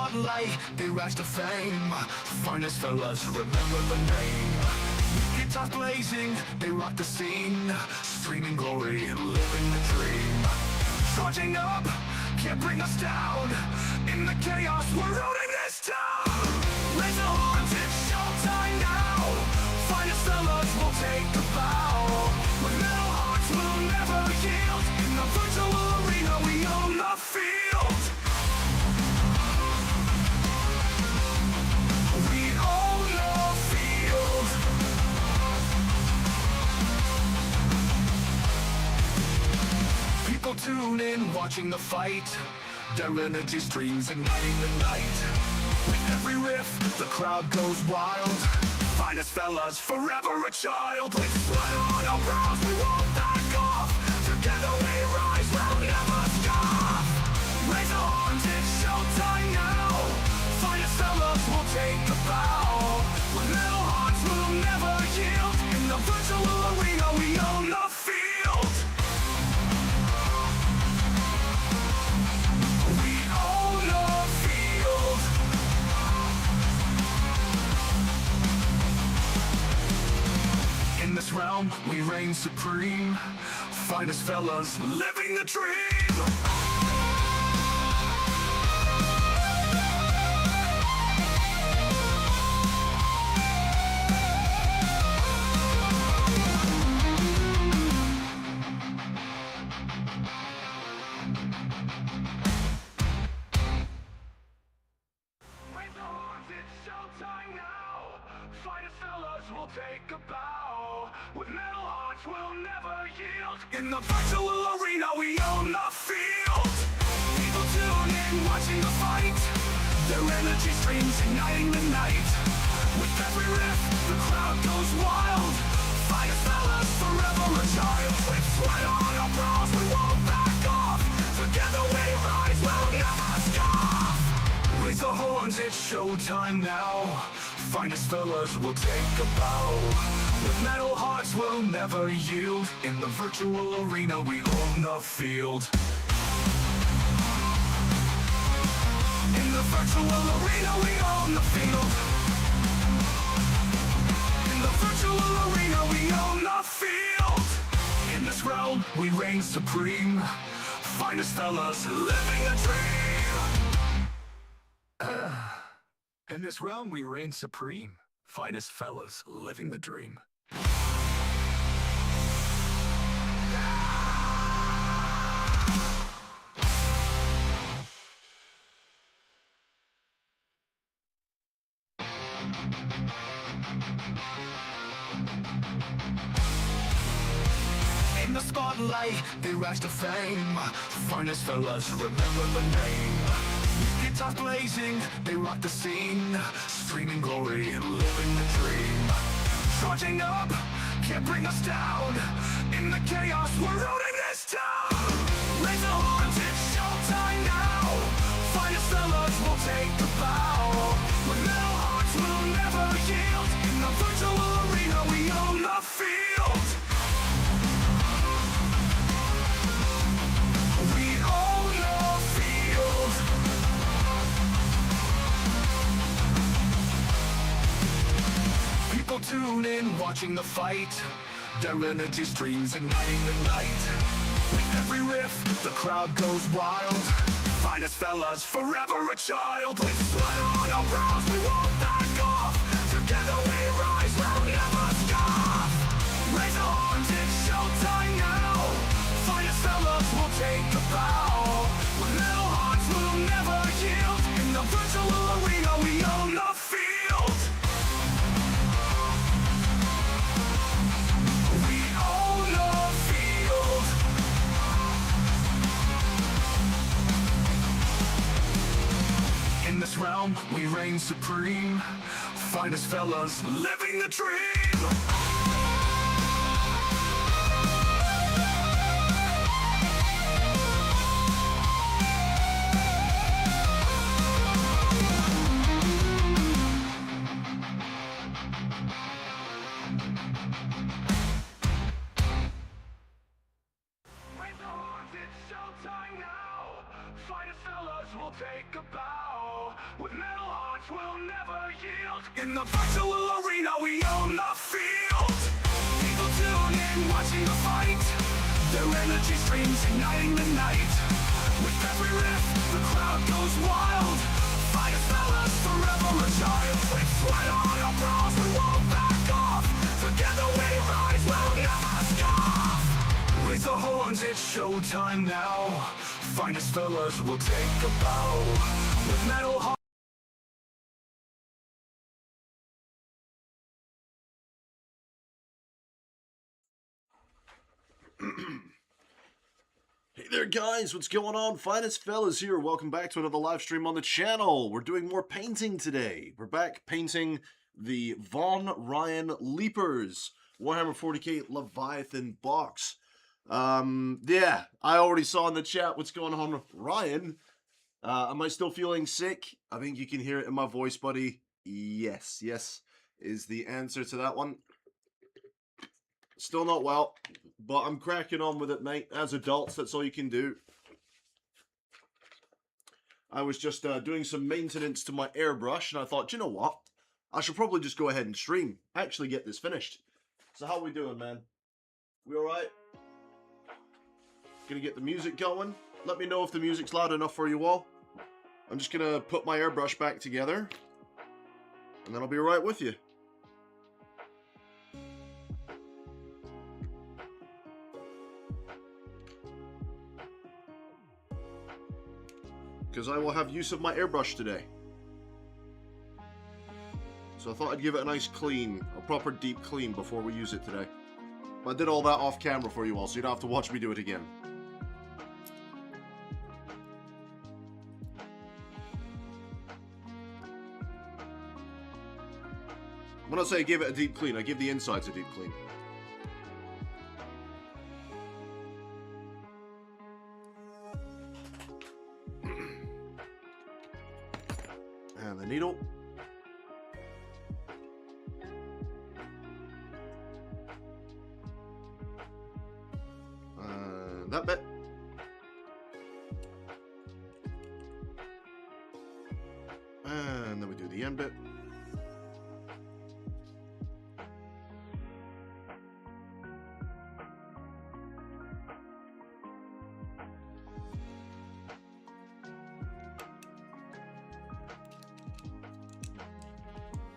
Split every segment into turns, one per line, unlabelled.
spotlight, they rise to fame. Finest fellas, remember the name. Guitars blazing, they rock the scene. Streaming glory, living the dream. Charging up, can't bring us down. In the chaos, we're owning this town. Raise the horns, it's showtime now. Finest fellas will take the bow. With metal hearts, we'll never yield. In the virtual arena, we own the field. We own the field. People tune in, watching the fight. Their energy streams igniting the night. With every riff, the crowd goes wild. Finest fellas, forever a child. With sweat on our brows, we won't back off. Together we rise, we'll never stop. Raise the horns, it's showtime now. Finest fellas will take the bow. With metal hearts, we'll never yield. In the virtual arena, we own the field. We own the field. In this realm, we reign supreme. Finest fellas, living the dream. Raise the horns, it's showtime now. Finest fellas will take a bow. With metal hearts, we'll never yield. In the virtual arena, we own the field. People tune in, watching the fight. Their energy streams igniting the night. With every riff, the crowd goes wild. Finest fellas, forever a child. With sweat on our brows, we won't back off. Together we rise, we'll never stop. Raise the horns, it's showtime now. Finest fellas will take a bow. With metal hearts, we'll never yield. In the virtual arena, we own the field. In the virtual arena, we own the field. In the virtual arena, we own the field. In this realm, we reign supreme. Finest fellas, living a dream. In this realm, we reign supreme. Finest fellas, living the dream. In the spotlight, they rise to fame. Finest fellas, remember the name. Guitars blazing, they rock the scene. Streaming glory, living the dream. Charging up, can't bring us down. In the chaos, we're owning this town. Raise the horns, it's showtime now. Finest fellas will take the bow. With metal hearts, we'll never yield. In the virtual arena, we own the field. We own the field. People tune in, watching the fight. Their energy streams igniting the night. With every riff, the crowd goes wild. Finest fellas, forever a child. With sweat on our brows, we won't back off. Together we rise, we'll never stop. Raise the horns, it's showtime now. Finest fellas will take the bow. With metal hearts, we'll never yield. In the virtual arena, we own the field. We own the field. In this realm, we reign supreme. Finest fellas, living the dream. Raise the horns, it's showtime now. Finest fellas will take a bow. With metal hearts we'll never yield. In the virtual arena we own the field. People tune in watching the fight. Their energy streams igniting the night. With every riff the crowd goes wild. Finest fellas forever a child. With sweat on our brows we won't back off. Together we rise, we'll never scoff. Raise the horns, it's showtime now. Finest fellas will take a bow. With metal hearts.
Hey there guys, what's going on? Finest Fellas here. Welcome back to another live stream on the channel. We're doing more painting today. We're back painting the Von Ryan Leapers Warhammer 40k Leviathan Box. Yeah, I already saw in the chat what's going on, Ryan. Am I still feeling sick? I think you can hear it in my voice, buddy. Yes is the answer to that one. Still not well, but I'm cracking on with it, mate. As adults, that's all you can do. I was just doing some maintenance to my airbrush, and I thought, you know what? I should probably just go ahead and stream. Actually get this finished. So how we doing, man? We alright? Gonna get the music going. Let me know if the music's loud enough for you all. I'm just gonna put my airbrush back together, and then I'll be right with you. Because I will have use of my airbrush today. So I thought I'd give it a nice clean, a proper deep clean before we use it today. But I did all that off camera for you all, so you don't have to watch me do it again. When I say I give it a deep clean, I give the insides a deep clean. And the needle. That bit. And then we do the end bit.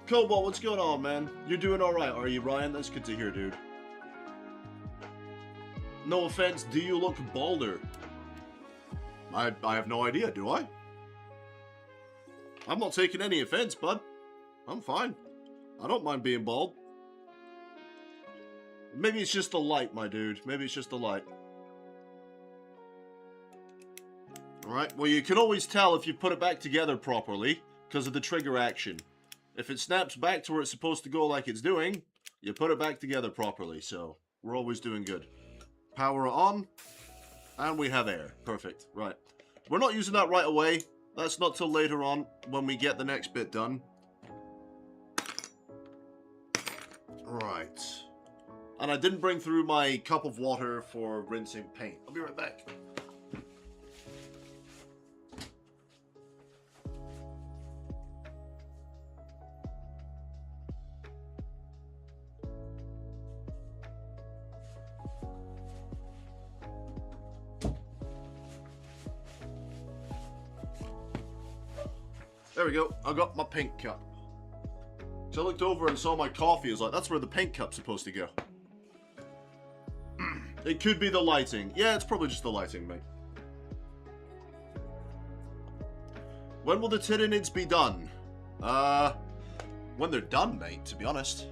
Cobalt, what's going on, man? You're doing alright, are you, Ryan? That's good to hear, dude. No offense, do you look balder? I have no idea, do I? I'm not taking any offense, bud. I'm fine. I don't mind being bald. Maybe it's just the light, my dude. Maybe it's just the light. Alright, well you can always tell if you put it back together properly because of the trigger action. If it snaps back to where it's supposed to go like it's doing, you put it back together properly, so we're always doing good. Power on, and we have air. Perfect, right. We're not using that right away. That's not till later on when we get the next bit done. Right. And I didn't bring through my cup of water for rinsing paint. I'll be right back. There we go, I got my pink cup. So I looked over and saw my coffee, I was like, that's where the pink cup's supposed to go. It could be the lighting. Yeah, it's probably just the lighting, mate. When will the Tyrandis be done? When they're done, mate, to be honest.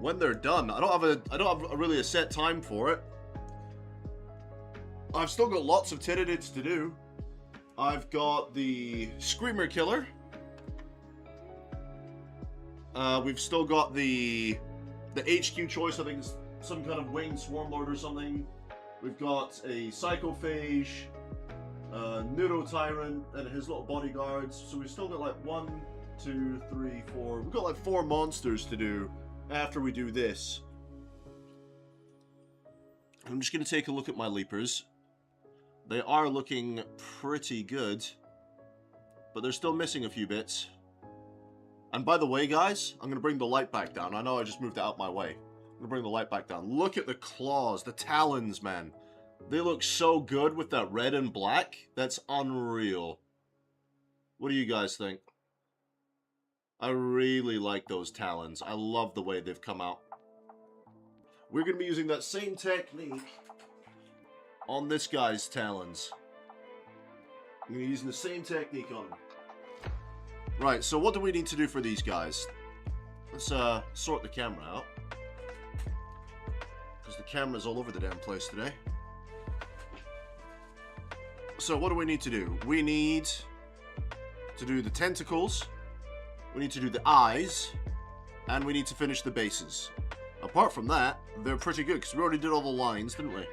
When they're done. I don't have really a set time for it. I've still got lots of Tyrandis to do. I've got the Screamer Killer. We've still got the HQ choice, I think it's some kind of winged Swarmlord or something. We've got a Psychophage, Neuro-Tyrant, and his little bodyguards. So we've still got like 1, 2, 3, 4. We've got like 4 monsters to do after we do this. I'm just going to take a look at my Leapers. They are looking pretty good, but they're still missing a few bits. And by the way, guys, I'm going to bring the light back down. I know I just moved it out my way. I'm going to bring the light back down. Look at the claws, the talons, man. They look so good with that red and black. That's unreal. What do you guys think? I really like those talons. I love the way they've come out. We're going to be using that same technique on this guy's talons. I'm going to be using the same technique on him. Right, so what do we need to do for these guys? Let's sort the camera out. Because the camera's all over the damn place today. So what do we need to do? We need to do the tentacles. We need to do the eyes. And we need to finish the bases. Apart from that, they're pretty good. Because we already did all the lines, didn't we?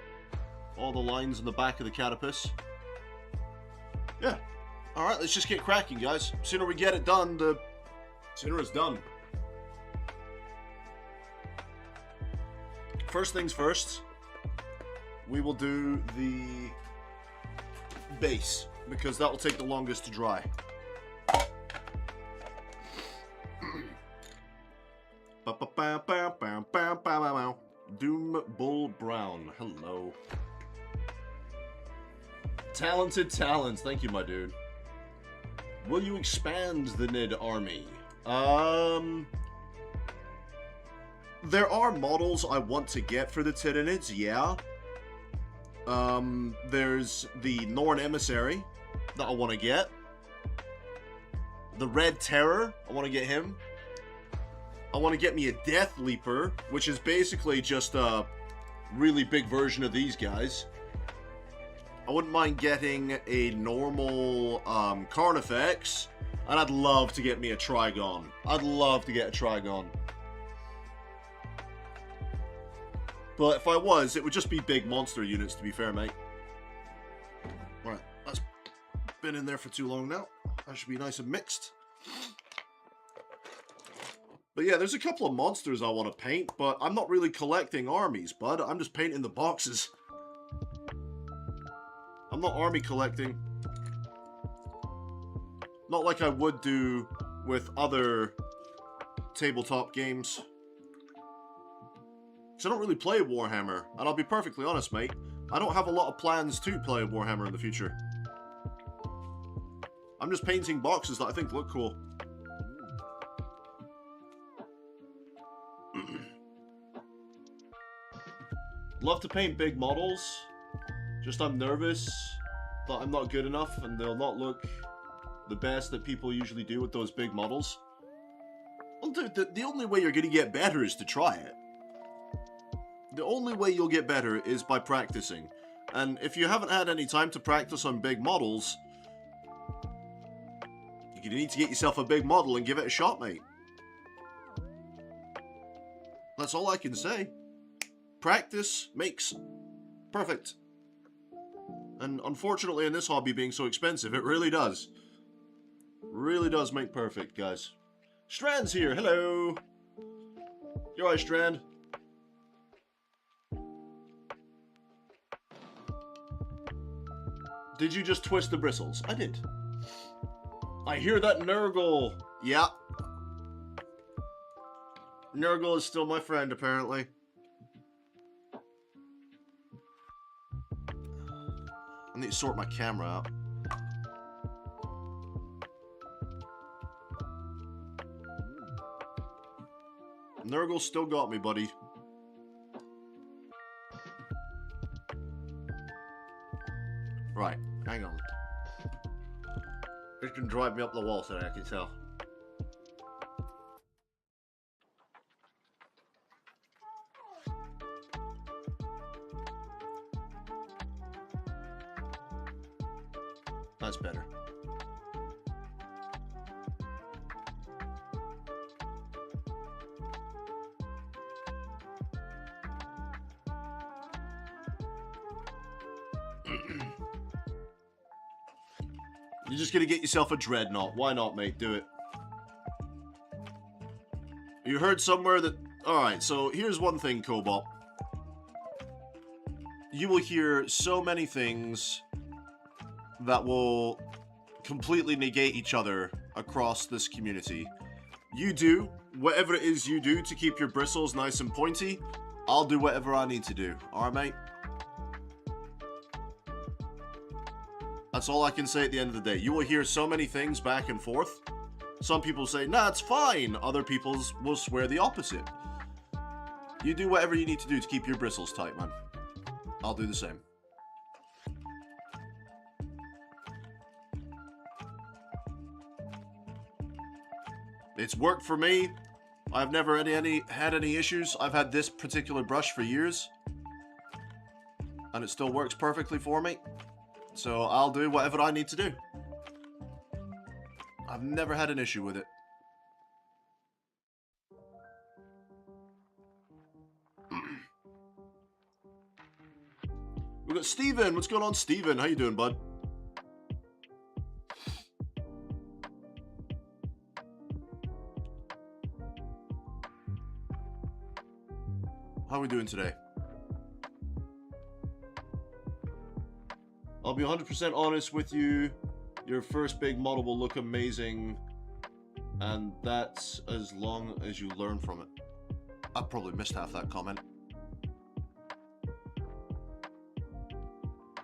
All the lines in the back of the carapace. Yeah. Alright, let's just get cracking, guys. The sooner we get it done, the sooner it's done. First things first, we will do the base, because that will take the longest to dry. Doom Bull Brown, hello. Talented talents, thank you, my dude. Will you expand the Nid army? There are models I want to get for the Tyranids, yeah. There's the Norn Emissary that I want to get. The Red Terror, I want to get him. I want to get me a Death Leaper, which is basically just a really big version of these guys. I wouldn't mind getting a normal Carnifex, and I'd love to get me a Trigon. I'd love to get a Trigon. But if I was, it would just be big monster units, to be fair, mate. Right, that's been in there for too long now. That should be nice and mixed. But yeah, there's a couple of monsters I want to paint, but I'm not really collecting armies, bud. I'm just painting the boxes. I'm not army collecting. Not like I would do with other tabletop games. Because I don't really play Warhammer. And I'll be perfectly honest, mate. I don't have a lot of plans to play Warhammer in the future. I'm just painting boxes that I think look cool. Love to paint big models. Just I'm nervous that I'm not good enough and they'll not look the best that people usually do with those big models. Well, dude, the only way you're going to get better is to try it. The only way you'll get better is by practicing. And if you haven't had any time to practice on big models, you need to get yourself a big model and give it a shot, mate. That's all I can say. Practice makes perfect. And unfortunately in this hobby being so expensive, it really does. Really does make perfect, guys. Strand's here, hello! You alright, Strand? Did you just twist the bristles? I did. I hear that Nurgle. Yeah. Nurgle is still my friend, apparently. I need to sort my camera out. Nurgle still got me, buddy. Right, hang on. It's gonna drive me up the wall today, I can tell. That's better. You're just gonna get yourself a dreadnought. Why not, mate? Do it. You heard somewhere that... Alright, so here's one thing, Cobalt. You will hear so many things that will completely negate each other across this community. You do whatever it is you do to keep your bristles nice and pointy. I'll do whatever I need to do. Alright, mate? That's all I can say at the end of the day. You will hear so many things back and forth. Some people say, nah, it's fine. Other people will swear the opposite. You do whatever you need to do to keep your bristles tight, man. I'll do the same. It's worked for me. I've never had any issues. I've had this particular brush for years. And it still works perfectly for me. So I'll do whatever I need to do. I've never had an issue with it. We've got Steven. What's going on, Steven? How you doing, bud? How are we doing today? I'll be 100% honest with you. Your first big model will look amazing. And that's as long as you learn from it. I probably missed half that comment.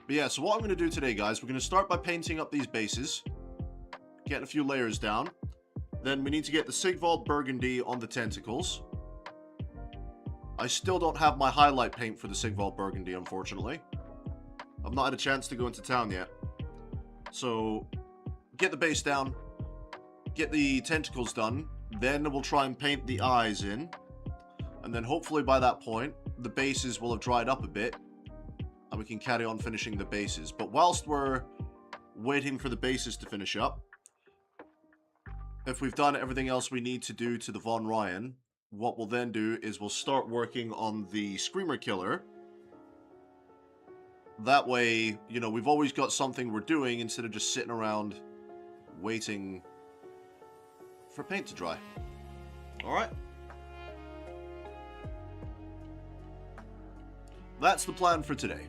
But yeah, so what I'm going to do today, guys, we're going to start by painting up these bases. Getting a few layers down. Then we need to get the Sigvald Burgundy on the tentacles. I still don't have my highlight paint for the Sigvald Burgundy, unfortunately. I've not had a chance to go into town yet. So, get the base down. Get the tentacles done. Then we'll try and paint the eyes in. And then hopefully by that point, the bases will have dried up a bit. And we can carry on finishing the bases. But whilst we're waiting for the bases to finish up, if we've done everything else we need to do to the Von Ryan, what we'll then do is we'll start working on the Screamer Killer. That way, you know, we've always got something we're doing instead of just sitting around waiting for paint to dry. Alright? That's the plan for today.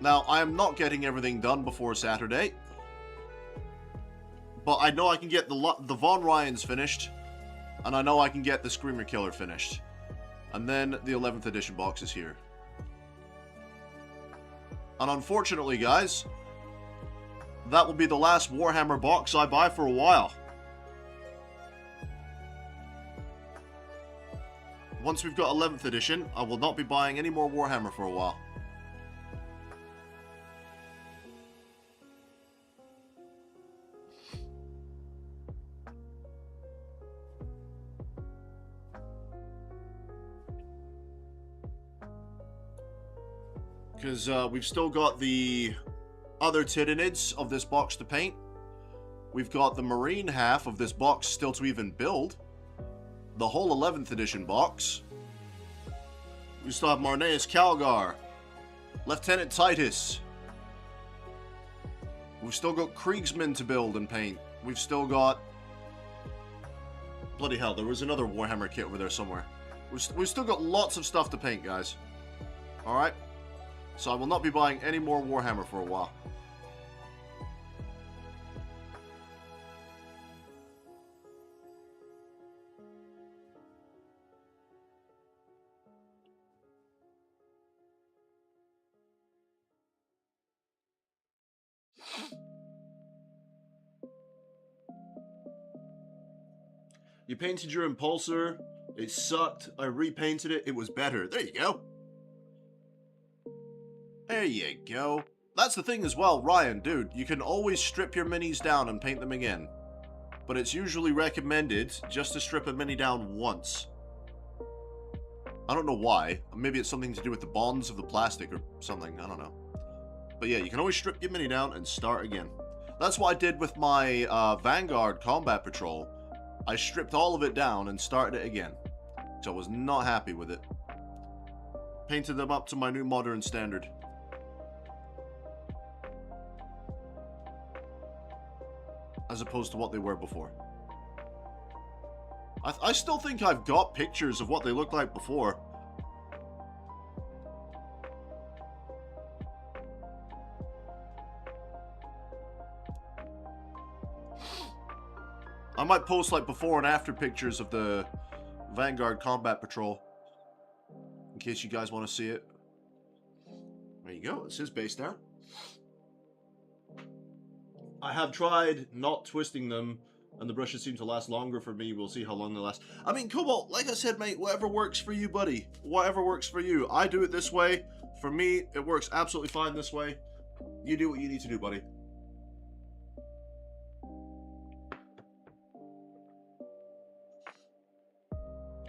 Now, I am not getting everything done before Saturday. But I know I can get the Von Ryans finished. And I know I can get the Screamer Killer finished. And then the 11th edition box is here. And unfortunately, guys, that will be the last Warhammer box I buy for a while. Once we've got 11th edition, I will not be buying any more Warhammer for a while. Because we've still got the other Tyranids of this box to paint. We've got the Marine half of this box still to even build. The whole 11th edition box. We still have Marneus Calgar. Lieutenant Titus. We've still got Kriegsmen to build and paint. We've still got... Bloody hell, there was another Warhammer kit over there somewhere. We've still got lots of stuff to paint, guys. Alright? So I will not be buying any more Warhammer for a while. You painted your Impulsor. It sucked. I repainted it. It was better. There you go. There you go. That's the thing as well, Ryan, dude. You can always strip your minis down and paint them again. But it's usually recommended just to strip a mini down once. I don't know why. Maybe it's something to do with the bonds of the plastic or something. I don't know. But yeah, you can always strip your mini down and start again. That's what I did with my Vanguard Combat Patrol. I stripped all of it down and started it again. So I was not happy with it. Painted them up to my new modern standard. As opposed to what they were before. I still think I've got pictures of what they looked like before. I might post like before and after pictures of the Vanguard Combat Patrol, in case you guys want to see it. There you go, it's his base now. I have tried not twisting them, and the brushes seem to last longer for me. We'll see how long they last. I mean, Cobalt, like I said, mate, whatever works for you, buddy. Whatever works for you. I do it this way. For me, it works absolutely fine this way. You do what you need to do, buddy.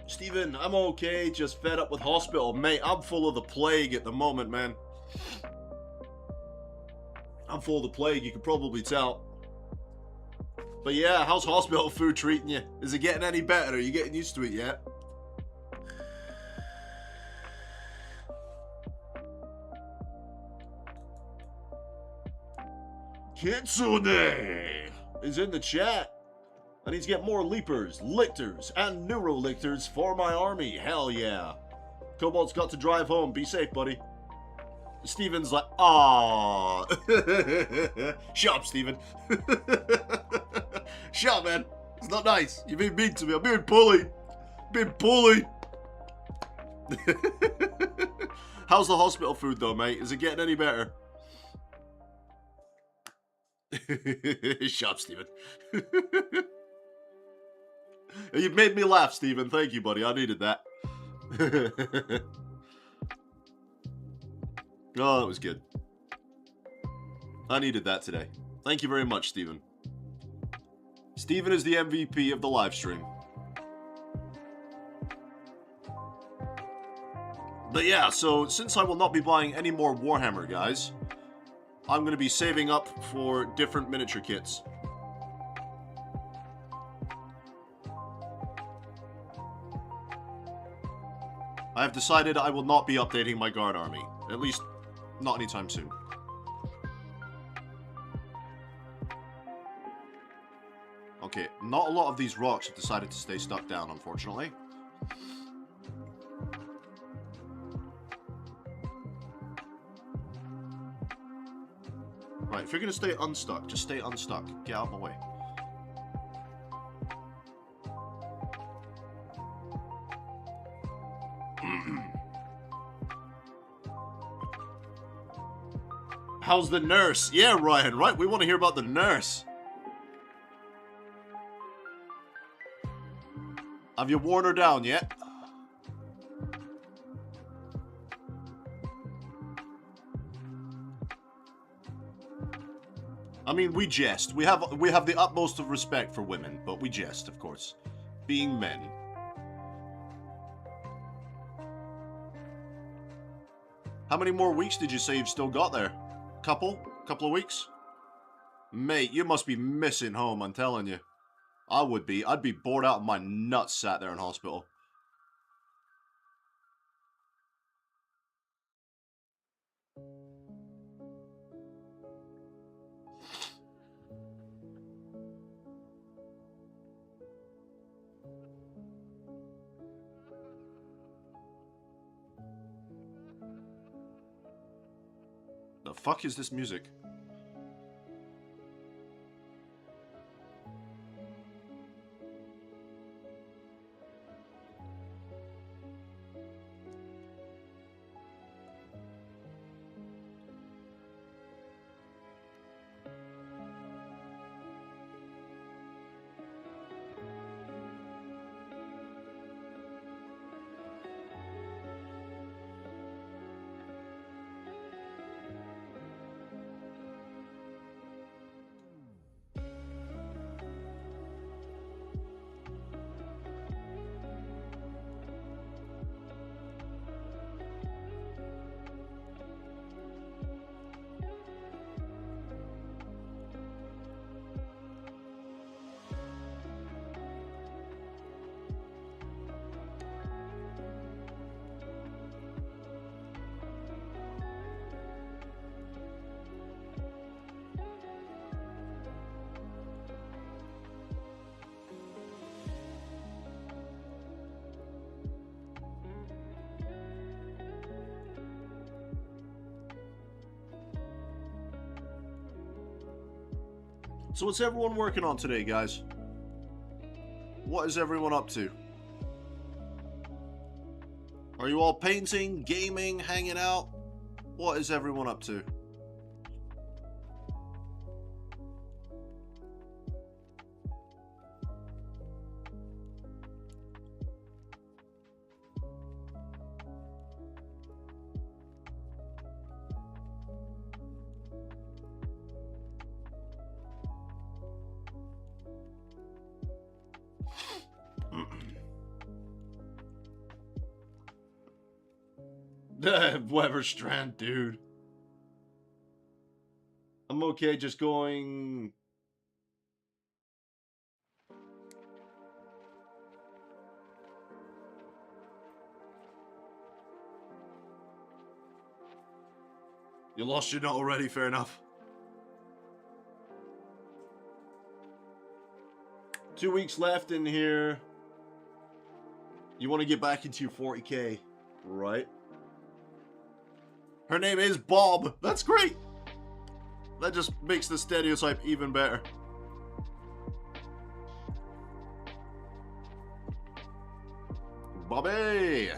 Steven, I'm okay, just fed up with hospital. Mate, I'm full of the plague at the moment, man. I'm full of the plague, you can probably tell. But yeah, how's hospital food treating you? Is it getting any better? Are you getting used to it yet? Kitsune is in the chat. I need to get more leapers, lictors, and neurolictors for my army. Hell yeah. Cobalt's got to drive home. Be safe, buddy. Steven's like, aww. Shut up, Steven. Shut up, man. It's not nice. You're being mean to me. I'm being bullied. Being bullied. How's the hospital food, though, mate? Is it getting any better? Shut up, Steven. You've made me laugh, Steven. Thank you, buddy. I needed that. Oh, that was good. I needed that today. Thank you very much, Steven. Steven is the MVP of the live stream. But yeah, so since I will not be buying any more Warhammer, guys, I'm going to be saving up for different miniature kits. I have decided I will not be updating my guard army. At least, not anytime soon. Okay, not a lot of these rocks have decided to stay stuck down, unfortunately. Right, if you're going to stay unstuck, just stay unstuck. Get out of my way. How's the nurse? Yeah, Ryan, right? We want to hear about the nurse. Have you worn her down yet? I mean, we jest. We have the utmost of respect for women, but we jest, of course. Being men. How many more weeks did you say you've still got there? Couple of weeks? Mate, you must be missing home, I'm telling you. I would be. I'd be bored out of my nuts sat there in hospital. The fuck is this music? So what's everyone working on today, guys? What is everyone up to? Are you all painting, gaming, hanging out? What is everyone up to? Weber Strand, dude. I'm okay just going... You lost your nut already, fair enough. 2 weeks left in here. You want to get back into your 40k, right? Her name is Bob. That's great. That just makes the stereotype even better. Bobby.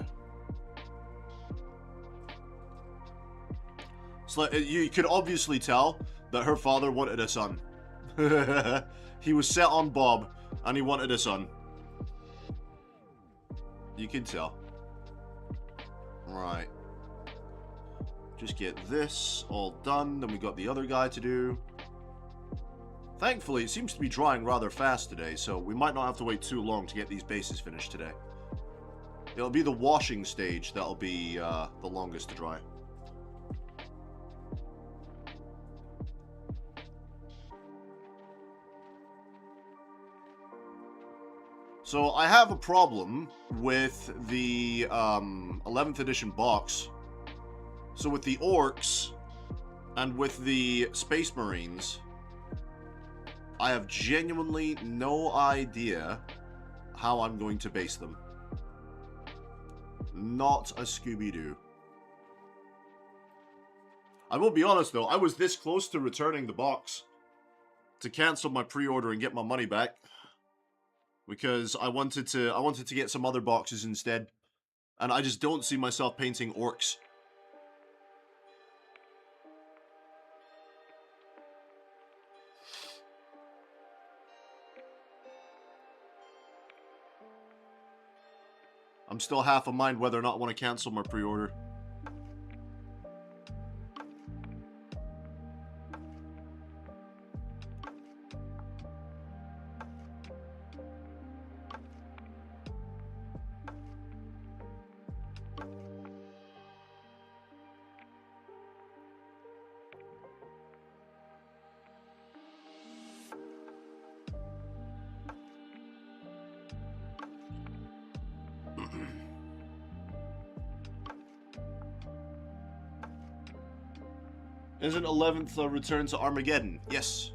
So you could obviously tell that her father wanted a son. He was set on Bob, and he wanted a son. You can tell. Right. Just get this all done, then we got the other guy to do. Thankfully, it seems to be drying rather fast today, so we might not have to wait too long to get these bases finished today. It'll be the washing stage that'll be the longest to dry. So I have a problem with the 11th edition box. So with the orcs and with the space marines, I have genuinely no idea how I'm going to base them. Not a Scooby-Doo. I will be honest though, I was this close to returning the box to cancel my pre-order and get my money back, because I wanted to get some other boxes instead, and I just don't see myself painting orcs. I'm still half a mind whether or not I want to cancel my pre-order. Isn't 11th a return to Armageddon? Yes.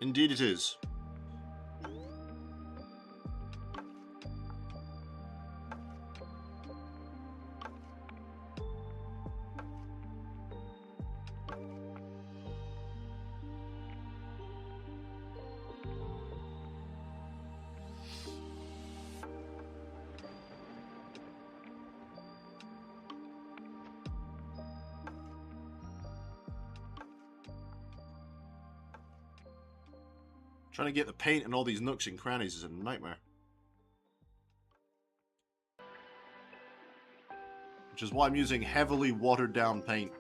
Indeed it is. Trying to get the paint in all these nooks and crannies is a nightmare. Which is why I'm using heavily watered down paint.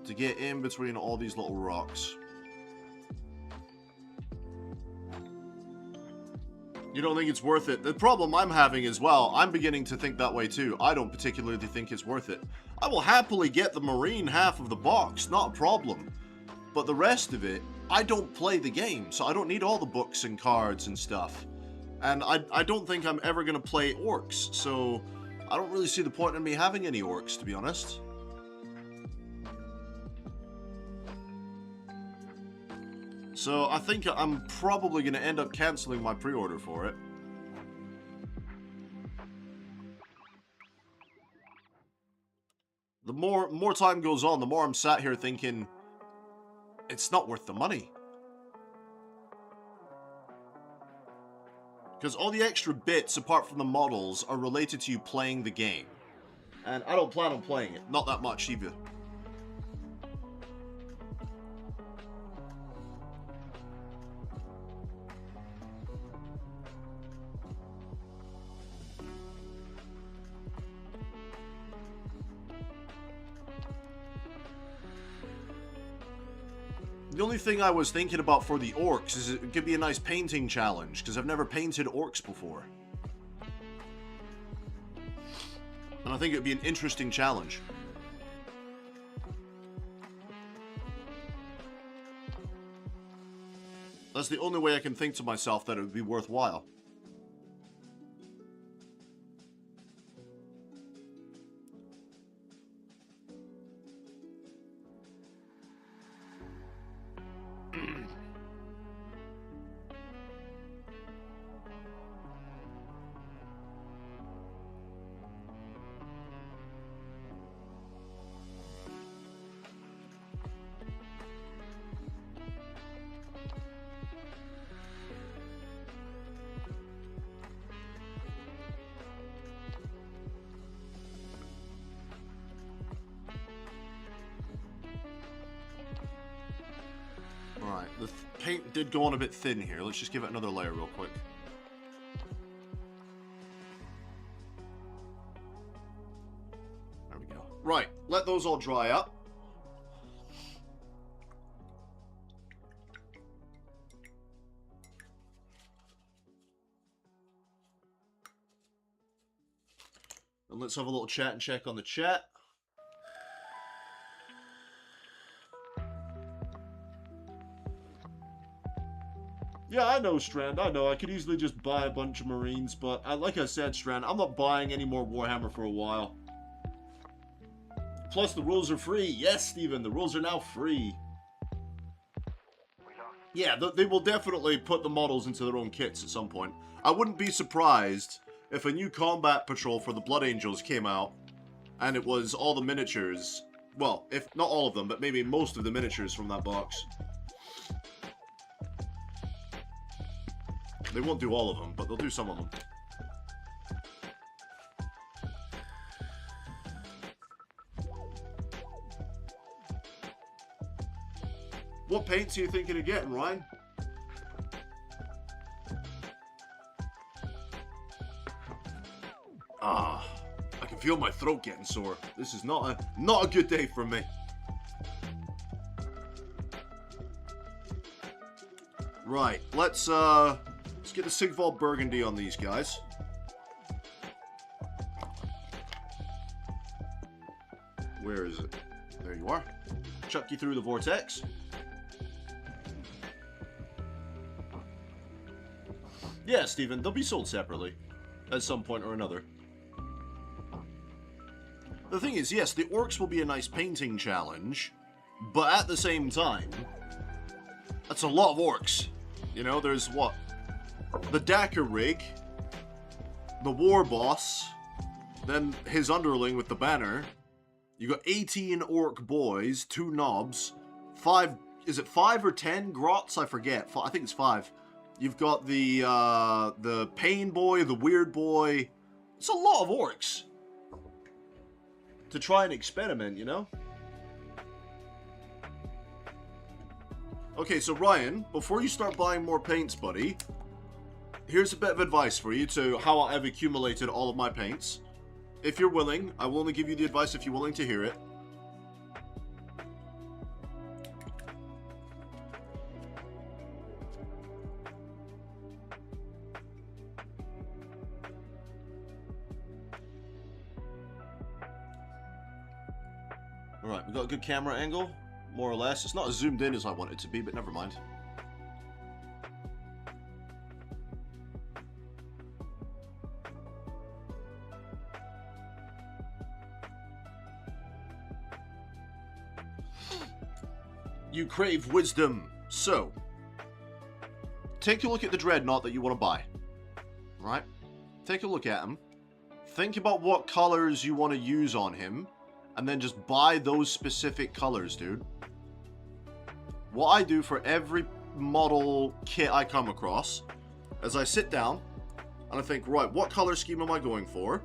To get in between all these little rocks. You don't think it's worth it? The problem I'm having as well, I'm beginning to think that way too. I don't particularly think it's worth it. I will happily get the marine half of the box, not a problem. But the rest of it, I don't play the game, so I don't need all the books and cards and stuff. And I don't think I'm ever going to play orcs, so I don't really see the point in me having any orcs, to be honest. So I think I'm probably going to end up cancelling my pre-order for it. The more time goes on, the more I'm sat here thinking, it's not worth the money. Because all the extra bits, apart from the models, are related to you playing the game. And I don't plan on playing it. Not that much, either. The only thing I was thinking about for the orcs is it could be a nice painting challenge, because I've never painted orcs before. And I think it would be an interesting challenge. That's the only way I can think to myself that it would be worthwhile. Alright, the paint did go on a bit thin here. Let's just give it another layer real quick. There we go. Right, let those all dry up. And let's have a little chat and check on the chat. Yeah, I know, Strand. I know. I could easily just buy a bunch of Marines, but like I said, Strand, I'm not buying any more Warhammer for a while. Plus, the rules are free. Yes, Steven, the rules are now free. Yeah, they will definitely put the models into their own kits at some point. I wouldn't be surprised if a new combat patrol for the Blood Angels came out, and it was all the miniatures. Well, if not all of them, but maybe most of the miniatures from that box. They won't do all of them, but they'll do some of them. What paints are you thinking of getting, Ryan? Ah, I can feel my throat getting sore. This is not a good day for me. Right, let's get the Sigval Burgundy on these guys. Where is it? There you are. Chuck you through the vortex. Yeah, Stephen, they'll be sold separately at some point or another. The thing is, yes, the orcs will be a nice painting challenge, but at the same time, that's a lot of orcs. You know, there's what? The Dacker rig, the war boss, then his underling with the banner. You got 18 orc boys, 2 knobs, 5, is it 5 or 10 grots? I forget. I think it's 5. You've got the pain boy, the weird boy. It's a lot of orcs to try and experiment, you know? Okay, so Ryan, before you start buying more paints, buddy, here's a bit of advice for you to how I've accumulated all of my paints. If you're willing, I will only give you the advice if you're willing to hear it. Alright, we got a good camera angle, more or less. It's not as zoomed in as I want it to be, but never mind. You crave wisdom. So, take a look at the Dreadnought that you want to buy. Right? Take a look at him. Think about what colors you want to use on him. and then just buy those specific colors, dude. What I do for every model kit I come across is I sit down and I think, right, what color scheme am I going for?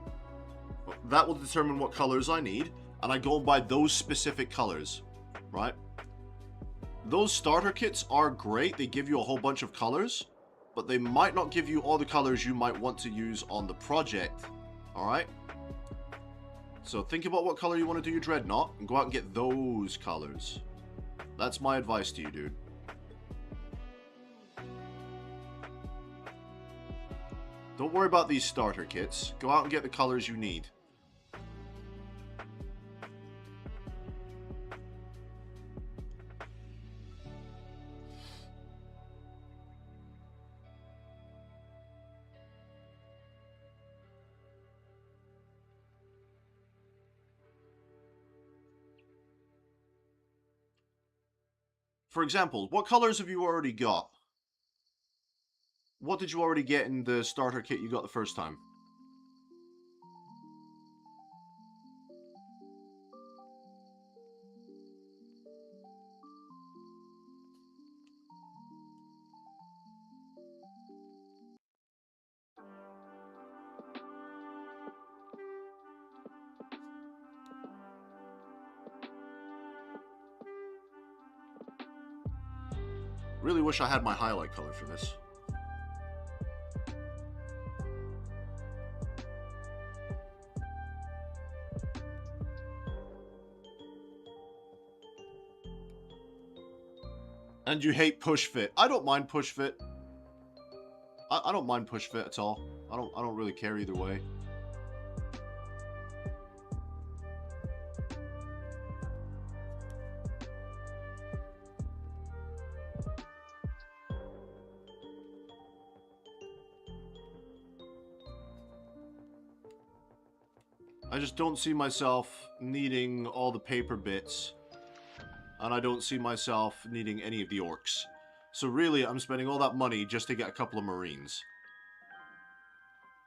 That will determine what colors I need, and I go and buy those specific colors, right? Those starter kits are great. They give you a whole bunch of colors, but they might not give you all the colors you might want to use on the project, all right? So think about what color you want to do your Dreadnought and go out and get those colors. That's my advice to you, dude. Don't worry about these starter kits. Go out and get the colors you need. For example, what colors have you already got? What did you already get in the starter kit you got the first time? Really wish I had my highlight color for this. And you hate push fit. I don't mind push fit. I don't mind push fit at all. I don't really care either way. I just don't see myself needing all the paper bits. And I don't see myself needing any of the orcs. So really, I'm spending all that money just to get a couple of Marines.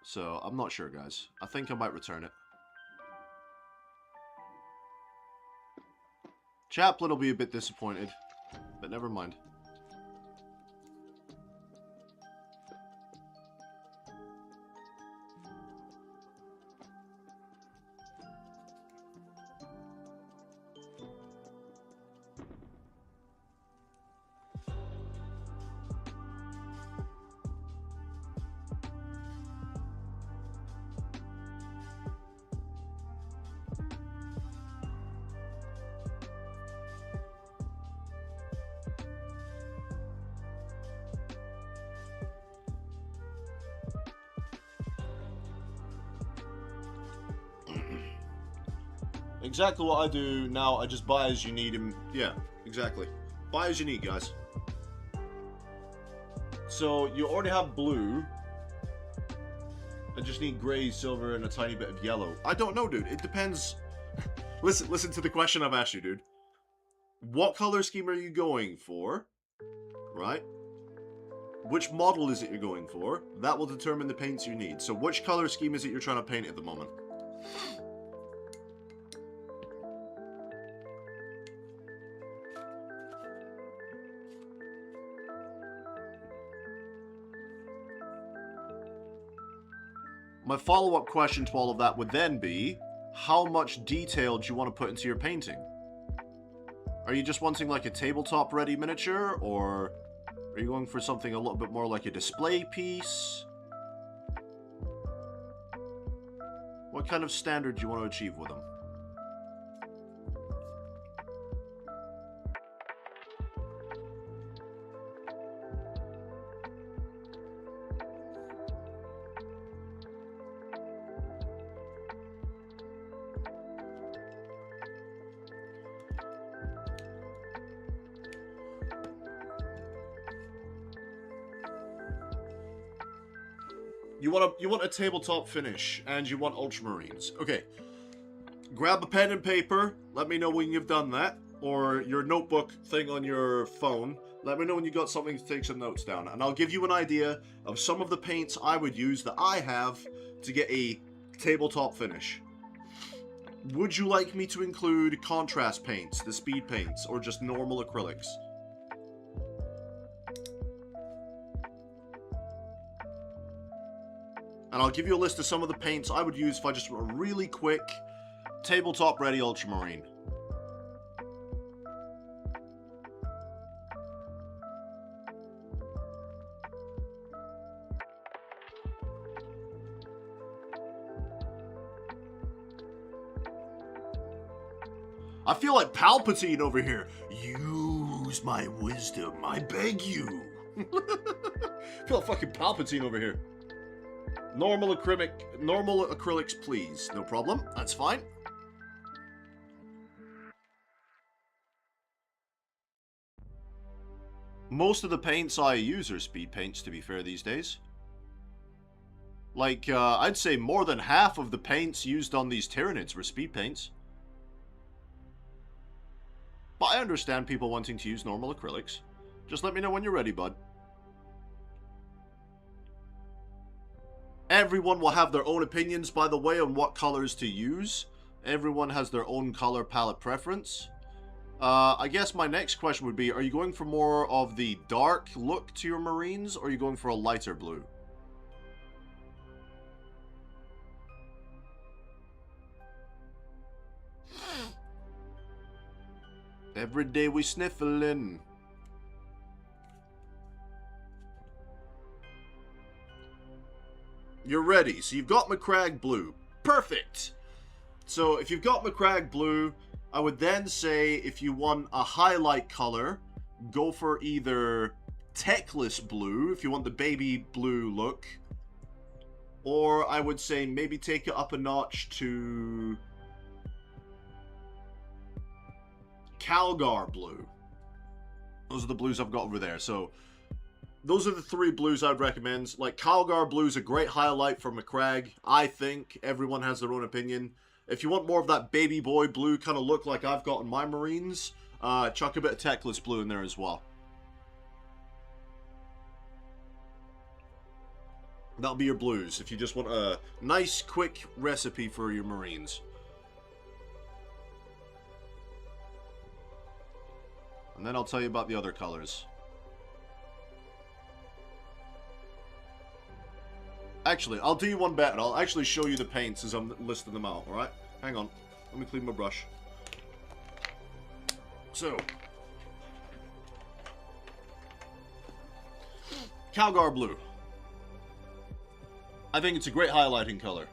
So, I'm not sure, guys. I think I might return it. Chaplain will be a bit disappointed. But never mind. Exactly what I do now, I just buy as you need him. Yeah, exactly. Buy as you need, guys. So, you already have blue. I just need gray, silver, and a tiny bit of yellow. I don't know, dude. It depends. Listen to the question I've asked you, dude. What color scheme are you going for? Right? Which model is it you're going for? That will determine the paints you need. So, which color scheme is it you're trying to paint at the moment? My follow-up question to all of that would then be, how much detail do you want to put into your painting? Are you just wanting like a tabletop ready miniature, or are you going for something a little bit more like a display piece? What kind of standard do you want to achieve with them? You want a tabletop finish, and you want Ultramarines. Okay. Grab a pen and paper. Let me know when you've done that. Or your notebook thing on your phone. Let me know when you got something to take some notes down. And I'll give you an idea of some of the paints I would use that I have to get a tabletop finish. Would you like me to include contrast paints, the speed paints, or just normal acrylics? And I'll give you a list of some of the paints I would use if I just want a really quick tabletop ready ultramarine. I feel like Palpatine over here. Use my wisdom, I beg you. I feel like fucking Palpatine over here. Normal acrylics, please. No problem. That's fine. Most of the paints I use are speed paints, to be fair, these days. Like, I'd say more than half of the paints used on these Tyranids were speed paints. But I understand people wanting to use normal acrylics. Just let me know when you're ready, bud. Everyone will have their own opinions, by the way, on what colors to use. Everyone has their own color palette preference. I guess my next question would be, are you going for more of the dark look to your Marines, or are you going for a lighter blue? Every day we sniffling. You're ready. So you've got McCrag blue. Perfect. So if you've got McCrag blue, I would then say if you want a highlight color, go for either Techless blue, if you want the baby blue look. Or I would say maybe take it up a notch to Calgar blue. Those are the blues I've got over there. So those are the three blues I'd recommend. Like, Calgar blue is a great highlight for McCrag. I think everyone has their own opinion. If you want more of that baby boy blue kind of look like I've got in my Marines, chuck a bit of Techless blue in there as well. That'll be your blues if you just want a nice, quick recipe for your Marines. And then I'll tell you about the other colors. Actually, I'll do you one better. I'll actually show you the paints as I'm listing them out, alright? Hang on. Let me clean my brush. So. Calgar blue. I think it's a great highlighting color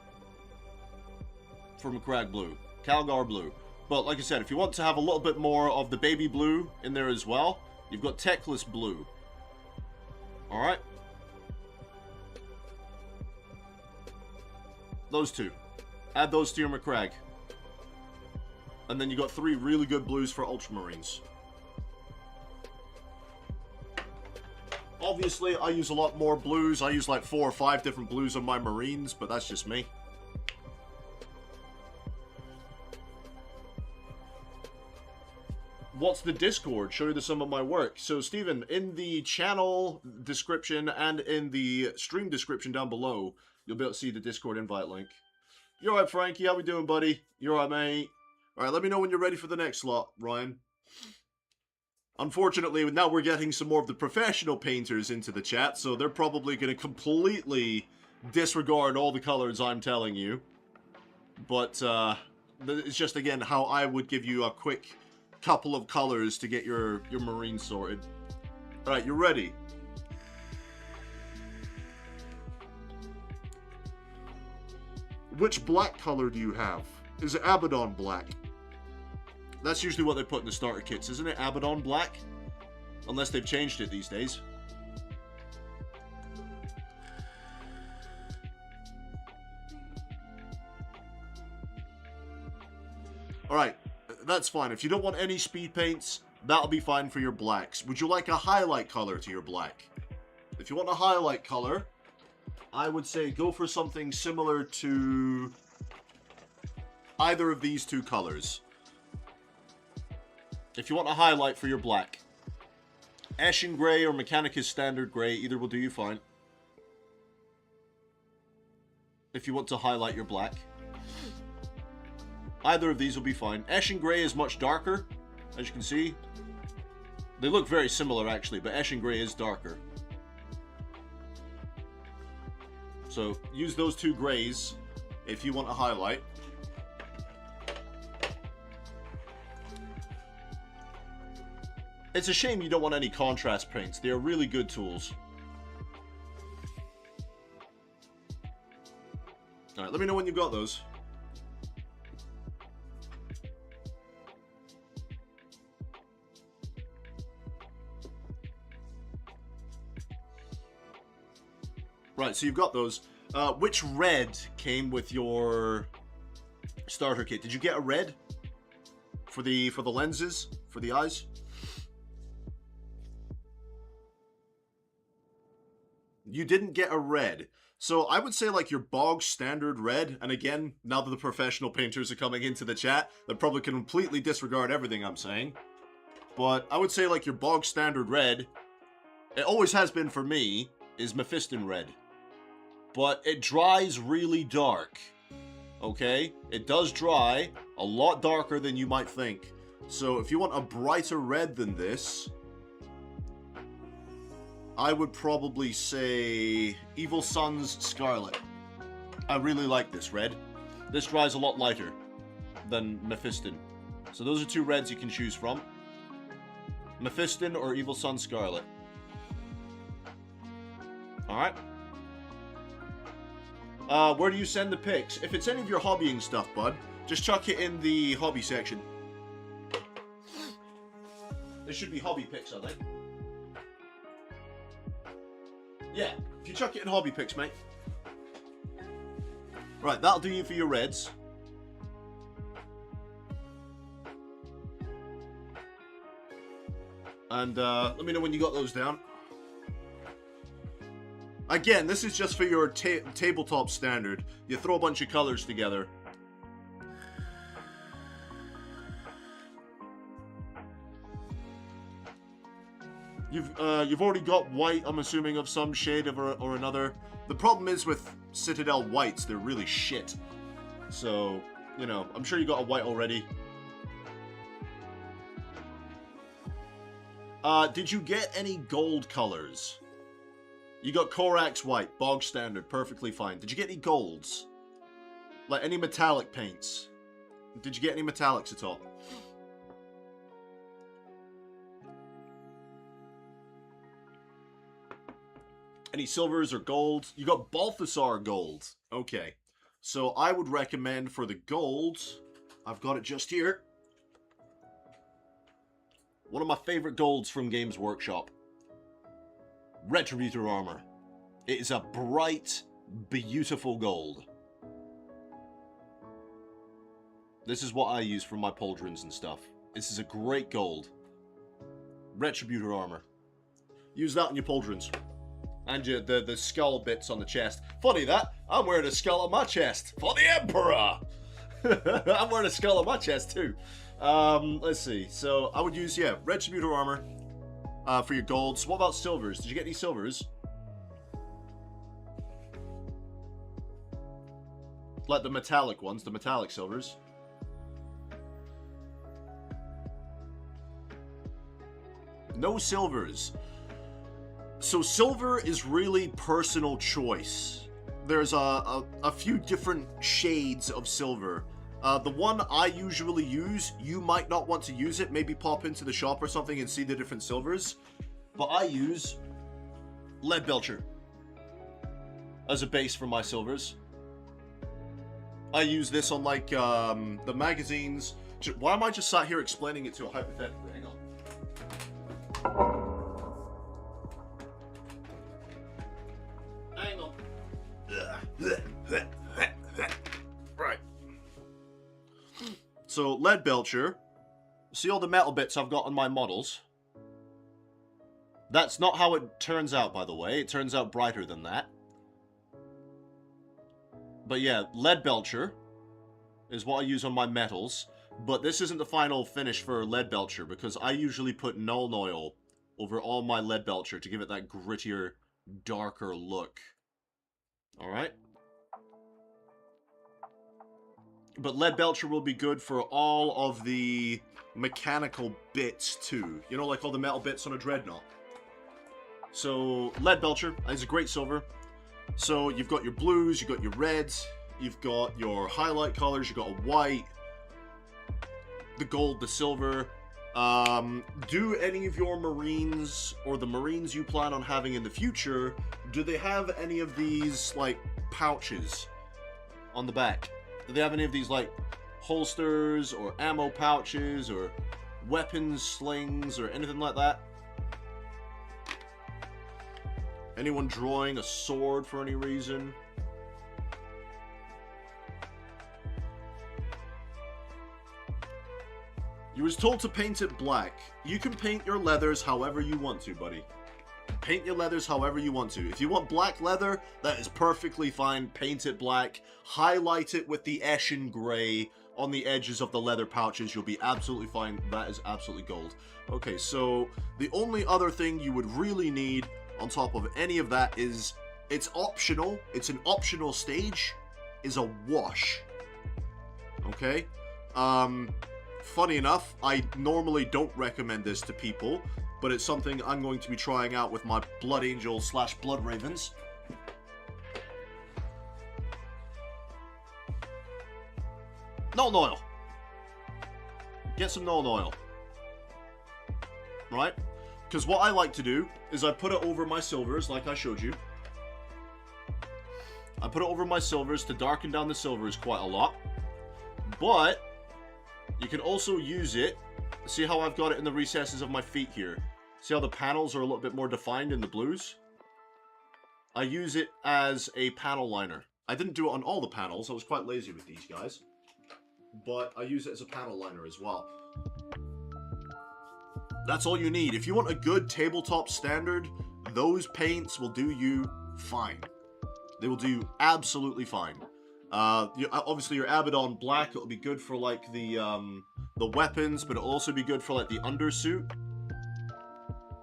for McCrag blue. Calgar blue. But like I said, if you want to have a little bit more of the baby blue in there as well, you've got Techless blue. Alright? Those two. Add those to your McCrag. And then you got three really good blues for Ultramarines. Obviously, I use a lot more blues. I use like 4 or 5 different blues on my Marines, but that's just me. What's the Discord? Show you some of my work. So, Steven, in the channel description and in the stream description down below, you'll be able to see the Discord invite link. You alright, Frankie? How we doing, buddy? You alright, mate? Alright, let me know when you're ready for the next slot, Ryan. Unfortunately, now we're getting some more of the professional painters into the chat, so they're probably going to completely disregard all the colors I'm telling you. But, it's just, again, how I would give you a quick couple of colors to get your Marine sorted. Alright, you're ready. Which black color do you have? Is it Abaddon black? That's usually what they put in the starter kits, isn't it? Abaddon black? Unless they've changed it these days. Alright, that's fine. If you don't want any speed paints, that'll be fine for your blacks. Would you like a highlight color to your black? If you want a highlight color, I would say go for something similar to either of these two colors. If you want a highlight for your black, Ashen Grey or Mechanicus Standard Grey, either will do you fine. If you want to highlight your black. Either of these will be fine. Ash and Grey is much darker, as you can see. They look very similar, actually, but Ash and Grey is darker. So, use those two greys if you want to highlight. It's a shame you don't want any contrast paints. They are really good tools. Alright, let me know when you've got those. Right, so you've got those. Which red came with your starter kit? Did you get a red for the lenses, for the eyes? You didn't get a red. So I would say like your bog standard red, and again, now that the professional painters are coming into the chat, they probably can completely disregard everything I'm saying. But I would say like your bog standard red, it always has been for me, is Mephiston red. But it dries really dark, okay? It does dry a lot darker than you might think. So if you want a brighter red than this, I would probably say Evil Sun's Scarlet. I really like this red. This dries a lot lighter than Mephiston. So those are two reds you can choose from. Mephiston or Evil Sun Scarlet. Alright. Where do you send the pics? If it's any of your hobbying stuff, bud, just chuck it in the hobby section. There should be hobby pics, I think. Yeah, if you chuck it in hobby pics, mate. Right, that'll do you for your reds. And let me know when you got those down. Again, this is just for your tabletop standard. You throw a bunch of colors together. You've already got white, I'm assuming, of some shade or another. The problem is with Citadel whites, they're really shit. So, you know, I'm sure you got a white already. Did you get any gold colors? You got Corax white, bog standard, perfectly fine. Did you get any golds? Like any metallic paints? Did you get any metallics at all? Any silvers or gold? You got Balthasar gold. Okay. So I would recommend for the gold, I've got it just here. One of my favorite golds from Games Workshop. Retributor armor. It is a bright, beautiful gold. This is what I use for my pauldrons and stuff. This is a great gold. Retributor armor. Use that on your pauldrons. And the skull bits on the chest. Funny that, I'm wearing a skull on my chest. For the Emperor! I'm wearing a skull on my chest too. Let's see. So, I would use, yeah, Retributor armor. For your golds. What about silvers? Did you get any silvers? Like the metallic ones, the metallic silvers. No silvers. So silver is really personal choice. There's a few different shades of silver. The one I usually use, you might not want to use it. Maybe pop into the shop or something and see the different silvers. But I use Lead Belcher as a base for my silvers. I use this on like the magazines. Why am I just sat here explaining it to a hypothetical? Hang on. Hang on. Right. So, Lead Belcher. See all the metal bits I've got on my models? That's not how it turns out, by the way. It turns out brighter than that. But yeah, Lead Belcher is what I use on my metals. But this isn't the final finish for Lead Belcher, because I usually put Nuln Oil over all my Lead Belcher to give it that grittier, darker look. Alright? But lead belcher will be good for all of the mechanical bits too. You know, like all the metal bits on a dreadnought. So lead belcher is a great silver. So you've got your blues, you've got your reds, you've got your highlight colors, you've got a white, the gold, the silver. Do any of your Marines, or the Marines you plan on having in the future, do they have any of these, like, pouches on the back? Do they have any of these, like, holsters, or ammo pouches, or weapons slings, or anything like that? Anyone drawing a sword for any reason? You was told to paint it black. You can paint your leathers however you want to, buddy. Paint your leathers however you want to. If you want black leather, that is perfectly fine. Paint it black. Highlight it with the Eshin Grey on the edges of the leather pouches. You'll be absolutely fine. That is absolutely gold. Okay, so the only other thing you would really need on top of any of that is, it's optional. It's an optional stage, is a wash. Okay? Funny enough, I normally don't recommend this to people, but it's something I'm going to be trying out with my Blood Angels / Blood Ravens. Knowle oil. Get some knowle oil. Right? Because what I like to do is I put it over my silvers, like I showed you. I put it over my silvers to darken down the silvers quite a lot. But you can also use it. See how I've got it in the recesses of my feet here? See how the panels are a little bit more defined in the blues? I use it as a panel liner. I didn't do it on all the panels. I was quite lazy with these guys. But I use it as a panel liner as well. That's all you need. If you want a good tabletop standard, those paints will do you fine. They will do absolutely fine. Obviously your Abaddon Black, it'll be good for like the weapons, but it'll also be good for like the undersuit,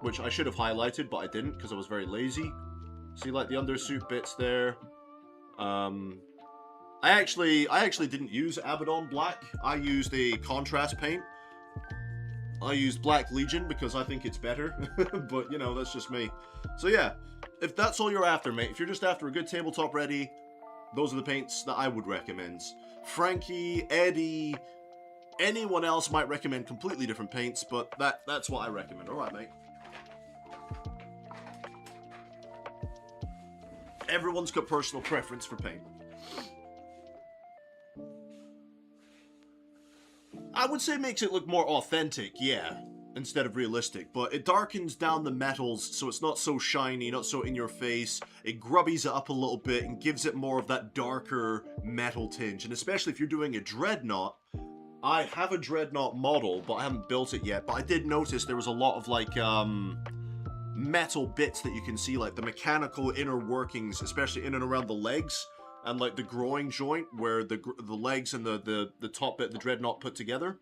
which I should have highlighted, but I didn't because I was very lazy. See, like the undersuit bits there. I actually didn't use Abaddon Black. I used a contrast paint. I used Black Legion because I think it's better, but you know, that's just me. So yeah, if that's all you're after, mate, if you're just after a good tabletop ready, those are the paints that I would recommend. Frankie, Eddie, anyone else might recommend completely different paints, but that's what I recommend. Alright, mate. Everyone's got personal preference for paint. I would say it makes it look more authentic, yeah, instead of realistic, but it darkens down the metals so it's not so shiny, not so in your face. It grubbies it up a little bit and gives it more of that darker metal tinge. And especially if you're doing a dreadnought, I have a dreadnought model, but I haven't built it yet, but I did notice there was a lot of like metal bits that you can see, like the mechanical inner workings, especially in and around the legs. And like the groin joint where the legs and the top bit of the dreadnought put together.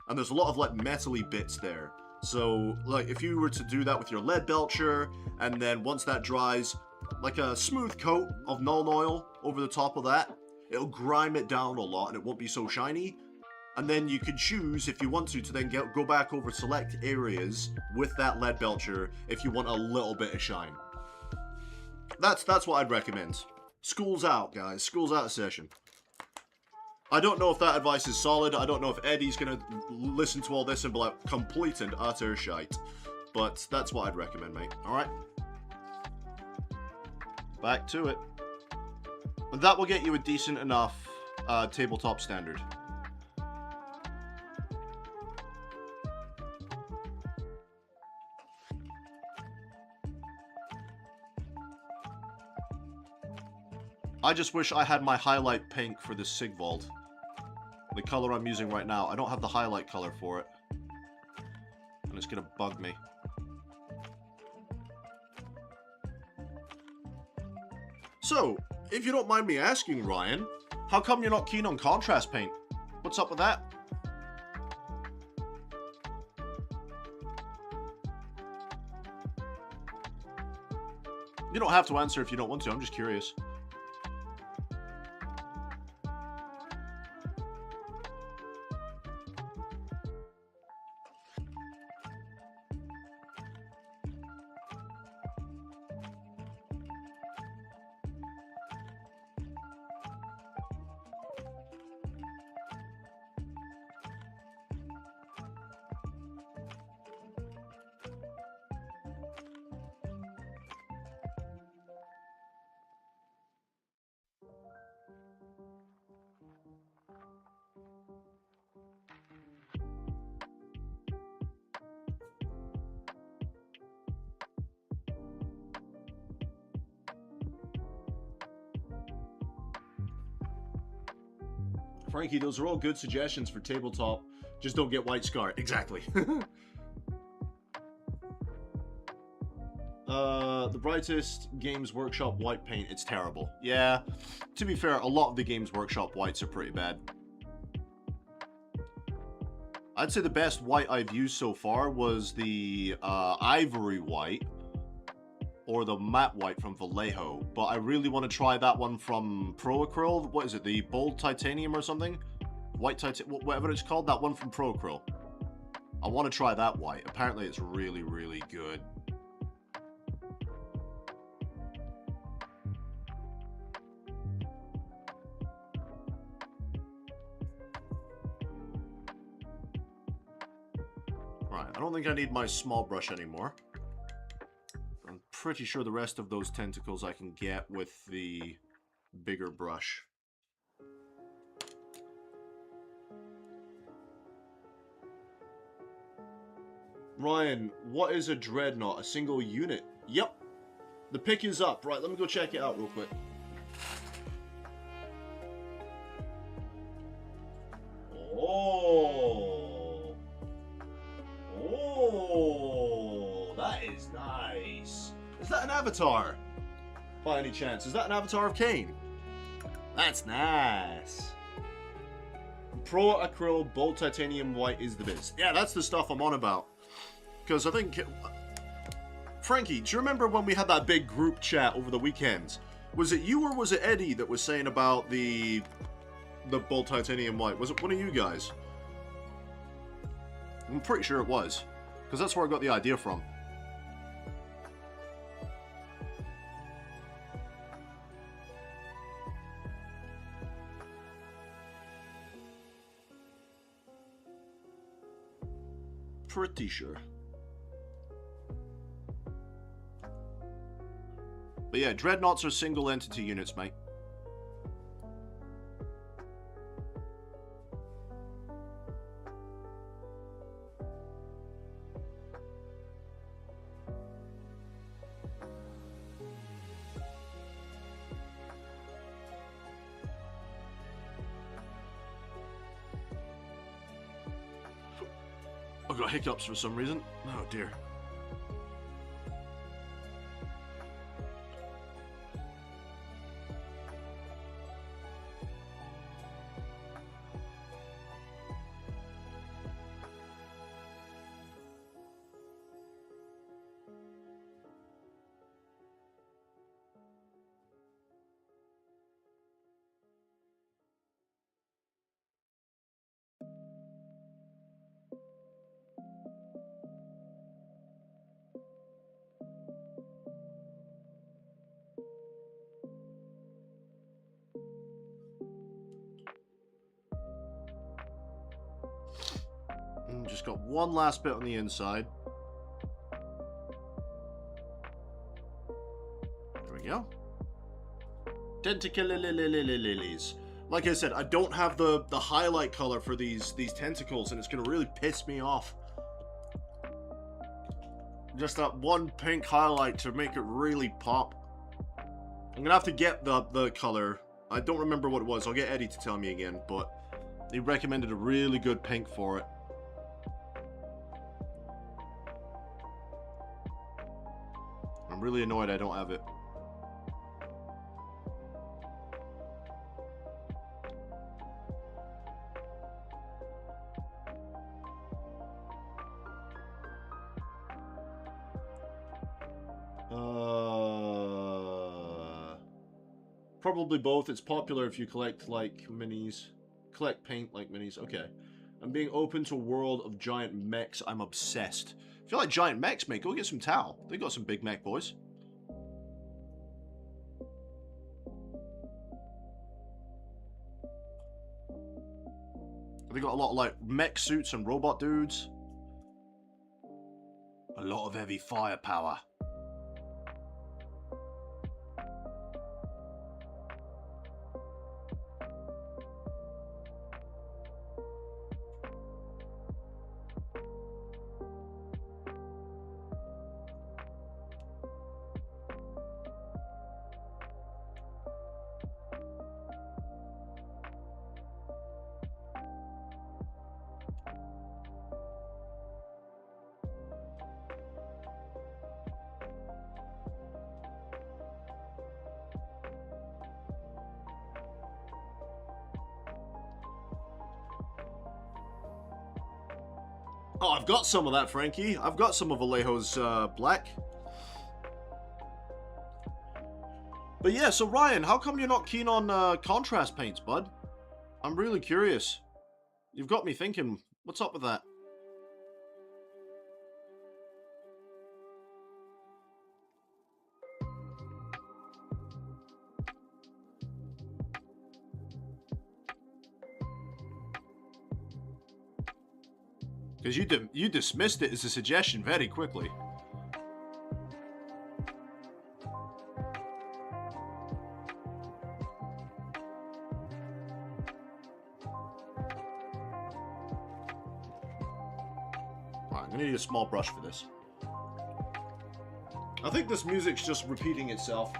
And there's a lot of like metal-y bits there. So like if you were to do that with your lead belcher, and then once that dries, like a smooth coat of knowle oil over the top of that, it'll grime it down a lot and it won't be so shiny. And then you could choose, if you want to then go back over select areas with that lead belcher if you want a little bit of shine. That's what I'd recommend. School's out, guys. School's out of session. I don't know if that advice is solid. I don't know if Eddie's going to listen to all this and be like, complete and utter shite. But that's what I'd recommend, mate. Alright? Back to it. And that will get you a decent enough tabletop standard. I just wish I had my highlight pink for this Sigvald. The color I'm using right now. I don't have the highlight color for it. And it's gonna bug me. So, if you don't mind me asking, Ryan, how come you're not keen on contrast paint? What's up with that? You don't have to answer if you don't want to, I'm just curious. Frankie, those are all good suggestions for tabletop. Just don't get white scar. Exactly. The brightest Games Workshop white paint. It's terrible. Yeah, to be fair, a lot of the Games Workshop whites are pretty bad. I'd say the best white I've used so far was the ivory white or the matte white from Vallejo, but I really want to try that one from Pro Acryl. What is it, the bold titanium or something? White titanium, whatever it's called, that one from Pro Acryl. I want to try that white. Apparently it's really, really good. Right, I don't think I need my small brush anymore. I'm pretty sure the rest of those tentacles I can get with the bigger brush. Ryan, what is a dreadnought? A single unit? Yep. The pick is up. Right, let me go check it out real quick. Oh. Oh. That is nice. Is that an avatar? By any chance? Is that an avatar of Kane? That's nice. Pro Acryl Bold Titanium White is the biz. Yeah, that's the stuff I'm on about. Because I think... Frankie, do you remember when we had that big group chat over the weekend? Was it you or was it Eddie that was saying about the Bold Titanium White? Was it one of you guys? I'm pretty sure it was. Because that's where I got the idea from. Pretty sure. But yeah, dreadnoughts are single entity units, mate. I've got hiccups for some reason. Oh dear. Just got one last bit on the inside. There we go. Tentacles. Like I said, I don't have the highlight color for these tentacles, and it's gonna really piss me off. Just that one pink highlight to make it really pop. I'm gonna have to get the color. I don't remember what it was. I'll get Eddie to tell me again, but he recommended a really good pink for it. I'm really annoyed I don't have it. Probably both. It's popular if you collect like minis. Collect paint like minis. Okay. I'm being open to a world of giant mechs. I'm obsessed. If you like giant mechs, mate, go get some Tau. They got some big mech boys. They got a lot of like mech suits and robot dudes. A lot of heavy firepower. Oh, I've got some of that, Frankie. I've got some of Vallejo's black. But yeah, so Ryan, how come you're not keen on contrast paints, bud? I'm really curious. You've got me thinking, what's up with that? Because you dismissed it as a suggestion very quickly. Alright, I'm gonna need a small brush for this. I think this music's just repeating itself.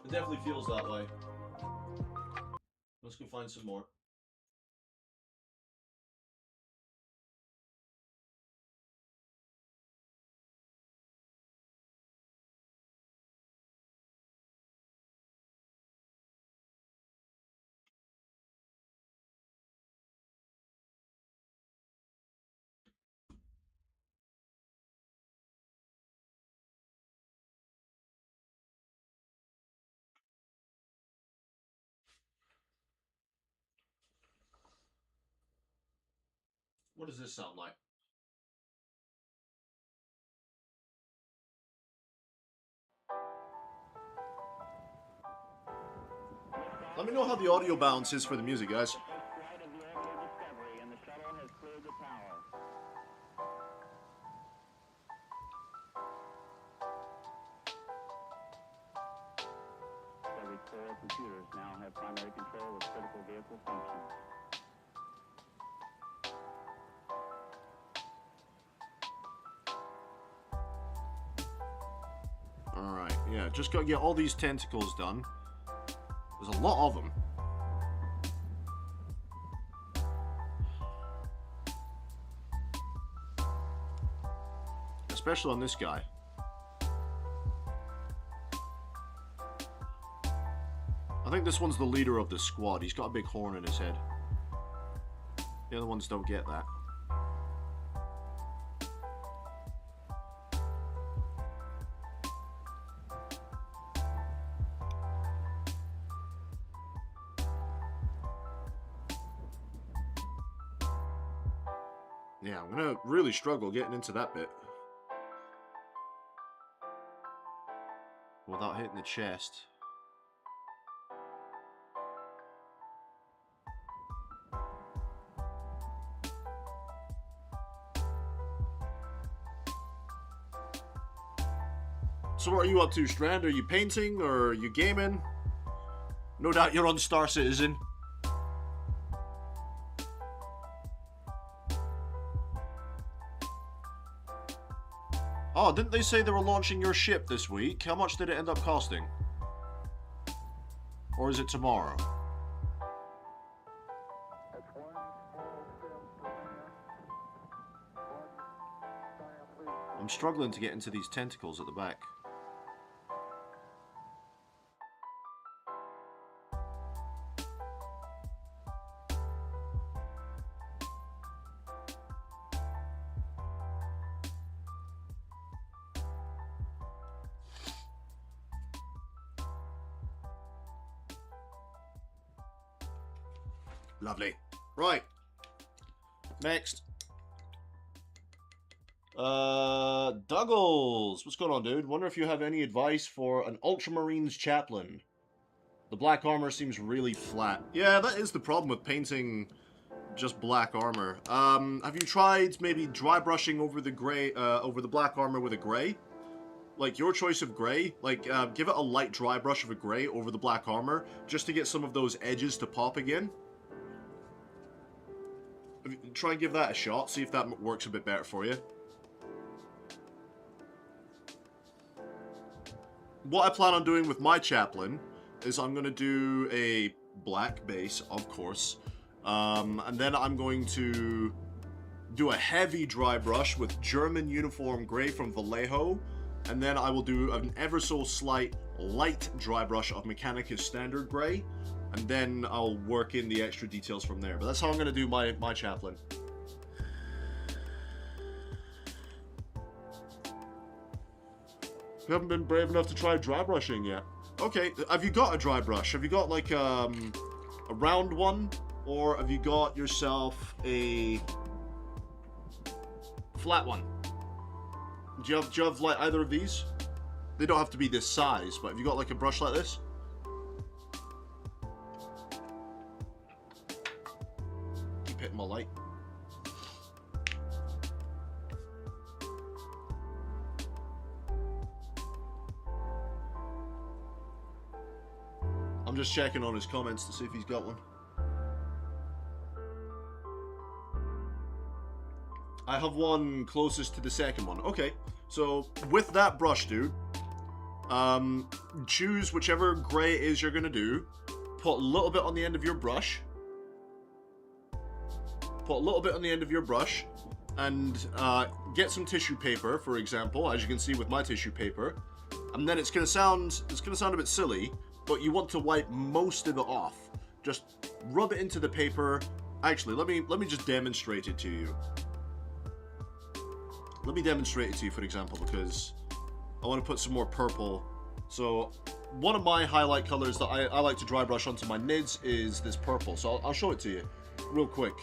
It definitely feels that way. Let's go find some more. What does this sound like? Let me know how the audio balance is for the music, guys.
Computers now have primary control of critical vehicle functions.
Alright, yeah, just gotta get all these tentacles done. There's a lot of them. Especially on this guy. I think this one's the leader of the squad. He's got a big horn in his head. The other ones don't get that. Yeah, I'm gonna really struggle getting into that bit. Without hitting the chest. So what are you up to, Strand? Are you painting or are you gaming? No doubt you're on Star Citizen. Oh, didn't they say they were launching your ship this week? How much did it end up costing? Or is it tomorrow? I'm struggling to get into these tentacles at the back. Lovely. Right. Next. Douglas. What's going on, dude? Wonder if you have any advice for an Ultramarines chaplain. The black armor seems really flat. Yeah, that is the problem with painting just black armor. Have you tried maybe dry brushing over the gray, over the black armor with a gray? Like, your choice of gray, like, give it a light dry brush of a gray over the black armor, just to get some of those edges to pop again. Try and give that a shot, see if that works a bit better for you. What I plan on doing with my chaplain is I'm going to do a black base, of course, and then I'm going to do a heavy dry brush with German uniform grey from Vallejo, and then I will do an ever so slight light dry brush of Mechanicus standard grey, and then I'll work in the extra details from there. But that's how I'm going to do my chaplain. We haven't been brave enough to try dry brushing yet. Okay, have you got a dry brush? Have you got like a round one? Or have you got yourself a flat one? Do you have like either of these? They don't have to be this size, but have you got like a brush like this? Keep hitting my light. I'm just checking on his comments to see if he's got one. I have one closest to the second one. Okay, so with that brush, dude, choose whichever gray it is you're gonna do. Put a little bit on the end of your brush. Put a little bit on the end of your brush, and get some tissue paper, for example, as you can see with my tissue paper. And then it's gonna sound a bit silly, but you want to wipe most of it off. Just rub it into the paper. Actually, let me just demonstrate it to you. Let me demonstrate it to you, for example, because I want to put some more purple. So one of my highlight colors that I like to dry brush onto my nids is this purple. So I'll show it to you real quick.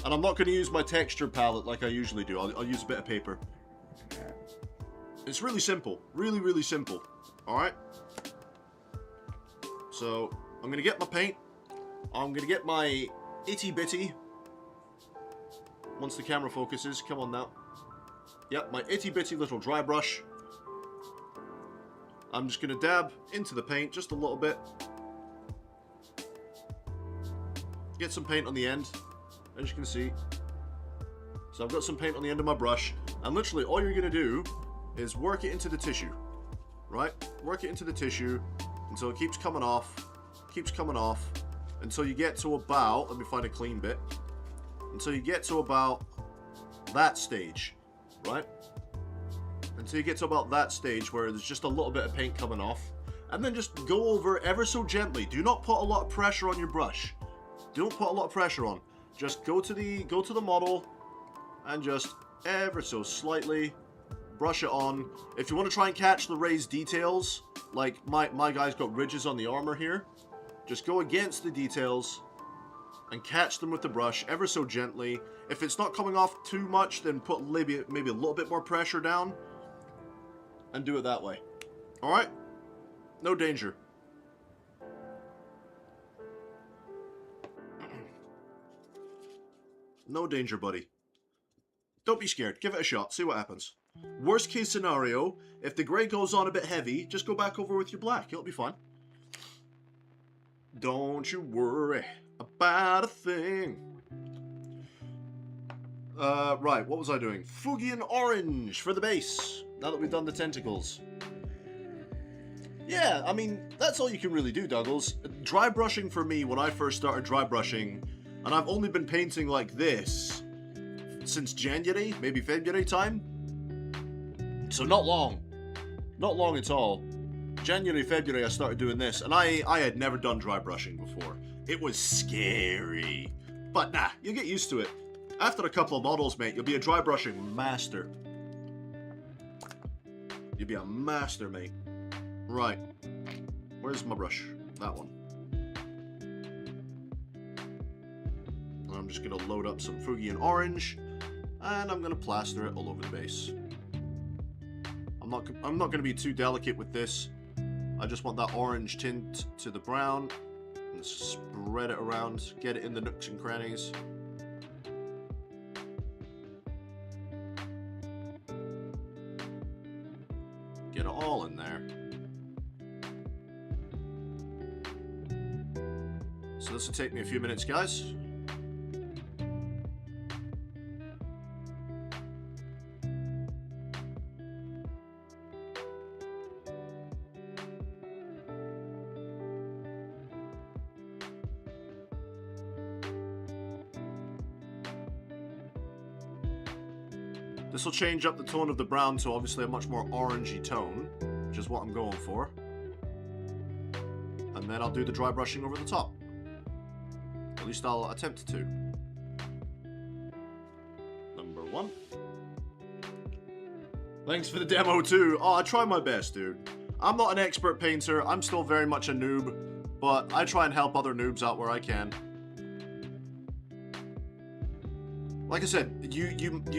And I'm not going to use my texture palette like I usually do. I'll use a bit of paper. It's really simple. Really, really simple. Alright? So I'm going to get my paint. I'm going to get my itty bitty. Once the camera focuses. Come on now. Yep, my itty bitty little dry brush. I'm just going to dab into the paint just a little bit. Get some paint on the end, as you can see. So I've got some paint on the end of my brush, and literally all you're going to do is work it into the tissue, right? Work it into the tissue until it keeps coming off, until you get to about, let me find a clean bit, until you get to about that stage. Right? Until you get to about that stage where there's just a little bit of paint coming off. And then just go over ever so gently. Do not put a lot of pressure on your brush. Don't put a lot of pressure on. Just go to the model and just ever so slightly brush it on. If you want to try and catch the raised details, like my guy's got ridges on the armor here, just go against the details and catch them with the brush ever so gently. If it's not coming off too much, then put maybe a little bit more pressure down and do it that way. Alright? No danger. No danger, buddy. Don't be scared. Give it a shot. See what happens. Worst case scenario, if the grey goes on a bit heavy, just go back over with your black. It'll be fine. Don't you worry about a thing. Right, what was I doing? Fugian orange for the base, now that we've done the tentacles. Yeah, I mean, that's all you can really do, Douglas. Dry brushing for me, when I first started dry brushing, and I've only been painting like this since January, maybe February time. So not long. Not long at all. January, February, I started doing this, and I had never done dry brushing before. It was scary. But nah, you'll get used to it. After a couple of models, mate, you'll be a dry brushing master. You'll be a master, mate. Right. Where's my brush? That one. And I'm just going to load up some Fugian orange, and I'm going to plaster it all over the base. I'm not going to be too delicate with this. I just want that orange tint to the brown, and spread it around, get it in the nooks and crannies. Get it all in there. So this will take me a few minutes, guys. This will change up the tone of the brown to obviously a much more orangey tone, which is what I'm going for. And then I'll do the dry brushing over the top. At least I'll attempt to. Number one. Thanks for the demo too. Oh, I try my best, dude. I'm not an expert painter. I'm still very much a noob, but I try and help other noobs out where I can. Like I said, you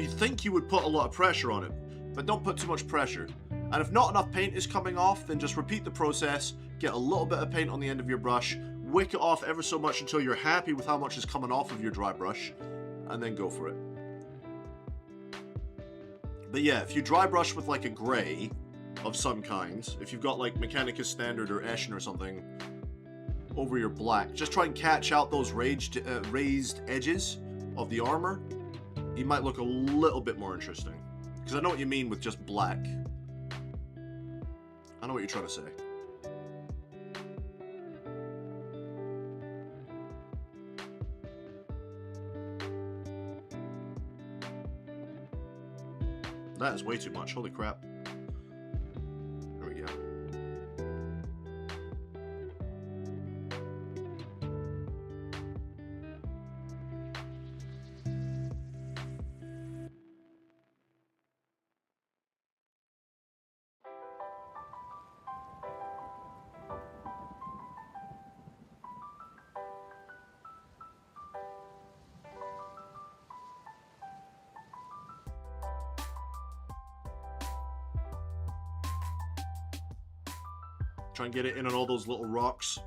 think you would put a lot of pressure on it, but don't put too much pressure. And if not enough paint is coming off, then just repeat the process, get a little bit of paint on the end of your brush, wick it off ever so much until you're happy with how much is coming off of your dry brush, and then go for it. But yeah, if you dry brush with like a grey of some kind, if you've got like Mechanicus Standard or Eschen or something over your black, just try and catch out those raised edges of the armor. You might look a little bit more interesting. Because I know what you mean with just black. I know what you're trying to say. That is way too much. Holy crap. There we go. Try and get it in on all those little rocks.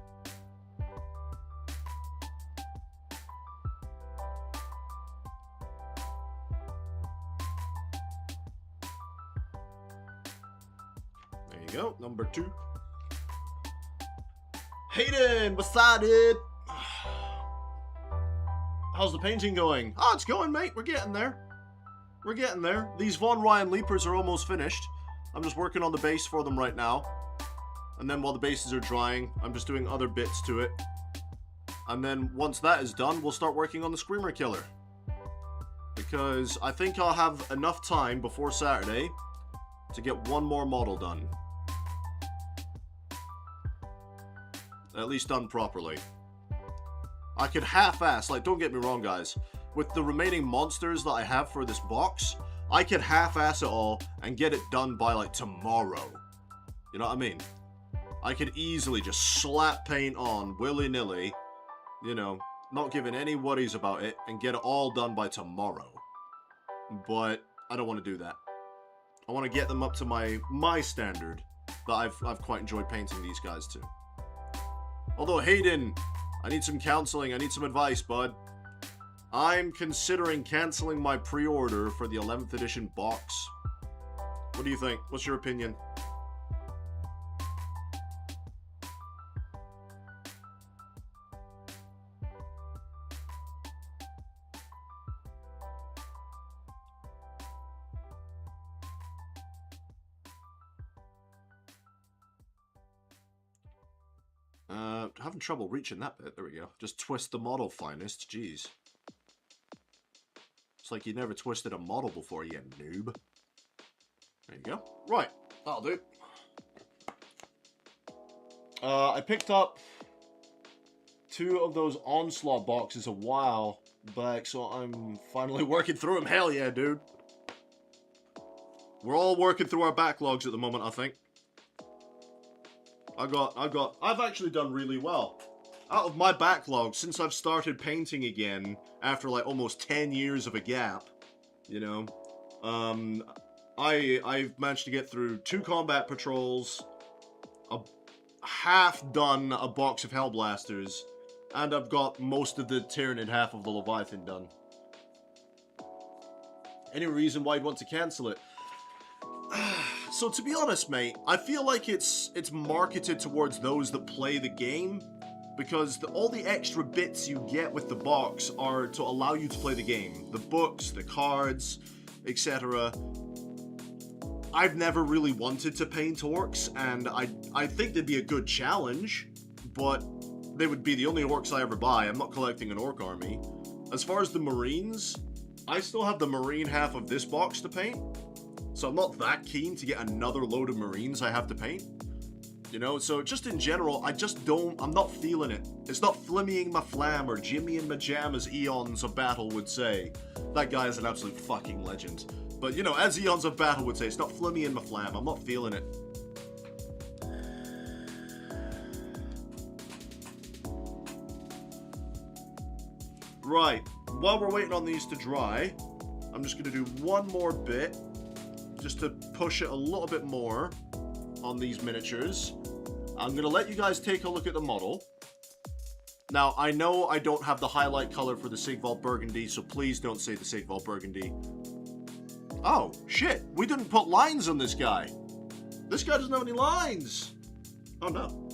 There you go, number 2. Hayden, what's that, dude? How's the painting going? Oh, it's going, mate. We're getting there. We're getting there. These Von Ryan Leapers are almost finished. I'm just working on the base for them right now. And then while the bases are drying, I'm just doing other bits to it. And then once that is done, we'll start working on the Screamer Killer. Because I think I'll have enough time before Saturday to get one more model done. At least done properly. I could half-ass, like, don't get me wrong, guys. With the remaining monsters that I have for this box, I could half-ass it all and get it done by, like, tomorrow. You know what I mean? I could easily just slap paint on willy-nilly, you know, not giving any worries about it, and get it all done by tomorrow. But I don't want to do that. I want to get them up to my standard that I've quite enjoyed painting these guys to. Although, Hayden, I need some counseling, I need some advice, bud. I'm considering canceling my pre-order for the 11th edition box. What do you think? What's your opinion? Having trouble reaching that bit. There we go. Just twist the model, finest. Jeez. It's like you never twisted a model before, you noob. There you go. Right. That'll do. I picked up 2 of those Onslaught boxes a while back, so I'm finally working through them. Hell yeah, dude. We're all working through our backlogs at the moment, I think. I've actually done really well. Out of my backlog, since I've started painting again, after like almost 10 years of a gap, you know, I've managed to get through 2 combat patrols, half done a box of Hellblasters, and I've got most of the Tyrannid half of the Leviathan done. Any reason why I'd want to cancel it? So to be honest, mate, I feel like it's marketed towards those that play the game, because all the extra bits you get with the box are to allow you to play the game. The books, the cards, etc. I've never really wanted to paint orcs, and I think they'd be a good challenge, but they would be the only orcs I ever buy. I'm not collecting an orc army. As far as the Marines, I still have the Marine half of this box to paint. So I'm not that keen to get another load of Marines I have to paint. You know, so just in general, I'm not feeling it. It's not flimmying my flam, or Jimmy and my jam, as Eons of Battle would say. That guy is an absolute fucking legend. But, you know, as Eons of Battle would say, it's not flimmy in my flam. I'm not feeling it. Right. While we're waiting on these to dry, I'm just going to do one more bit, just to push it a little bit more on these miniatures. I'm going to let you guys take a look at the model. Now, I know I don't have the highlight color for the Sigvald Burgundy, so please don't say the Sigvald Burgundy. Oh, shit. We didn't put lines on this guy. This guy doesn't have any lines. Oh, no.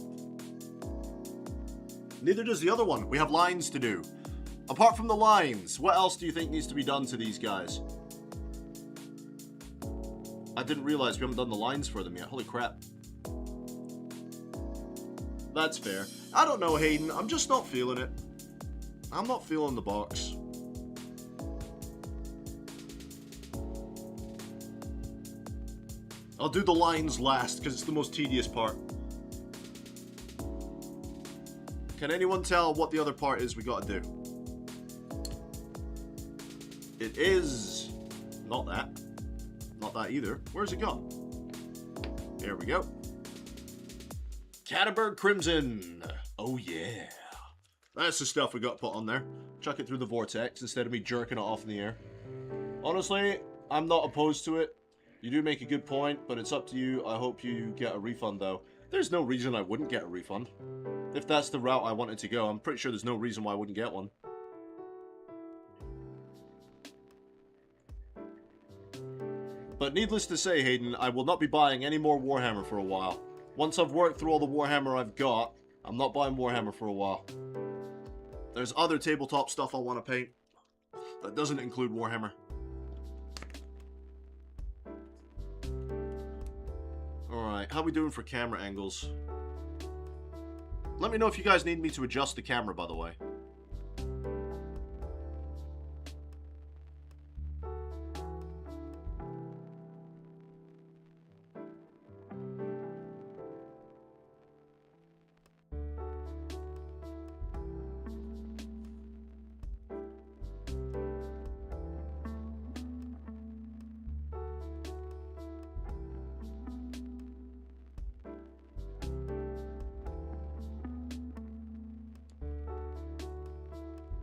Neither does the other one. We have lines to do. Apart from the lines, what else do you think needs to be done to these guys? I didn't realize we haven't done the lines for them yet. Holy crap. That's fair. I don't know, Hayden. I'm just not feeling it. I'm not feeling the box. I'll do the lines last, because it's the most tedious part. Can anyone tell what the other part is we gotta do? It is... not that. Not that either. Where's it gone? There we go. Cataburg Crimson. Oh yeah. That's the stuff we got put on there. Chuck it through the vortex instead of me jerking it off in the air. Honestly, I'm not opposed to it. You do make a good point, but it's up to you. I hope you get a refund though. There's no reason I wouldn't get a refund. If that's the route I wanted to go, I'm pretty sure there's no reason why I wouldn't get one. But needless to say, Hayden, I will not be buying any more Warhammer for a while. Once I've worked through all the Warhammer I've got, I'm not buying Warhammer for a while. There's other tabletop stuff I want to paint. That doesn't include Warhammer. Alright, how we doing for camera angles? Let me know if you guys need me to adjust the camera, by the way.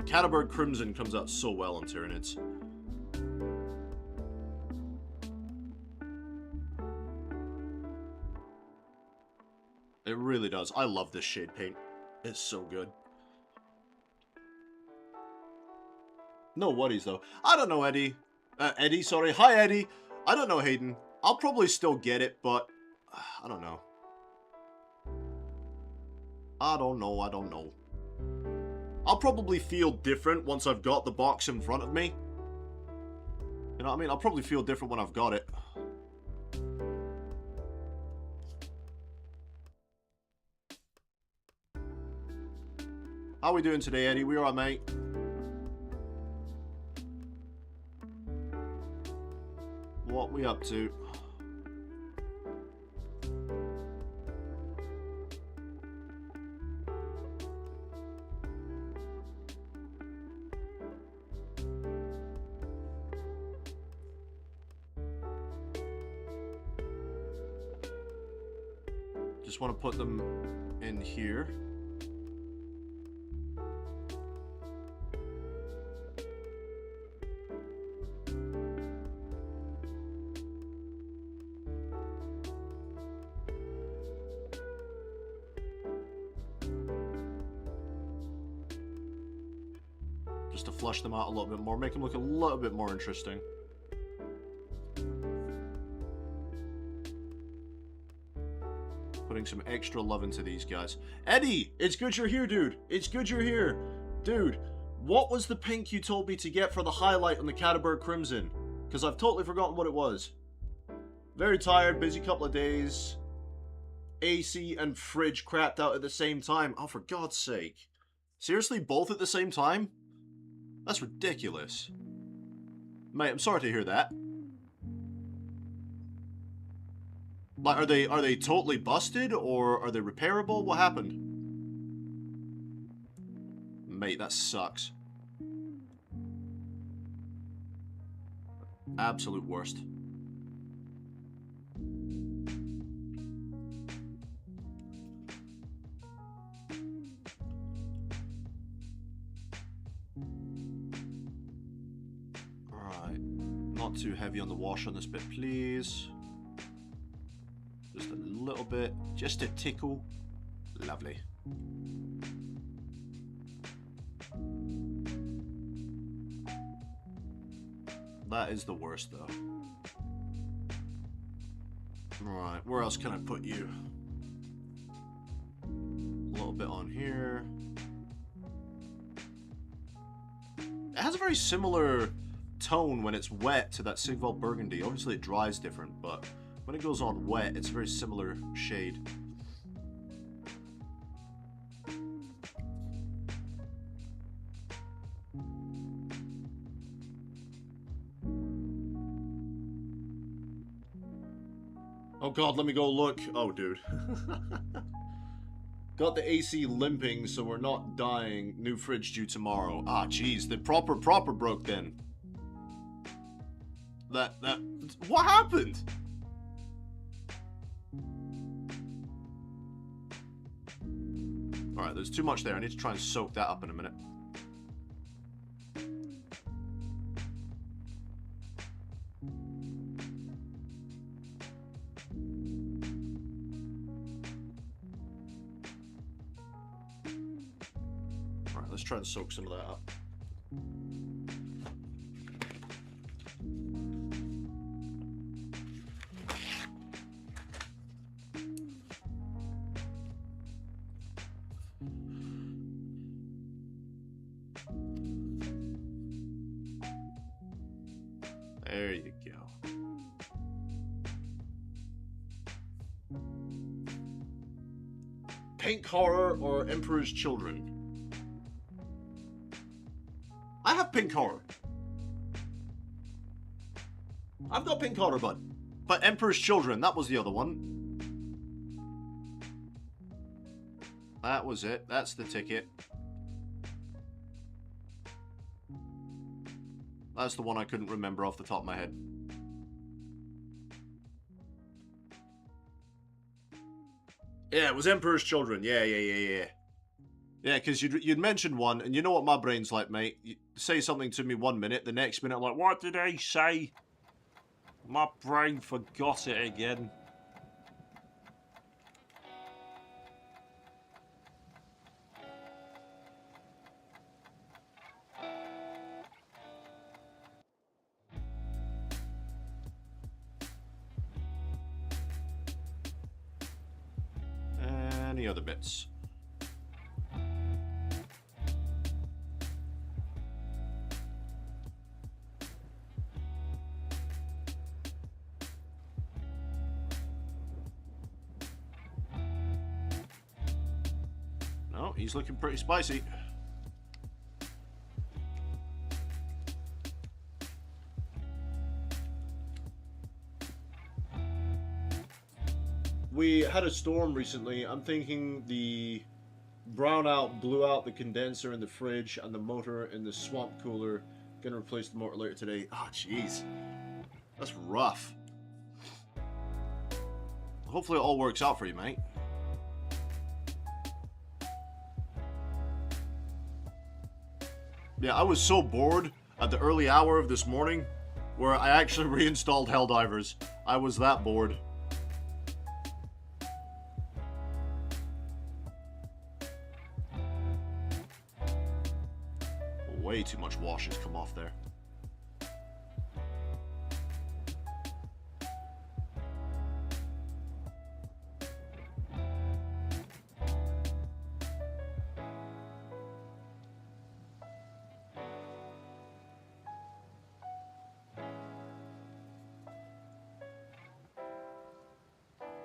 Cataburg Crimson comes out so well on Tyranids. It really does. I love this shade paint. It's so good. No worries though. I don't know, Eddie. Eddie, sorry. Hi, Eddie. I don't know, Hayden. I'll probably still get it, but I don't know. I don't know. I'll probably feel different once I've got the box in front of me. You know what I mean? I'll probably feel different when I've got it. How we doing today, Eddie? We alright, mate? What we up to? Just want to put them in here. Just to flush them out a little bit more, make them look a little bit more interesting. Putting some extra love into these guys. Eddie, it's good you're here, dude. It's good you're here. Dude, what was the pink you told me to get for the highlight on the Cataburg Crimson? Because I've totally forgotten what it was. Very tired, busy couple of days. AC and fridge crapped out at the same time. Oh, for God's sake. Seriously, both at the same time? That's ridiculous. Mate, I'm sorry to hear that. Like, are they totally busted, or are they repairable? What happened? Mate, that sucks. Absolute worst. Alright. Not too heavy on the wash on this bit, please. Just a little bit. Just a tickle. Lovely. That is the worst, though. Right, where else can I put you? A little bit on here. It has a very similar tone when it's wet to that Sigval Burgundy. Obviously it dries different, but when it goes on wet, it's a very similar shade. Oh god, let me go look. Oh, dude. Got the AC limping, so we're not dying. New fridge due tomorrow. Ah, jeez, the proper broke then. What happened? Alright, there's too much there. I need to try and soak that up in a minute. Alright, let's try and soak some of that up. There you go. Pink Horror or Emperor's Children? I have Pink Horror. I've got Pink Horror, bud. But Emperor's Children, that was the other one. That was it. That's the ticket. That's the one I couldn't remember off the top of my head. Yeah, it was Emperor's Children. Yeah. Yeah, because you'd mentioned one, and you know what my brain's like, mate. You say something to me 1 minute, the next minute I'm like, what did I say? My brain forgot it again. Any other bits? No, he's looking pretty spicy. We had a storm recently. I'm thinking the brownout blew out the condenser in the fridge and the motor in the swamp cooler. Gonna replace the motor later today. Ah, oh, jeez. That's rough. Hopefully it all works out for you, mate. Yeah, I was so bored at the early hour of this morning where I actually reinstalled Helldivers. I was that bored. Way too much wash has come off there.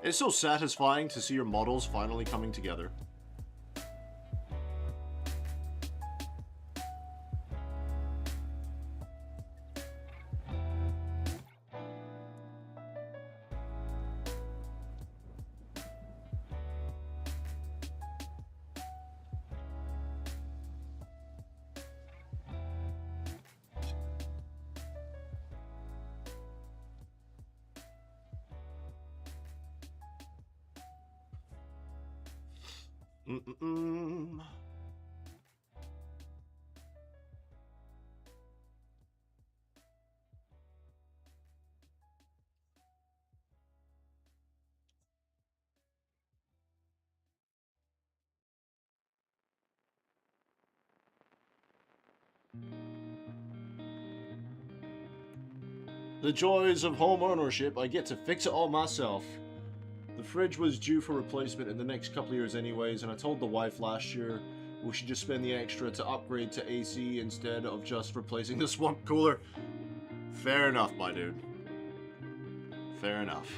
It's so satisfying to see your models finally coming together. Mm-mm-mm. The joys of home ownership, I get to fix it all myself. The fridge was due for replacement in the next couple of years anyways, and I told the wife last year we should just spend the extra to upgrade to AC instead of just replacing the swamp cooler. Fair enough, my dude. Fair enough.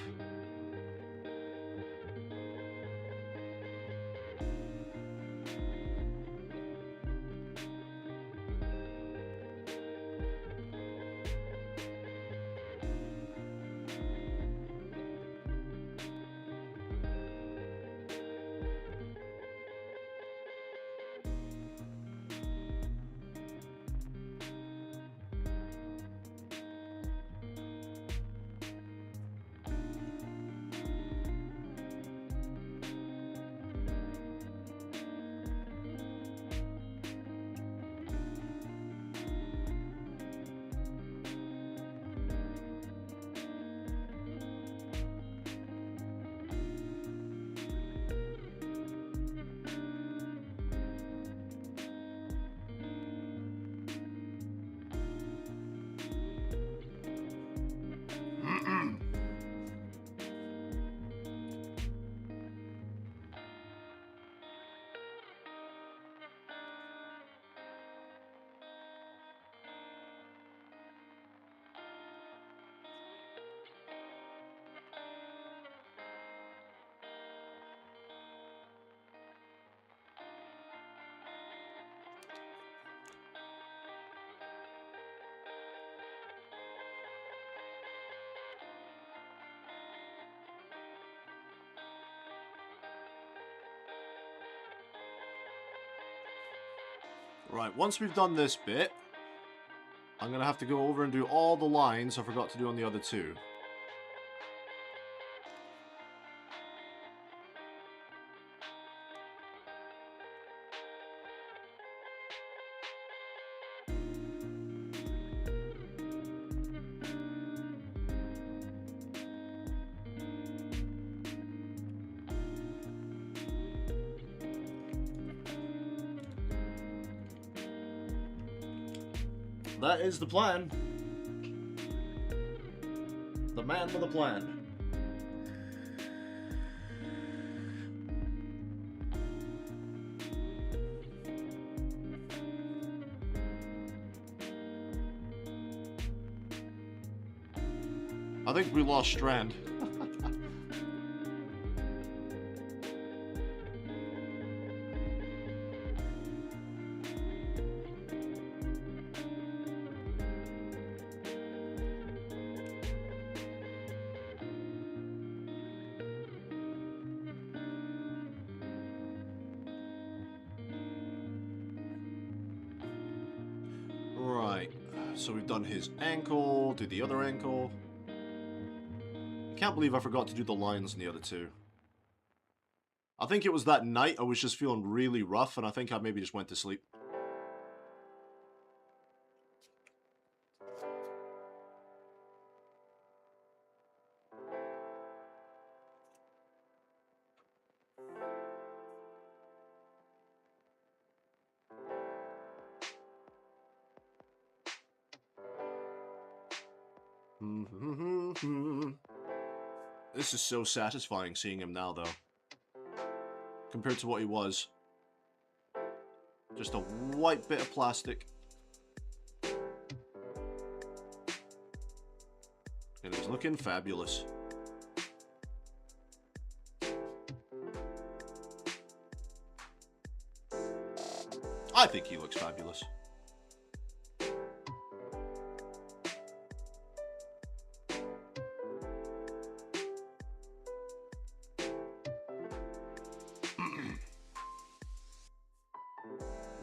Right, once we've done this bit, I'm going to have to go over and do all the lines I forgot to do on the other two. That is the plan. The man with a plan. I think we lost Strand. Right, so we've done his ankle, do the other ankle. I can't believe I forgot to do the lines on the other two. I think it was that night I was just feeling really rough, and I think I maybe just went to sleep. This is so satisfying seeing him now, though. Compared to what he was. Just a white bit of plastic. And he's looking fabulous. I think he looks fabulous.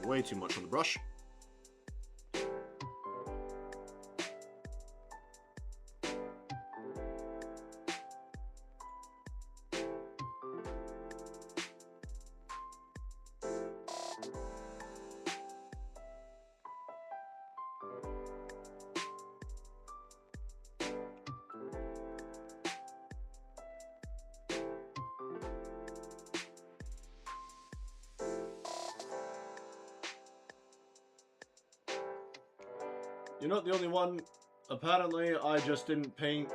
Way too much on the brush. You're not the only one. Apparently, I just didn't paint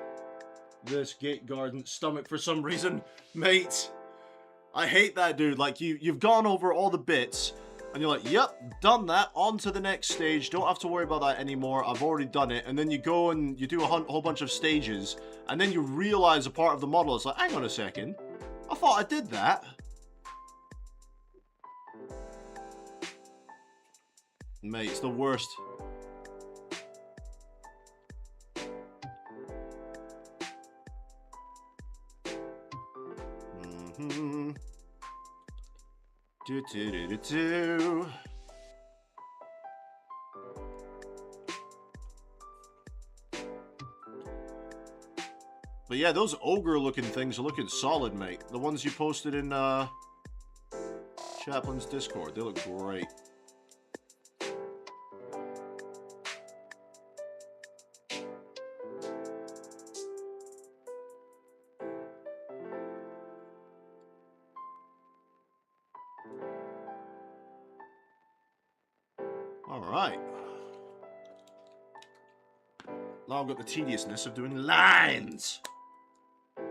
this gate guard's stomach for some reason. Mate, I hate that, dude. Like, you've gone over all the bits, and you're like, yep, done that, on to the next stage, don't have to worry about that anymore, I've already done it, and then you go and you do a whole bunch of stages, and then you realize a part of the model is like, hang on a second, I thought I did that. Mate, it's the worst. Do do do do do. But yeah, those ogre-looking things are looking solid, mate. The ones you posted in Chaplin's Discord, they look great. Alright. Now I've got the tediousness of doing lines. There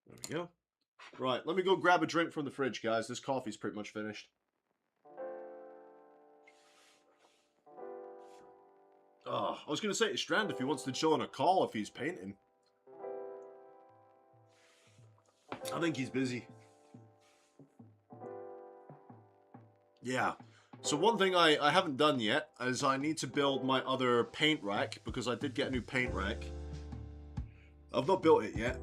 we go. Right, let me go grab a drink from the fridge, guys. This coffee's pretty much finished. Oh, I was going to say to Strand if he wants to chill on a call if he's painting. I think he's busy. Yeah. So one thing I haven't done yet is I need to build my other paint rack, because I did get a new paint rack. I've not built it yet.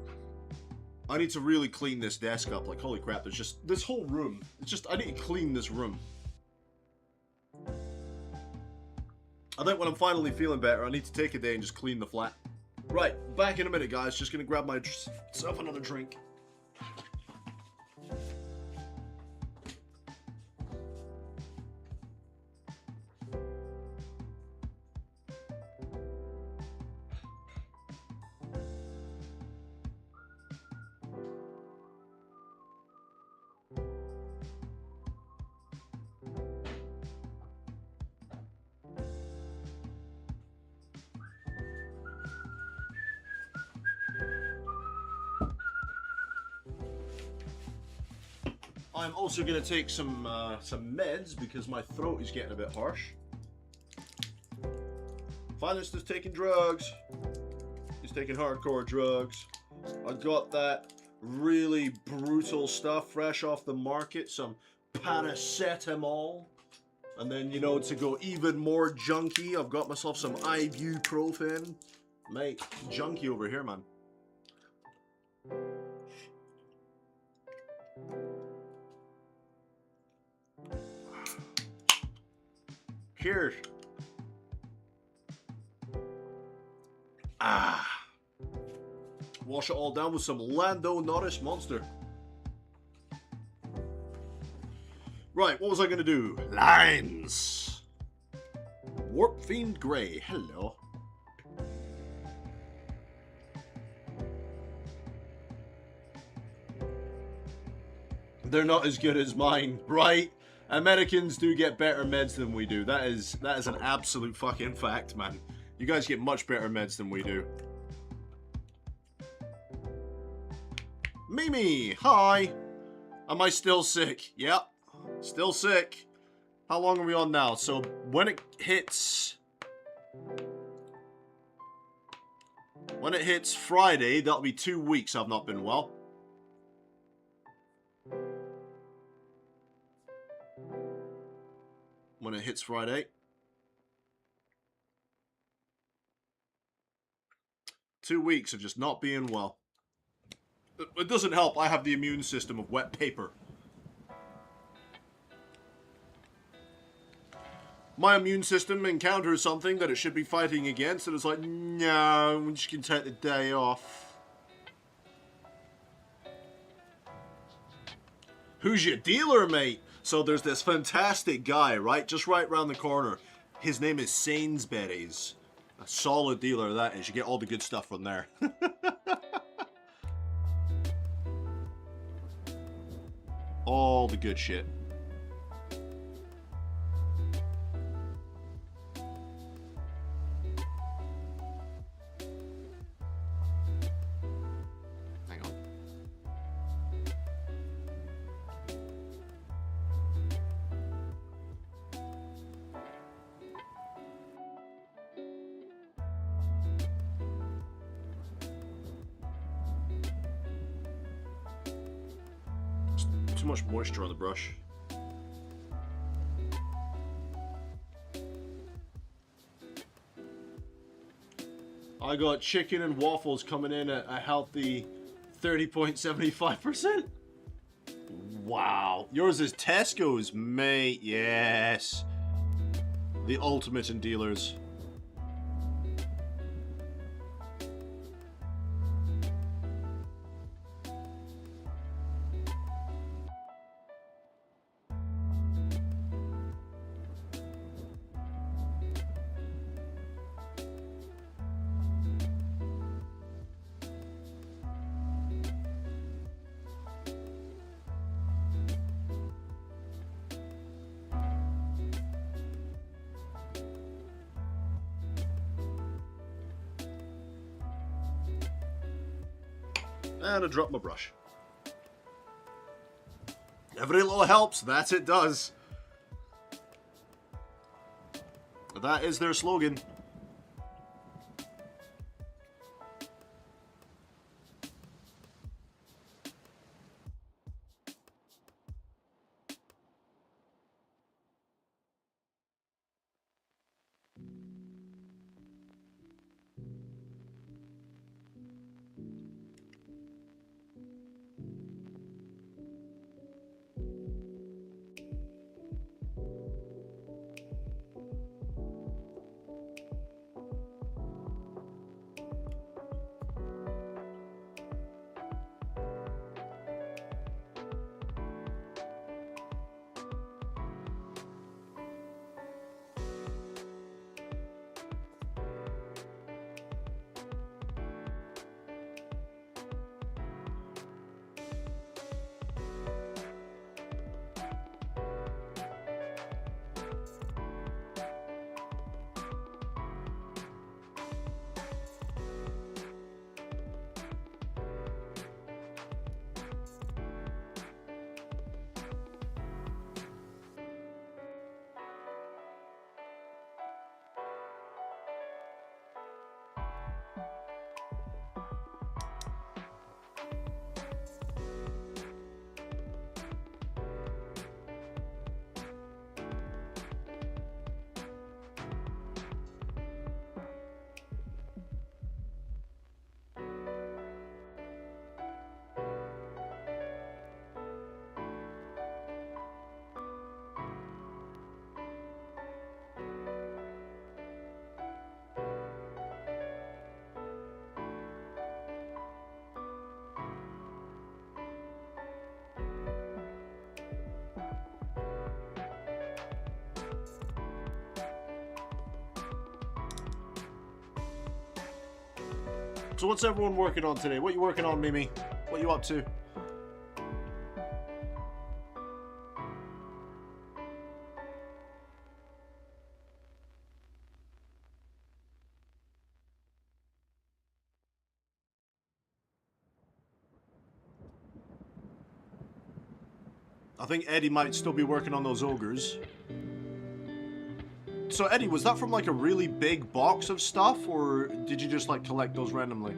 I need to really clean this desk up. Like, holy crap, there's just this whole room. It's just, I need to clean this room. I think when I'm finally feeling better, I need to take a day and just clean the flat. Right, back in a minute, guys. Just gonna grab myself another drink. I'm also going to take some meds because my throat is getting a bit harsh. Finest is taking drugs. He's taking hardcore drugs. I got that really brutal stuff fresh off the market, some paracetamol. And then, you know, to go even more junky, I've got myself some ibuprofen. Mate, junky over here, man. Cheers. Ah. Wash it all down with some Lando Norris Monster. Right, what was I going to do? Lines. Warp Fiend Grey. Hello. They're not as good as mine, right? Americans do get better meds than we do. That is an absolute fucking fact, man. You guys get much better meds than we do. Mimi, hi. Am I still sick? Yep, still sick. How long are we on now? So when it hits Friday, that'll be 2 weeks I've not been well. When it hits Friday. 2 weeks of just not being well. It doesn't help, I have the immune system of wet paper. My immune system encounters something that it should be fighting against, and it's like, no, we just can take the day off. Who's your dealer, mate? So there's this fantastic guy, right? Just right around the corner. His name is Sainsbury's. A solid dealer that is. You get all the good stuff from there. all the good shit. Hang on. Too much moisture on the brush. I got chicken and waffles coming in at a healthy 30.75%. Wow. Yours is Tesco's, mate. Yes. The ultimate in dealers. And I dropped my brush. Every little helps, that it does. That is their slogan. So what's everyone working on today? What you working on, Mimi? What you up to? I think Eddie might still be working on those ogres. So Eddie, was that from like a really big box of stuff, or did you just like collect those randomly?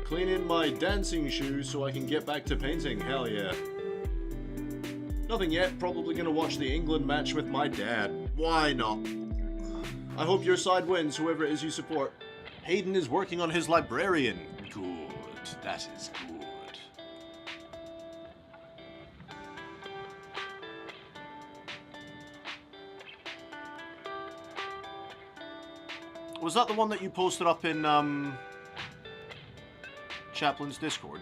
Cleaning my dancing shoes so I can get back to painting, hell yeah. Nothing yet, probably gonna watch the England match with my dad. Why not? I hope your side wins, whoever it is you support. Hayden is working on his librarian. Good, that is good. Was that the one that you posted up in Chaplin's Discord?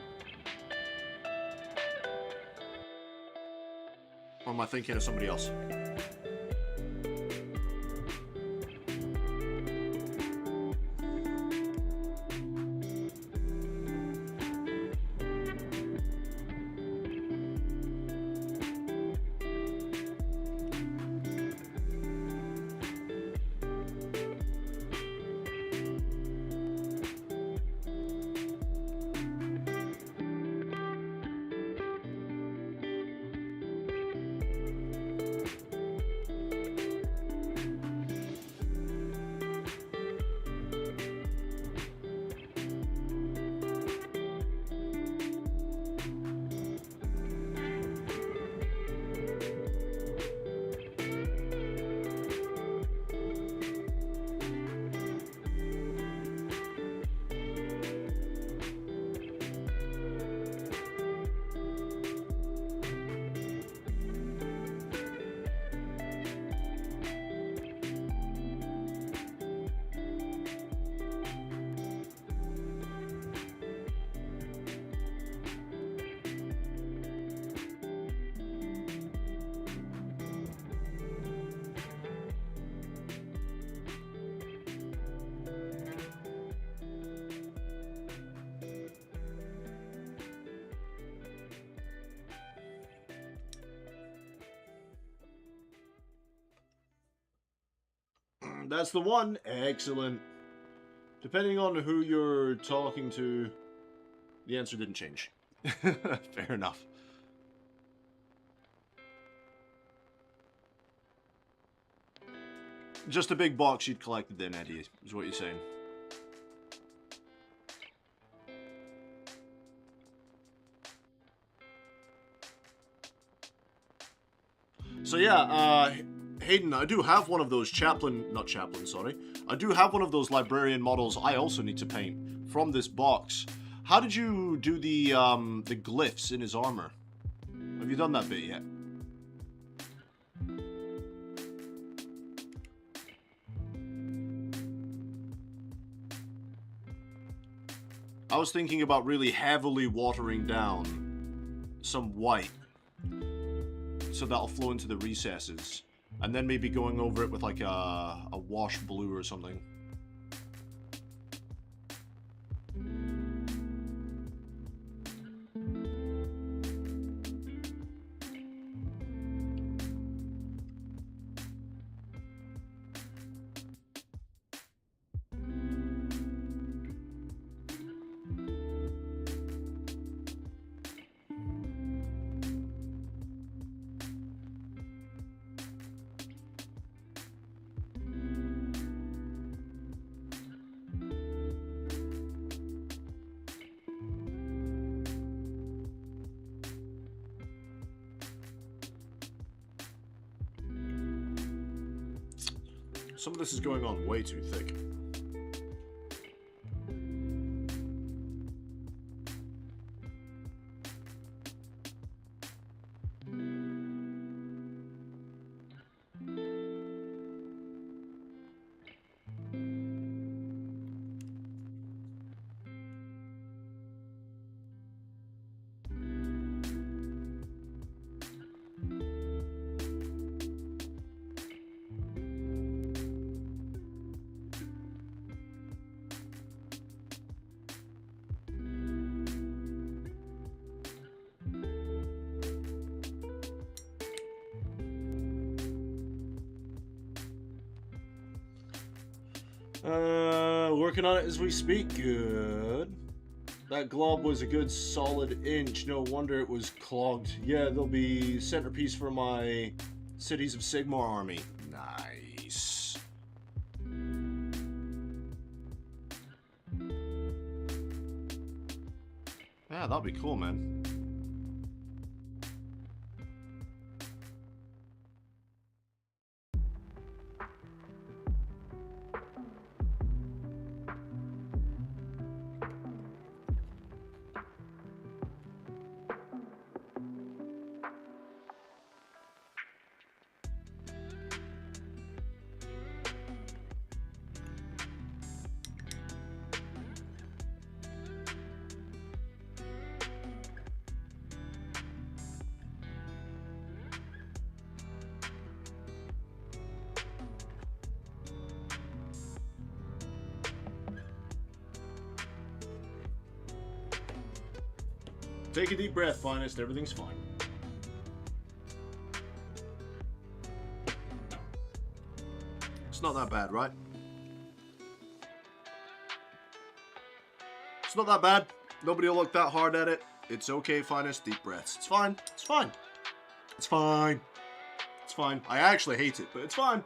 Or am I thinking of somebody else? That's the one. Excellent. Depending on who you're talking to, the answer didn't change. Fair enough. Just a big box you'd collected then, Eddie, is what you're saying. So yeah, Hayden, I do have one of those I do have one of those librarian models I also need to paint from this box. How did you do the glyphs in his armor? Have you done that bit yet? I was thinking about really heavily watering down some white so that'll flow into the recesses. And then maybe going over it with like a wash blue or something. Some of this is going on way too thick. Working on it as we speak. Good. That glob was a good solid inch. No wonder it was clogged. Yeah, there'll be centerpiece for my Cities of Sigmar army. Nice. Yeah, that'll be cool, man. Take a deep breath, Finest. Everything's fine. It's not that bad, right? It's not that bad. Nobody will look that hard at it. It's okay, Finest. Deep breaths. It's fine. It's fine. It's fine. It's fine. I actually hate it, but it's fine.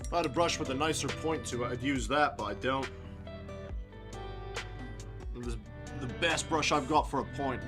If I had a brush with a nicer point to it, I'd use that, but I don't. This is the best brush I've got for a point.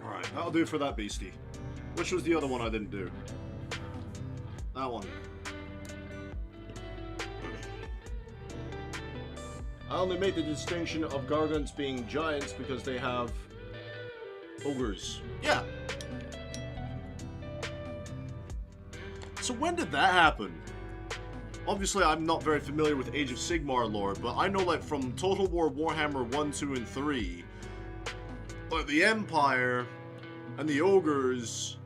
Alright, that'll do for that beastie. Which was the other one I didn't do? That one. I only made the distinction of Gargants being giants because they have ogres. Yeah. So when did that happen? Obviously, I'm not very familiar with Age of Sigmar lore, but I know, like, from Total War Warhammer 1, 2, and 3, like, the Empire and the ogres,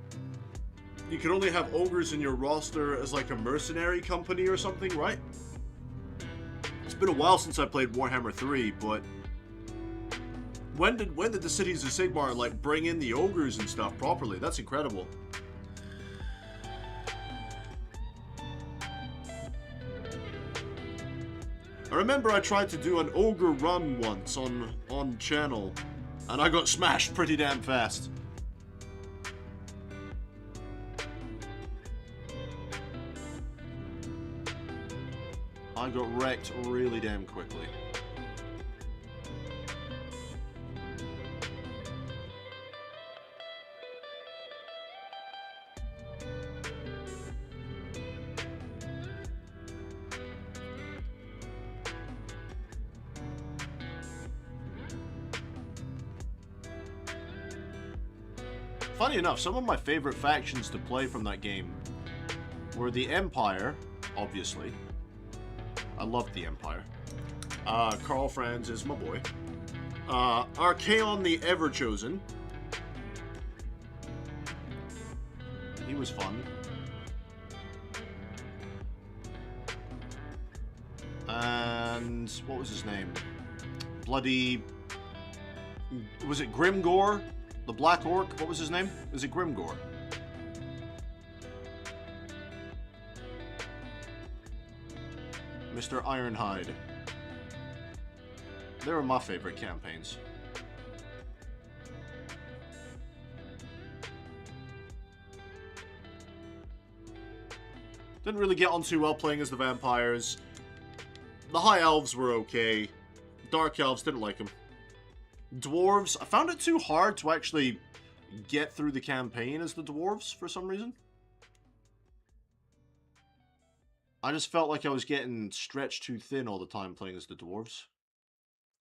you could only have ogres in your roster as, like, a mercenary company or something, right? It's been a while since I played Warhammer 3, but when did the Cities of Sigmar, like, bring in the ogres and stuff properly? That's incredible. I remember I tried to do an ogre run once on channel, and I got smashed pretty damn fast. I got wrecked really damn quickly. Funny enough, some of my favorite factions to play from that game were the Empire, obviously. I loved the Empire. Karl Franz is my boy. Archaon the Everchosen. He was fun. And what was his name? Bloody... Was it Grimgor? The Black Orc? What was his name? Is it Grimgor? Mr. Ironhide. They were my favorite campaigns. Didn't really get on too well playing as the vampires. The High Elves were okay. Dark Elves, didn't like them. Dwarves, I found it too hard to actually get through the campaign as the dwarves for some reason. I just felt like I was getting stretched too thin all the time playing as the dwarves.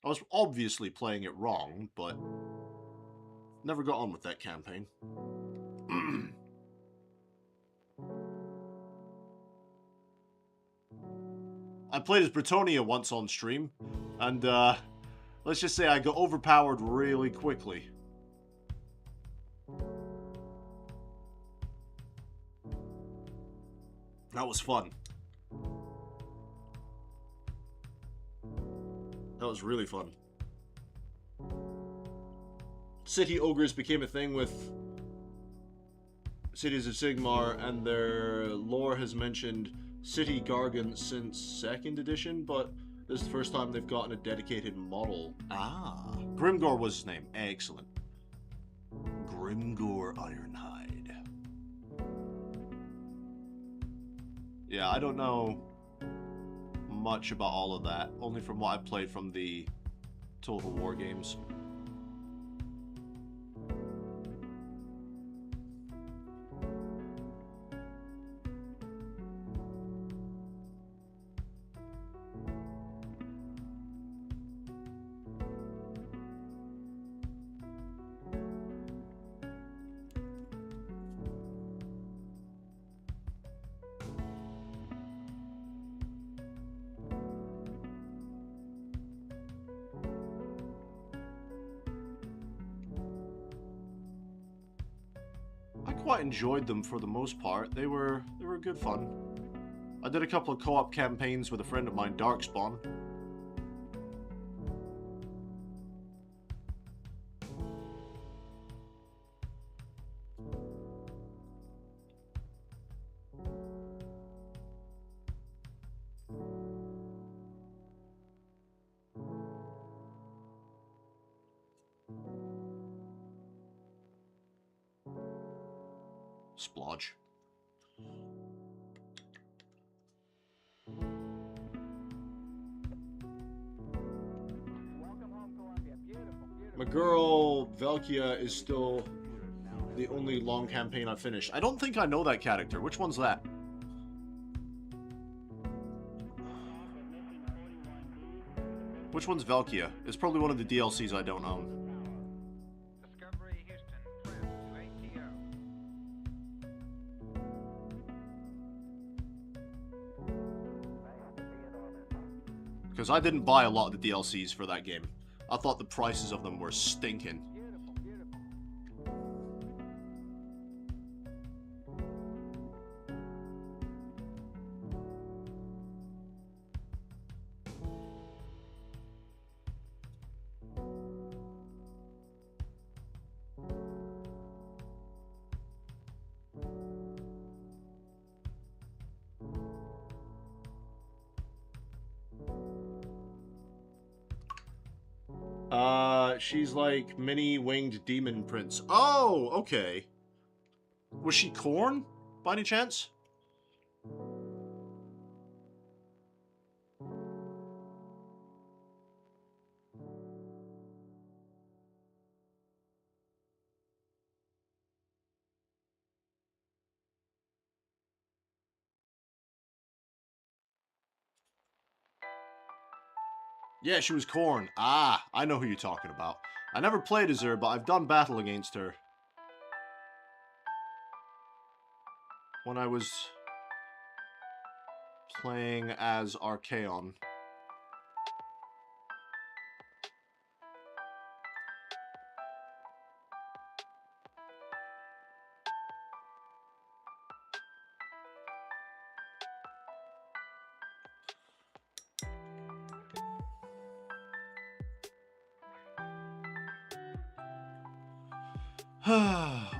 I was obviously playing it wrong, but never got on with that campaign. I played as Bretonia once on stream, and let's just say I got overpowered really quickly. That was fun. That was really fun. City ogres became a thing with Cities of Sigmar, and their lore has mentioned City Gargant since 2nd edition, but this is the first time they've gotten a dedicated model. Ah, Grimgor was his name. Excellent. Grimgor Ironhide. Yeah, I don't know much about all of that, only from what I played from the Total War games. I quite enjoyed them for the most part. They were good fun. I did a couple of co-op campaigns with a friend of mine, Darkspawn. Splodge. My girl, Velkia, is still the only long campaign I've finished. I don't think I know that character. Which one's that? Which one's Velkia? It's probably one of the DLCs I don't own.
Discovery Houston, trim to ATO.
Because I didn't buy a lot of the DLCs for that game. I thought the prices of them were stinking.
Beautiful, beautiful.
She's like mini winged demon prince. Oh, okay. Was she Corn, by any chance? Yeah, she was Corn. Ah, I know who you're talking about. I never played as her, but I've done battle against her. When I was playing as Archaon.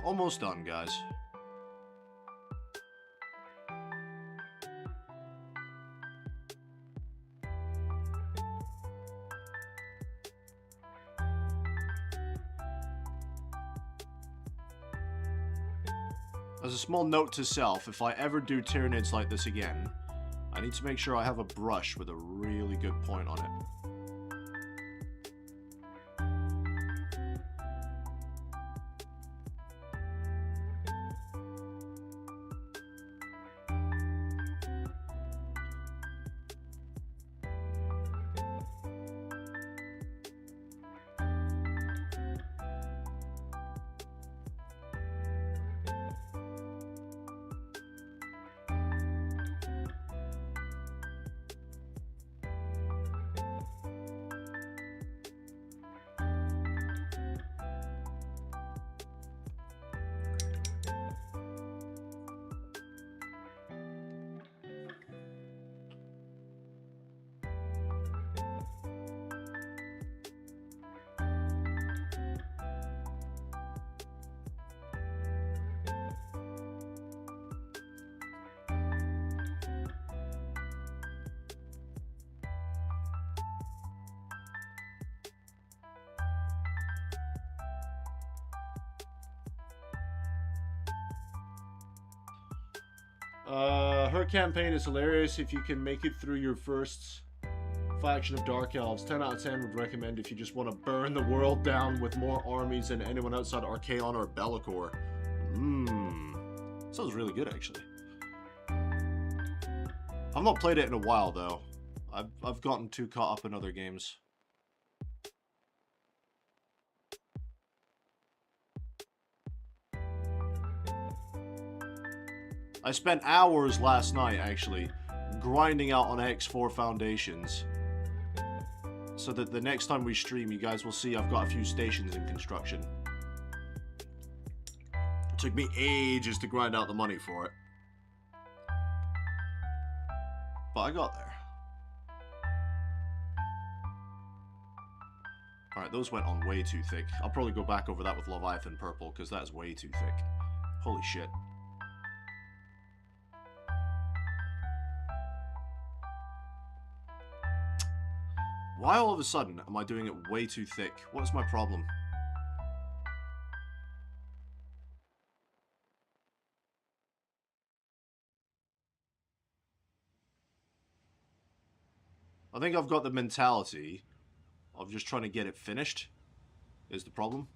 Almost done, guys. As a small note to self, if I ever do Tyranids like this again, I need to make sure I have a brush with a really good point on it. Her campaign is hilarious if you can make it through your first faction of Dark Elves. 10 out of 10 would recommend if you just want to burn the world down with more armies than anyone outside Archaon or Be'lakor. Sounds really good, actually. I've not played it in a while, though. I've gotten too caught up in other games. I spent hours last night, actually, grinding out on X4 Foundations. So that the next time we stream, you guys will see I've got a few stations in construction. It took me ages to grind out the money for it. But I got there. Alright, those went on way too thick. I'll probably go back over that with Leviathan Purple, because that is way too thick. Holy shit. Why all of a sudden am I doing it way too thick? What is my problem? I think I've got the mentality of just trying to get it finished, is the problem.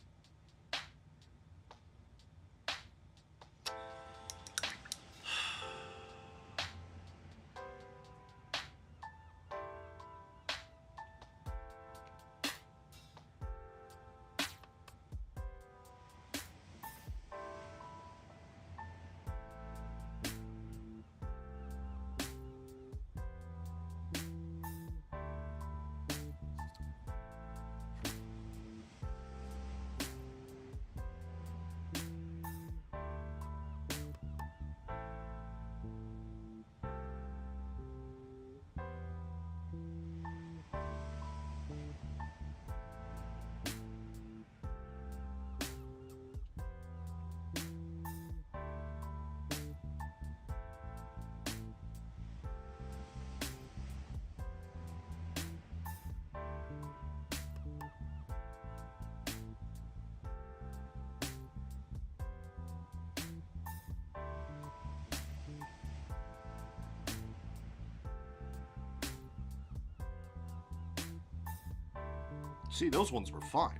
See, those ones were fine.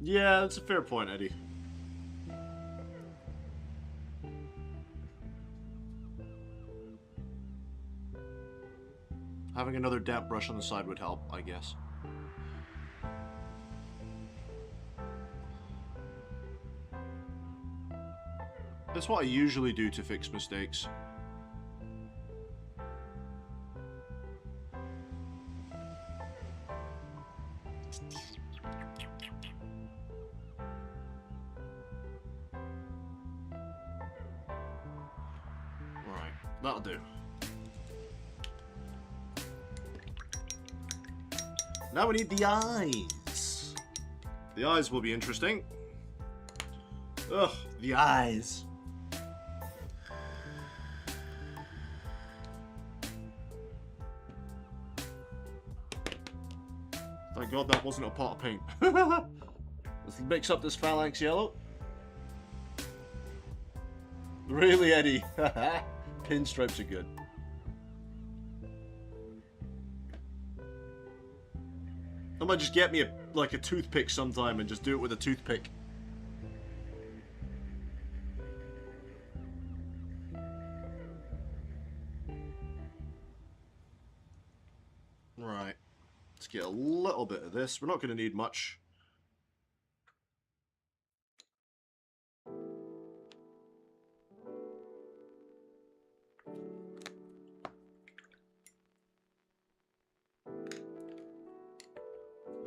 Yeah, that's a fair point, Eddie. Having another damp brush on the side would help, I guess. That's what I usually do to fix mistakes. Alright, that'll do. Now we need the eyes. The eyes will be interesting. Ugh, the eyes. Thank God that wasn't a pot of paint. Let's mix up this phalanx yellow. Really, Eddie? Pinstripes are good. I might just get me a toothpick sometime and just do it with a toothpick. Right. Let's get a little bit of this. We're not going to need much.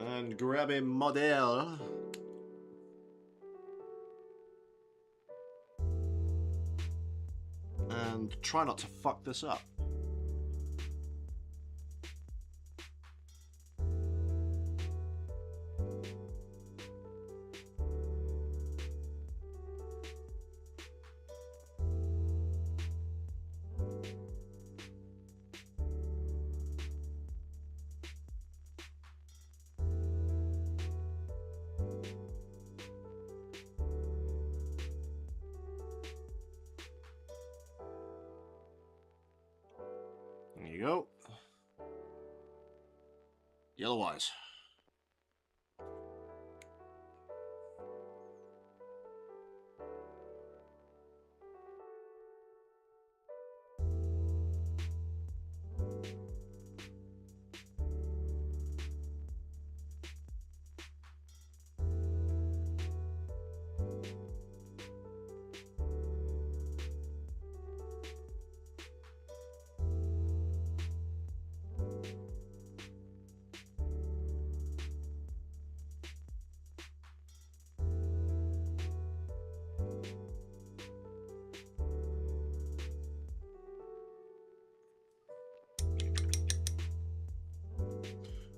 And grab a model. And try not to fuck this up. you go. Yellow eyes.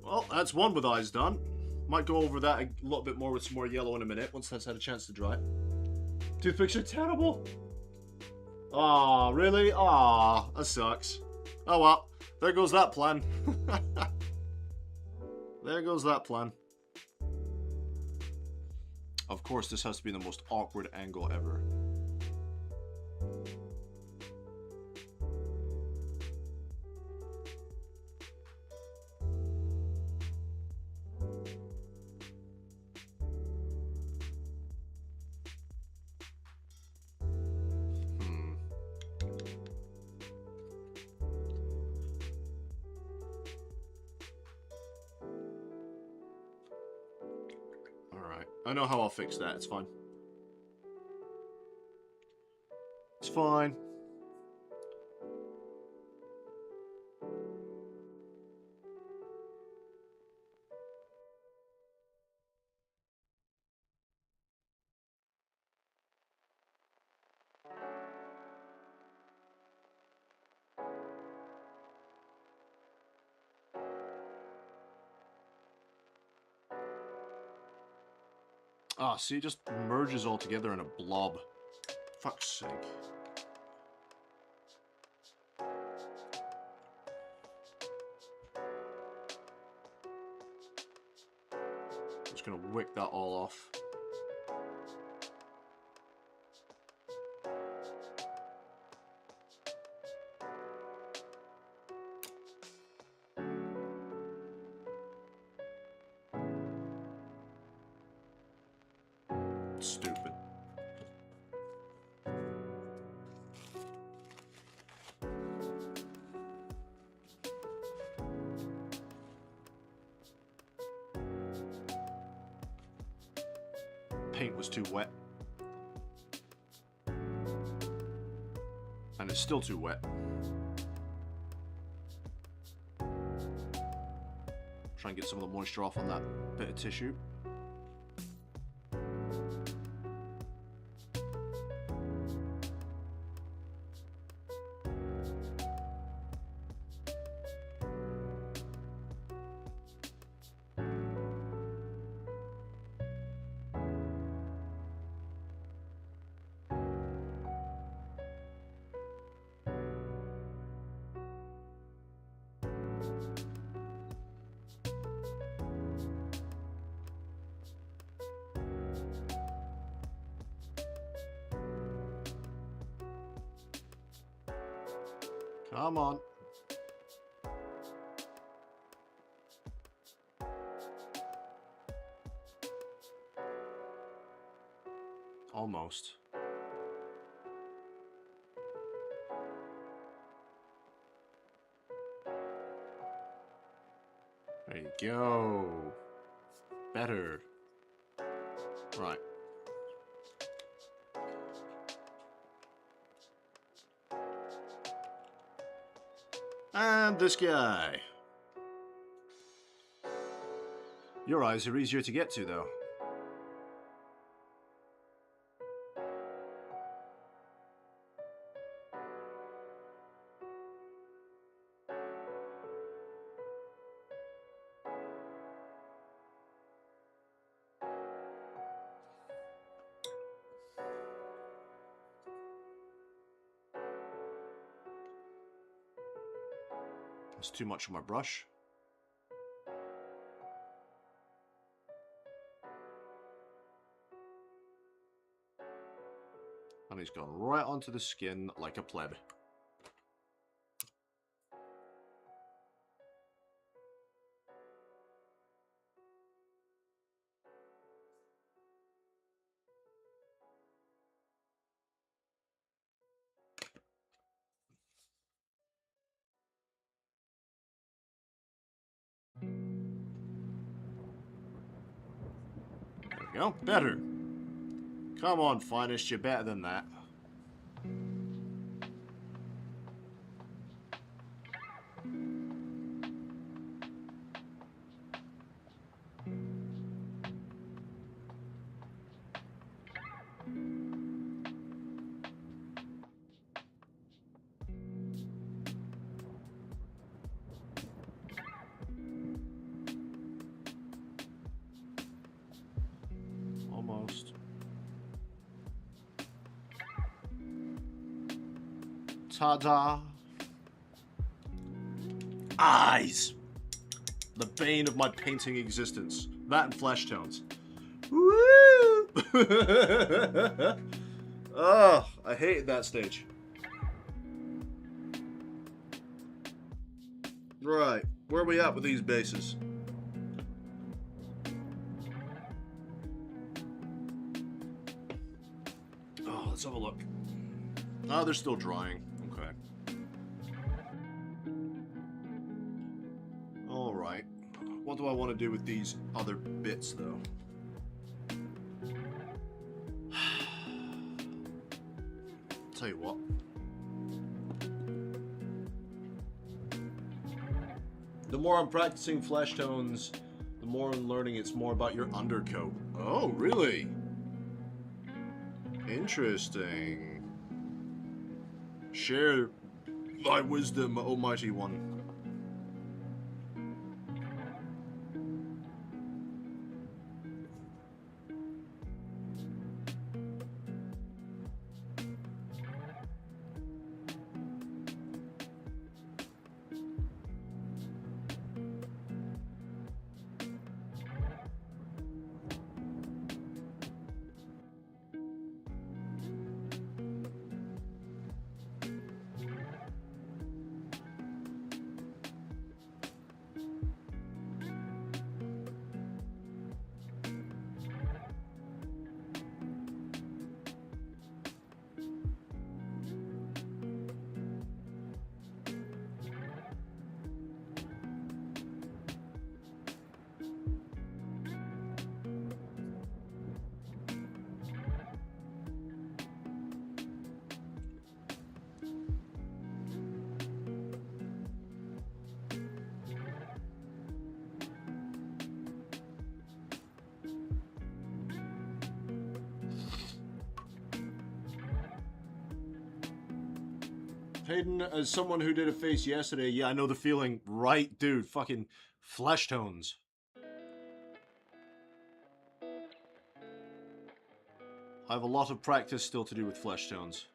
Well, that's one with eyes done. Might go over that a little bit more with some more yellow in a minute, once that's had a chance to dry. Toothpicks are terrible. Aw, really? Aw, that sucks. Oh well, there goes that plan. There goes that plan. Of course, this has to be the most awkward angle ever. I know how I'll fix that. It's fine. It's fine. Ah, see, it just merges all together in a blob. Fuck's sake. Just gonna wick that all off. Stupid. Paint was too wet. And it's still too wet. Try and get some of the moisture off on that bit of tissue. Come on. Almost. There you go. Better. Right. And this guy. Your eyes are easier to get to, though. It's too much on my brush. And he's gone right onto the skin like a pleb. we go. Better. Come on, Finest, you're better than that. Almost. Ta-da! Eyes! The bane of my painting existence. That and flesh tones. Woo! Ugh, I hated that stage. Right, where are we at with these bases? Oh, let's have a look. Oh, they're still drying. Okay. Alright. What do I want to do with these other bits, though? Tell you what. The more I'm practicing flesh tones, the more I'm learning it's more about your undercoat. Oh, really? Interesting. Share thy wisdom, Almighty One. Hayden, as someone who did a face yesterday, yeah, I know the feeling. Right, dude. Fucking flesh tones. I have a lot of practice still to do with flesh tones.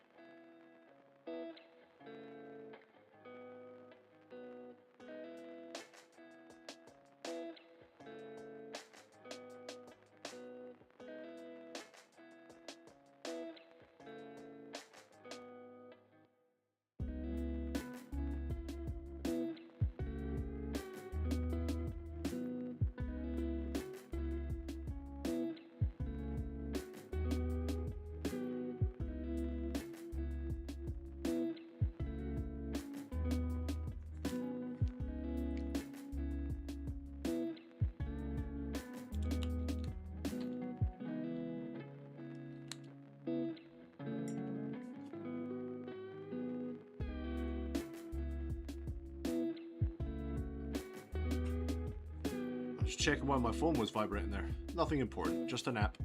Just checking why my phone was vibrating there. Nothing important, just an app.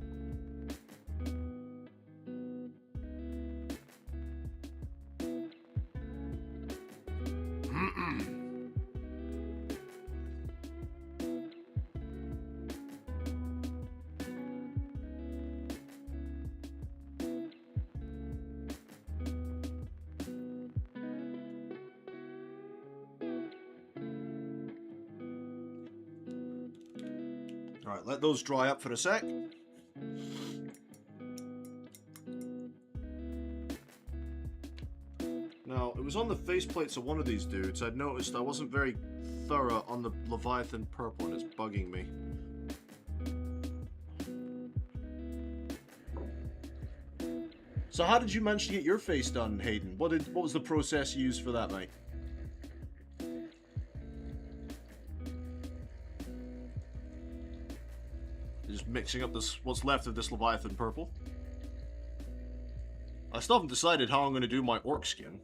Alright, let those dry up for a sec. Now, it was on the faceplates of one of these dudes. I'd noticed I wasn't very thorough on the Leviathan purple and it's bugging me. So how did you manage to get your face done, Hayden? What was the process you used for that, mate? Just mixing up this what's left of this Leviathan purple. I still haven't decided how I'm going to do my orc skin.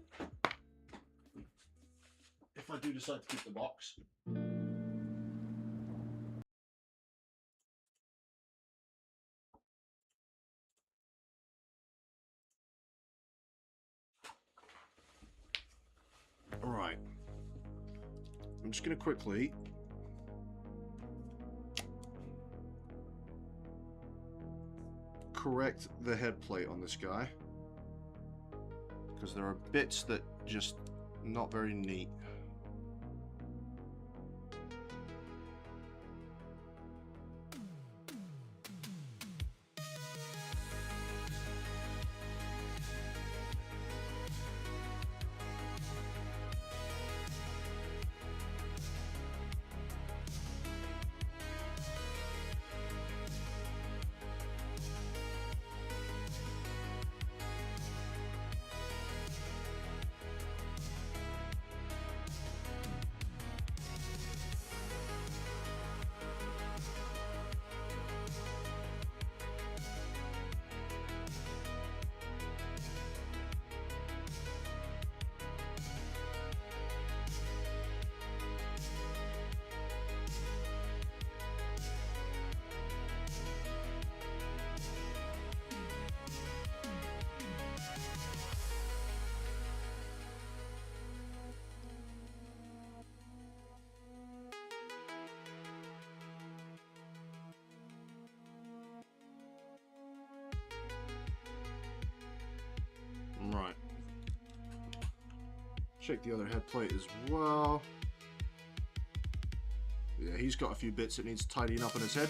If I do decide to keep the box. Alright. I'm just going to quickly correct the head plate on this guy. Because there are bits that just not very neat. Right. Check the other head plate as well. Yeah, he's got a few bits that needs tidying up on his head.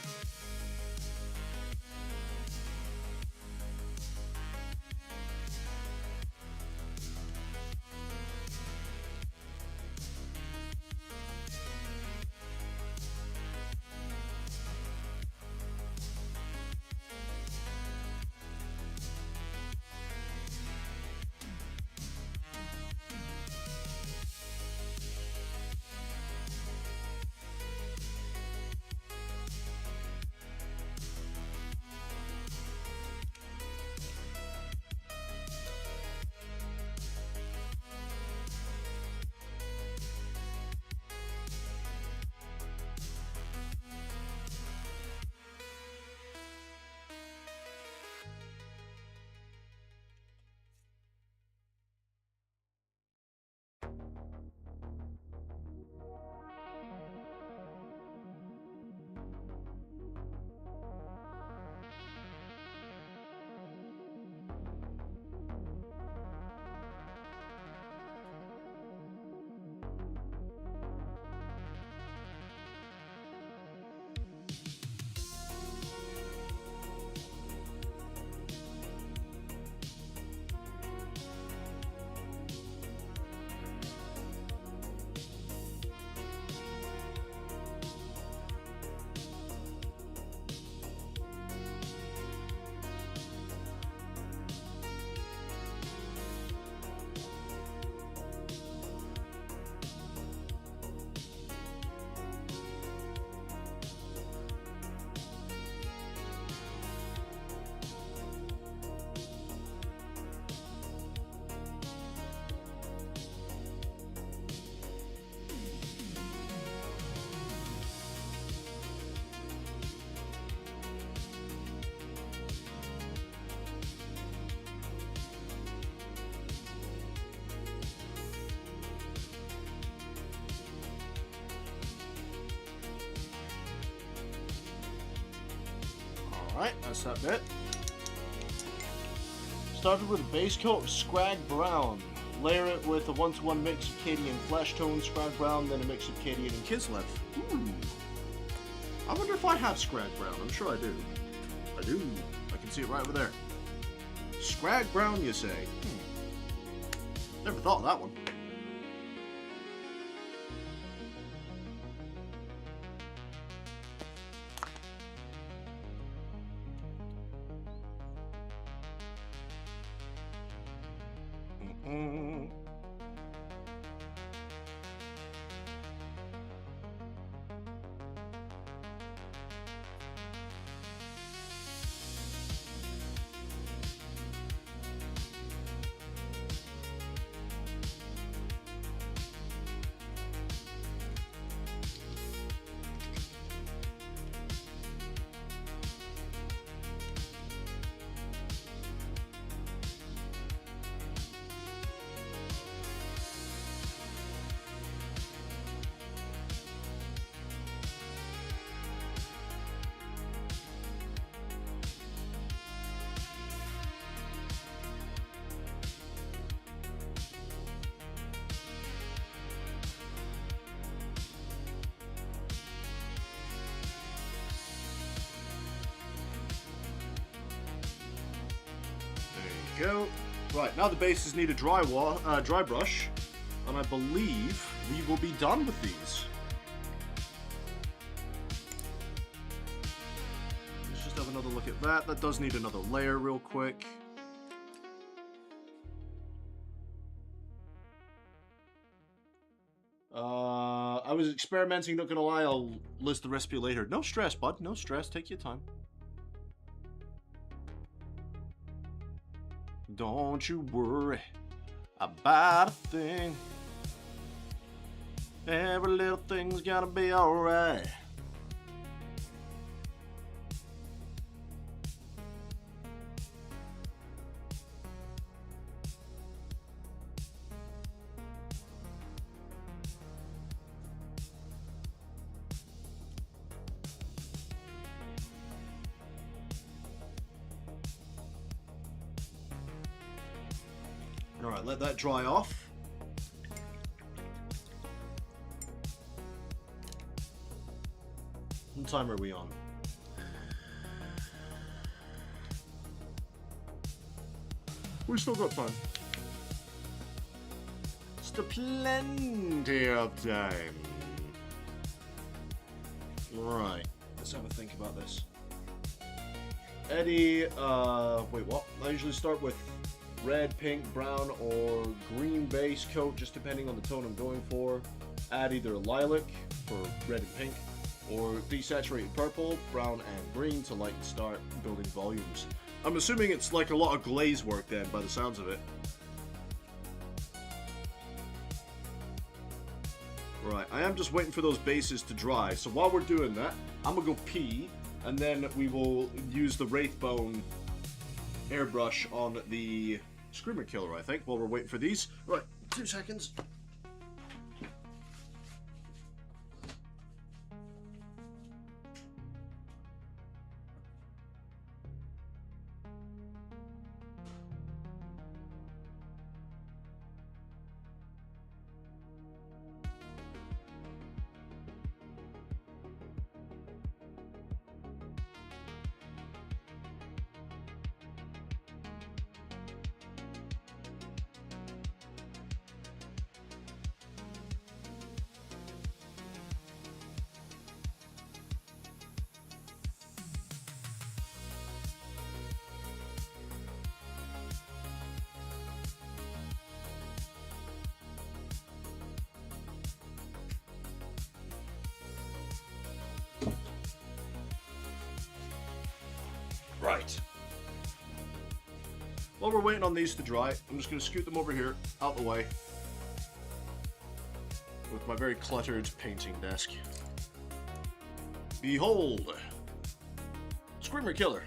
Alright, that's that bit. Started with a base coat of Scrag Brown. Layer it with a 1-to-1 mix of Cadian Flesh Tone, Scrag Brown, then a mix of Cadian and Kislev. Ooh. I wonder if I have Scrag Brown. I'm sure I do. I do. I can see it right over there. Scrag Brown, you say? Never thought of that one. go. Right, now the bases need a dry brush, and I believe we will be done with these. Let's just have another look at that. That does need another layer real quick. I was experimenting, not gonna lie, I'll list the recipe later. No stress, bud, no stress, take your time. Don't you worry about a thing. Every little thing's gonna be alright. Alright, let that dry off. What time are we on? We still got time. Still plenty of time. Right, let's have a think about this. Eddie, wait, what? I usually start with red, pink, brown, or green base coat, just depending on the tone I'm going for. Add either a lilac for red and pink, or desaturated purple, brown, and green to light and start building volumes. I'm assuming it's like a lot of glaze work then, by the sounds of it. Right, I am just waiting for those bases to dry, so while we're doing that, I'm gonna go pee, and then we will use the Wraithbone airbrush on the Screamer Killer, I think, while we're waiting for these. Right, 2 seconds. Right. While we're waiting on these to dry, I'm just going to scoot them over here, out the way, with my very cluttered painting desk. Behold! Screamer Killer.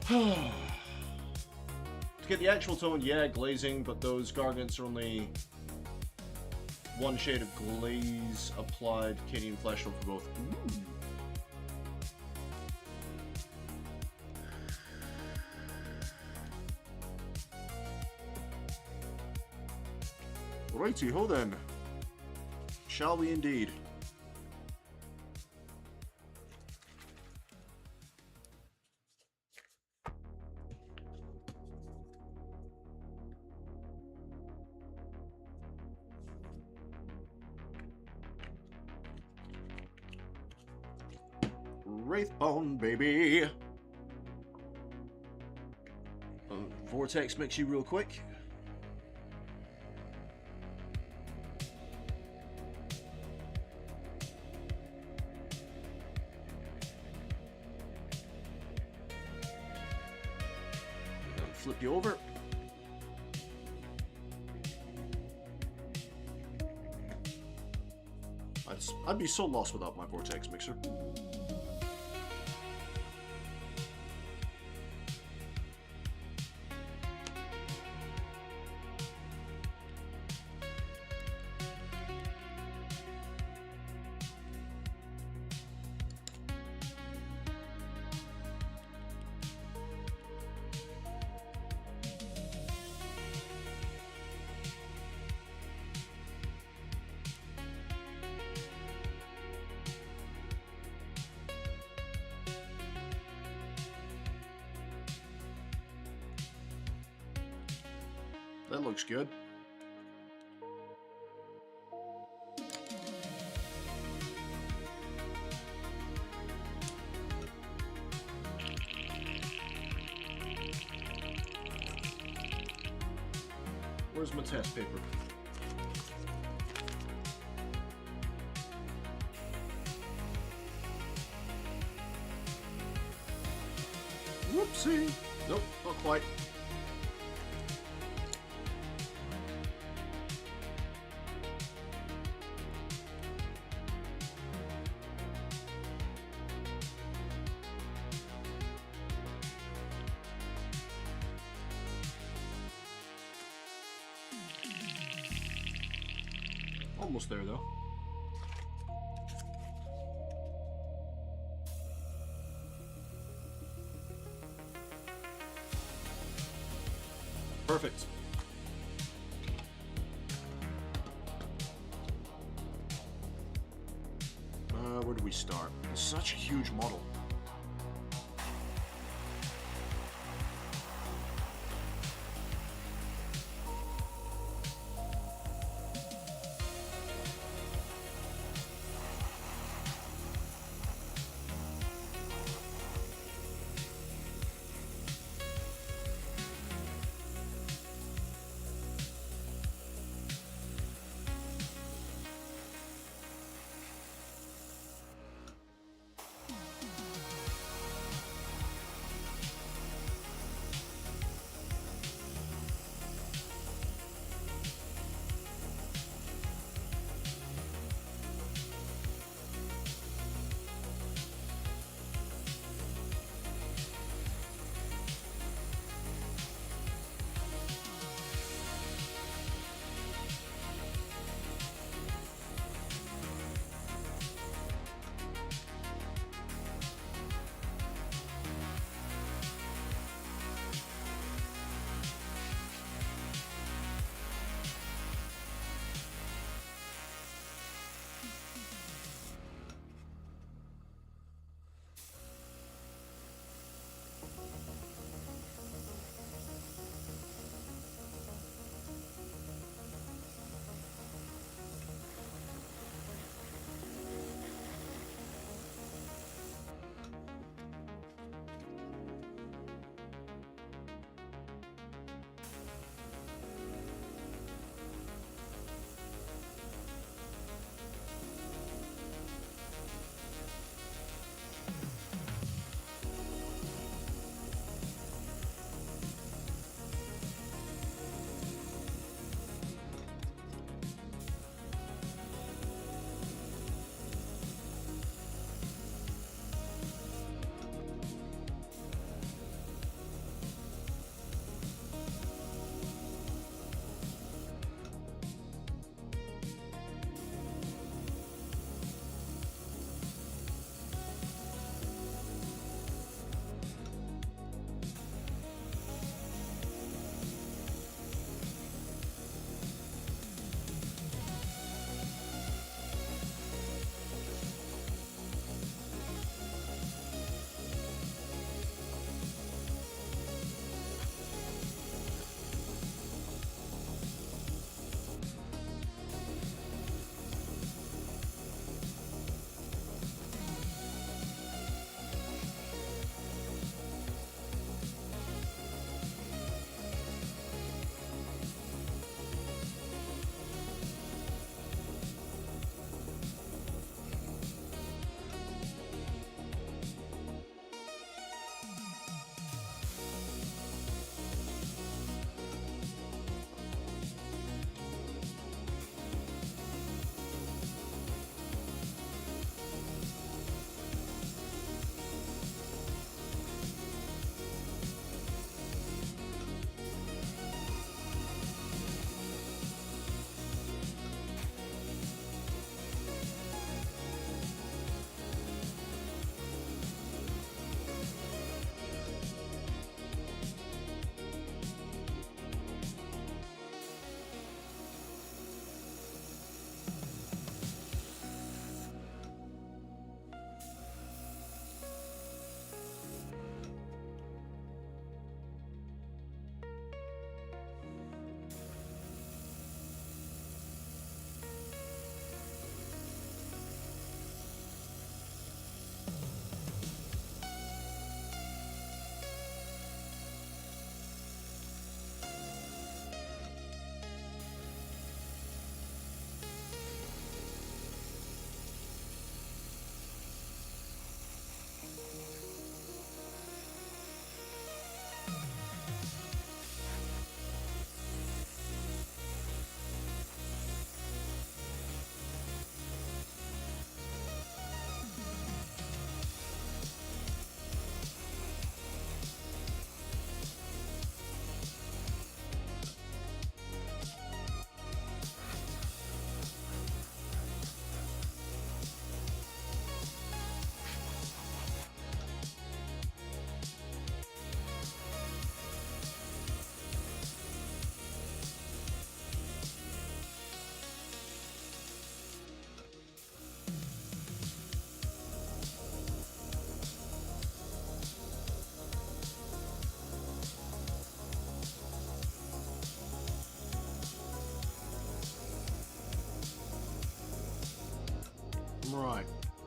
To get the actual tone, yeah, glazing, but those gargants are only one shade of glaze applied. Cadian flesh tone for both. Ooh. Righty ho then. Shall we indeed? Wraithbone, baby. Vortex mix you real quick. Flip you over. I'd be so lost without my vortex mixer. That looks good. Where's my test paper? Whoopsie! Nope, not quite. Almost there, though. Perfect. Where do we start? It's such a huge model.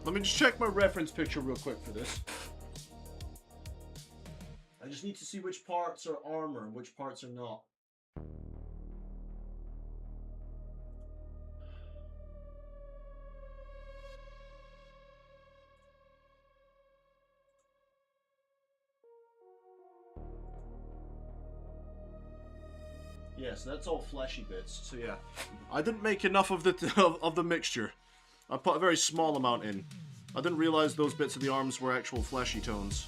Let me just check my reference picture real quick for this. I just need to see which parts are armor and which parts are not. Yes, that's all fleshy bits. So yeah, I didn't make enough of the of the mixture. I put a very small amount in. I didn't realize those bits of the arms were actual fleshy tones.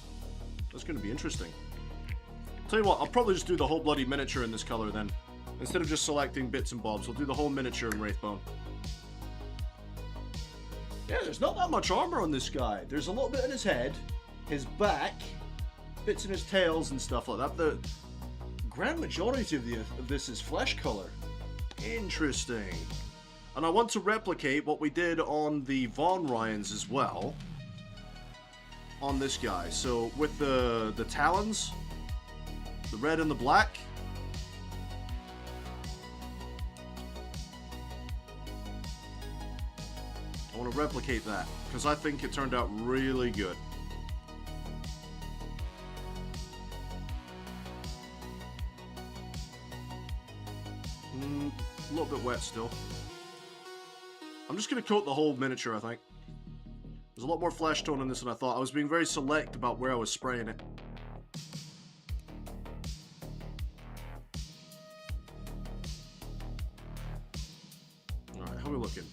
That's going to be interesting. Tell you what, I'll probably just do the whole bloody miniature in this color then. Instead of just selecting bits and bobs, I'll do the whole miniature in Wraithbone. Yeah, there's not that much armor on this guy. There's a little bit in his head, his back, bits in his tails and stuff like that. The grand majority of this is flesh color. Interesting. And I want to replicate what we did on the Von Ryans as well. On this guy. So with the talons, the red and the black. I want to replicate that because I think it turned out really good. A little bit wet still. I'm just going to coat the whole miniature, I think. There's a lot more flesh tone in this than I thought. I was being very select about where I was spraying it. Alright, how are we looking?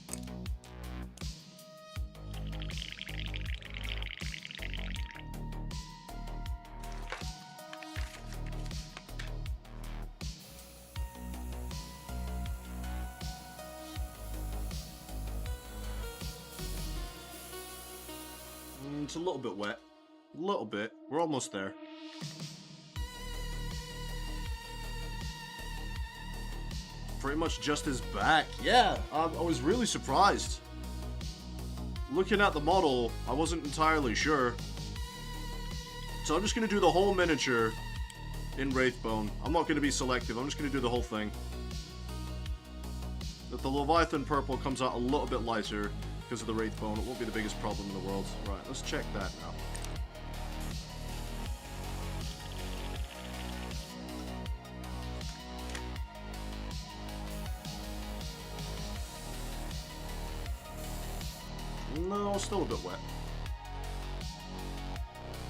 It's a little bit wet. A little bit. We're almost there. Pretty much just his back. Yeah, I was really surprised. Looking at the model, I wasn't entirely sure. So I'm just going to do the whole miniature in Wraithbone. I'm not going to be selective. I'm just going to do the whole thing. If the Leviathan purple comes out a little bit lighter because of the Wraithbone, it won't be the biggest problem in the world. Right, let's check that now. No, still a bit wet.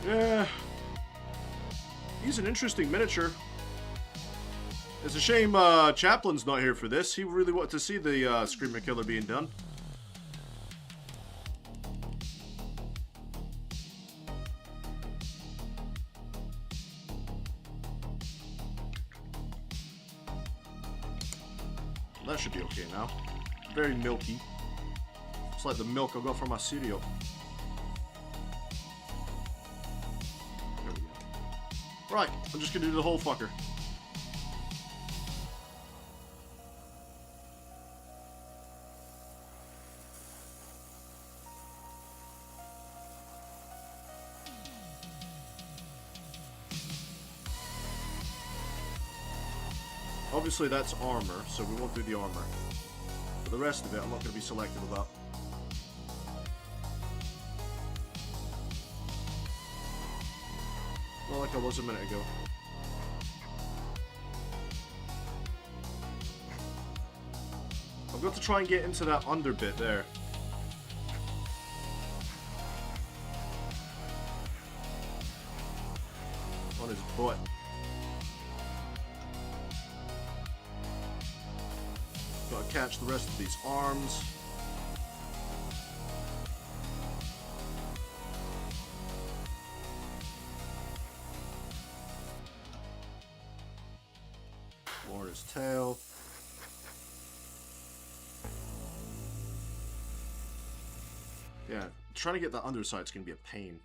Yeah. He's an interesting miniature. It's a shame Chaplin's not here for this. He really wanted to see the Screamer Killer being done. That should be okay now. Very milky. It's like the milk I got from my cereal. There we go. Right, I'm just gonna do the whole fucker. Obviously that's armor, so we won't do the armor. For the rest of it, I'm not going to be selective about. Not like I was a minute ago. I've got to try and get into that under bit there. On his butt. Gotta catch the rest of these arms. Or his tail. Yeah, trying to get the underside's gonna be a pain.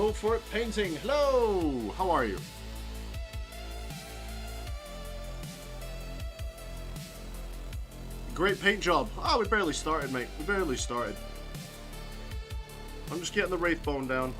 Go for it, painting. Hello, how are you? Great paint job. Ah, we barely started, mate. We barely started. I'm just getting the wraith bone down.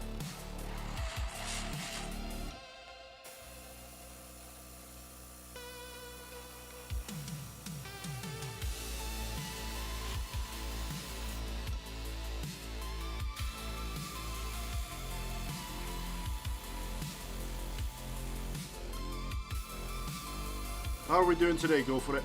How are we doing today? Go for it.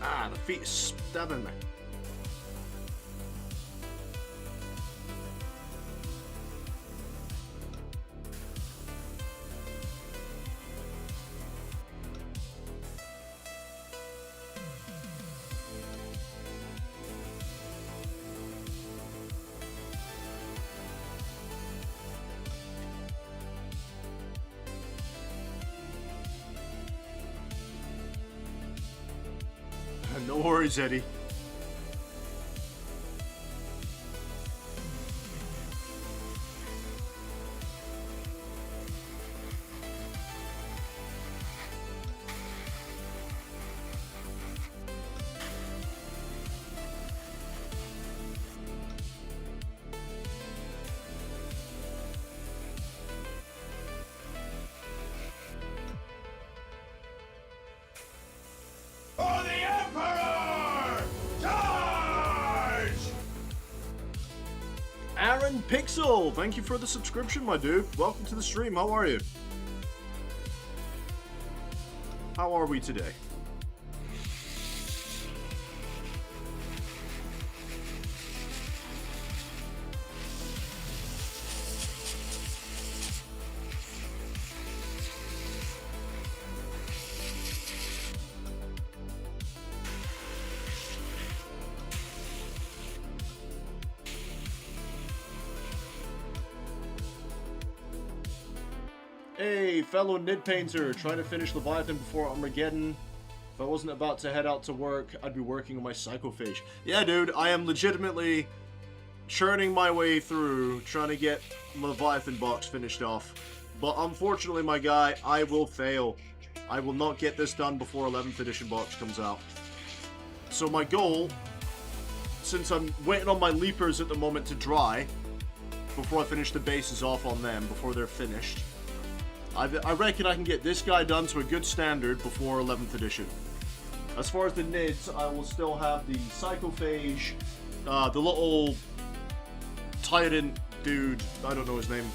Ah, the feet is stabbing me. No worries, Eddie.
For the Emperor! Charge!
Aaron Pixel, thank you for the subscription, my dude. Welcome to the stream. How are you? How are we today? Hey, fellow Nid Painter, trying to finish Leviathan before Armageddon. If I wasn't about to head out to work, I'd be working on my psychophage. Yeah, dude, I am legitimately churning my way through, trying to get Leviathan Box finished off. But unfortunately, my guy, I will fail. I will not get this done before 11th edition box comes out. So my goal, since I'm waiting on my leapers at the moment to dry, before I finish the bases off on them, before they're finished, I reckon I can get this guy done to a good standard before 11th edition. As far as the Nids, I will still have the Psychophage, the little Tyrant dude, I don't know his name,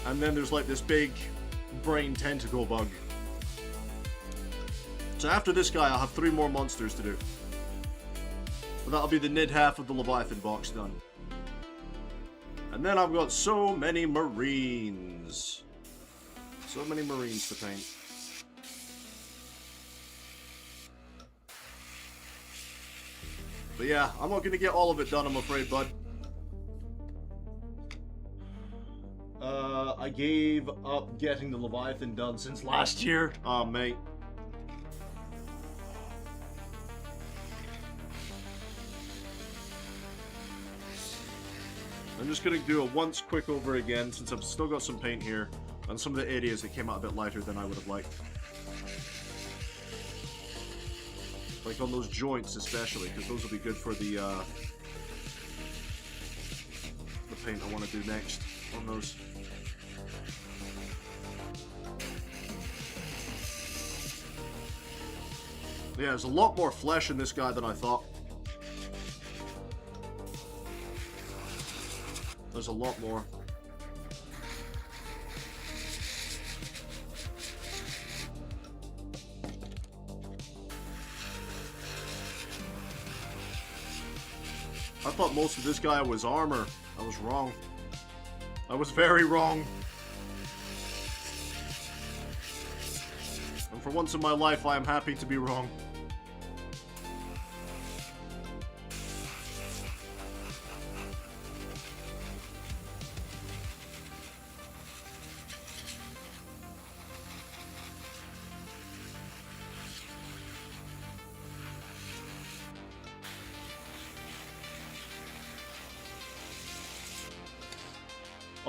and then there's like this big brain tentacle bug. So after this guy, I'll have 3 more monsters to do. But that'll be the Nid half of the Leviathan box done. And then I've got so many Marines. So many Marines to paint. But yeah, I'm not going to get all of it done, I'm afraid, bud. I gave up getting the Leviathan done since last year. Oh, mate. I'm just gonna do a once quick over again since I've still got some paint here and some of the areas that came out a bit lighter than I would have liked. Like on those joints especially, because those will be good for the paint I want to do next on those. Yeah, there's a lot more flesh in this guy than I thought. There's a lot more. I thought most of this guy was armor. I was wrong. I was very wrong. And for once in my life, I am happy to be wrong.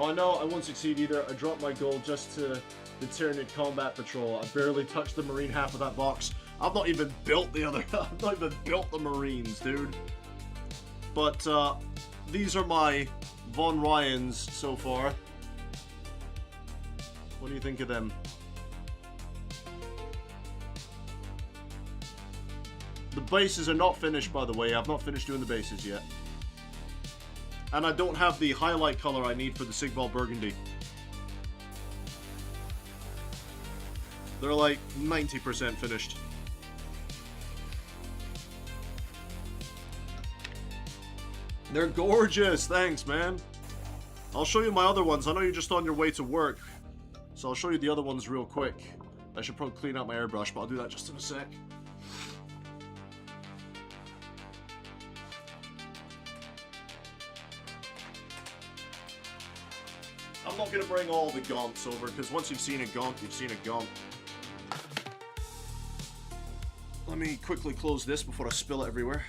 Oh no, I won't succeed either. I dropped my goal just to the Tyrannid Combat Patrol. I barely touched the Marine half of that box. I've not even built the other. I've not even built the Marines, dude. But these are my Von Ryans so far. What do you think of them? The bases are not finished, by the way. I've not finished doing the bases yet. And I don't have the highlight color I need for the Sigval Burgundy. They're like 90% finished. They're gorgeous, thanks, man. I'll show you my other ones. I know you're just on your way to work, so I'll show you the other ones real quick. I should probably clean out my airbrush, but I'll do that just in a sec. I'm not going to bring all the gaunts over, because once you've seen a gaunt, you've seen a gaunt. Let me quickly close this before I spill it everywhere.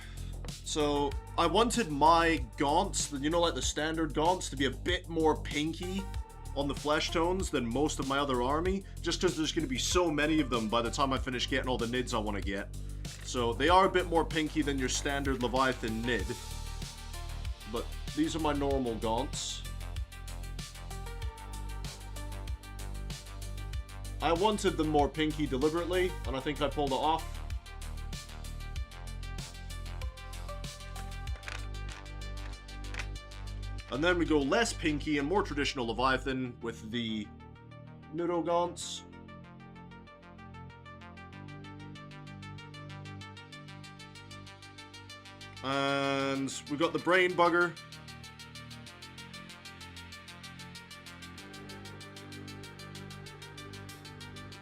So, I wanted my gaunts, you know, like the standard gaunts, to be a bit more pinky on the flesh tones than most of my other army, just because there's going to be so many of them by the time I finish getting all the nids I want to get. So, they are a bit more pinky than your standard Leviathan nid. But these are my normal gaunts. I wanted them more pinky deliberately, and I think I pulled it off. And then we go less pinky and more traditional Leviathan with the Nudo gaunts. And we got the Brain Bugger.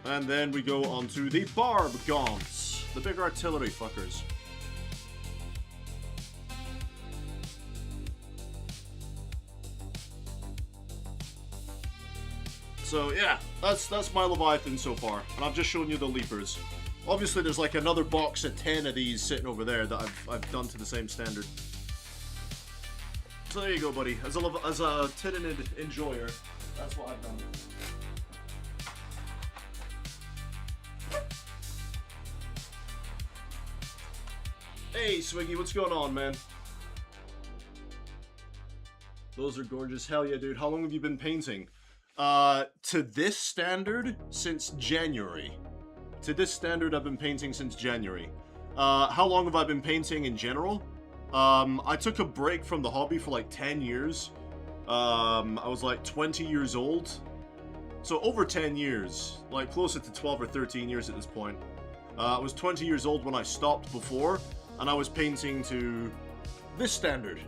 And then we go on to the Barb Gaunts, the big artillery fuckers. So yeah, that's my Leviathan so far, and I've just shown you the Leapers. Obviously there's like another box of 10 of these sitting over there that I've done to the same standard. So there you go, buddy. As a Tyrannid enjoyer, that's what I've done. Hey, Swiggy, what's going on, man? Those are gorgeous. Hell yeah, dude. How long have you been painting? To this standard, since January. To this standard, I've been painting since January. How long have I been painting in general? I took a break from the hobby for like 10 years. I was like 20 years old. So over 10 years. Like closer to 12 or 13 years at this point. I was 20 years old when I stopped before. And I was painting to this standard.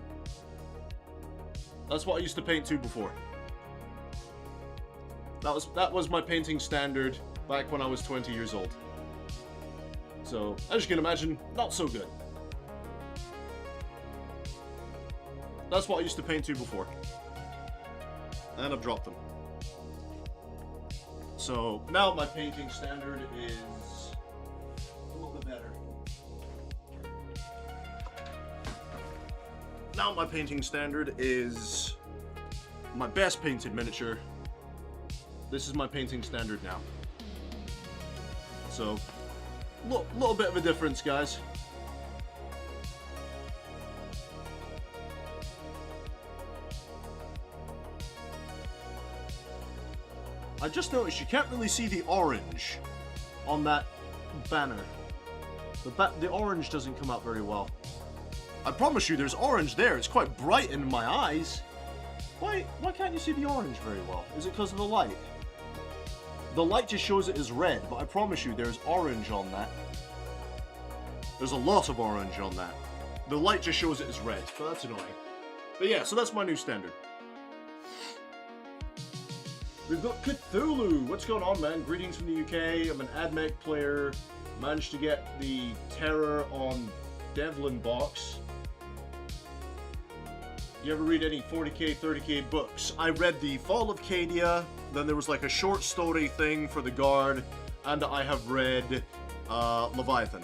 That's what I used to paint to before. That was my painting standard back when I was 20 years old. So, as you can imagine, not so good. That's what I used to paint to before. And I've dropped them. So, now my painting standard is a little bit better. Now my painting standard is my best painted miniature. This is my painting standard now. So, little bit of a difference, guys. I just noticed you can't really see the orange on that banner. The orange doesn't come out very well. I promise you there's orange there. It's quite bright in my eyes. Why can't you see the orange very well? Is it because of the light? The light just shows it as red, but I promise you there's orange on that. There's a lot of orange on that. The light just shows it as red, but that's annoying. But yeah, so that's my new standard. We've got Cthulhu. What's going on, man? Greetings from the UK. I'm an AdMech player. Managed to get the Terror on Leviathan Box. You ever read any 40k, 30k books? I read The Fall of Cadia, then there was like a short story thing for the Guard, and I have read Leviathan.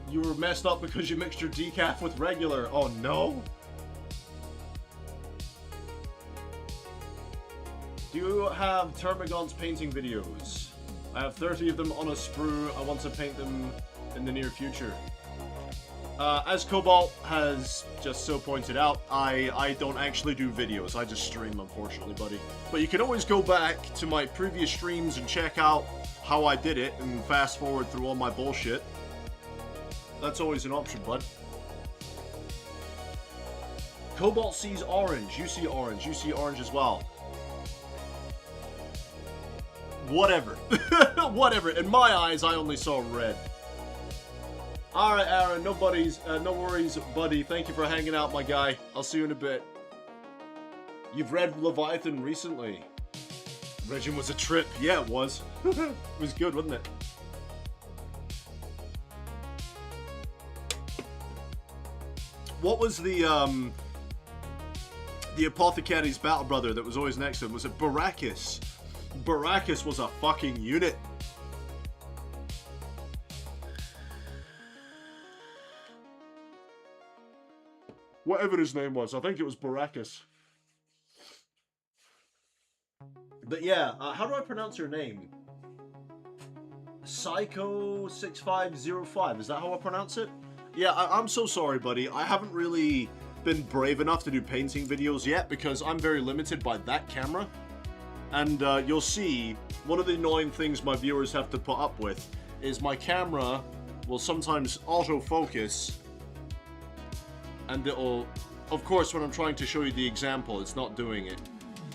You were messed up because you mixed your decaf with regular. Oh no! Do you have Termagon's painting videos? I have 30 of them on a sprue. I want to paint them in the near future. As Cobalt has just so pointed out, I don't actually do videos. I just stream, unfortunately, buddy. But you can always go back to my previous streams and check out how I did it and fast forward through all my bullshit. That's always an option, bud. Cobalt sees orange. You see orange. You see orange as well. Whatever. Whatever. In my eyes, I only saw red. Alright, Aaron. No worries, buddy. Thank you for hanging out, my guy. I'll see you in a bit. You've read Leviathan recently. Regin was a trip. Yeah, it was. It was good, wasn't it? What was the Apothecary's battle brother that was always next to him? Was it Baracus? Baracus was a fucking unit. Whatever his name was, I think it was Baracus. But yeah, how do I pronounce your name? Psycho6505, is that how I pronounce it? Yeah, I'm so sorry, buddy. I haven't really been brave enough to do painting videos yet because I'm very limited by that camera. And you'll see, one of the annoying things my viewers have to put up with is my camera will sometimes autofocus, and it'll, of course, when I'm trying to show you the example, it's not doing it,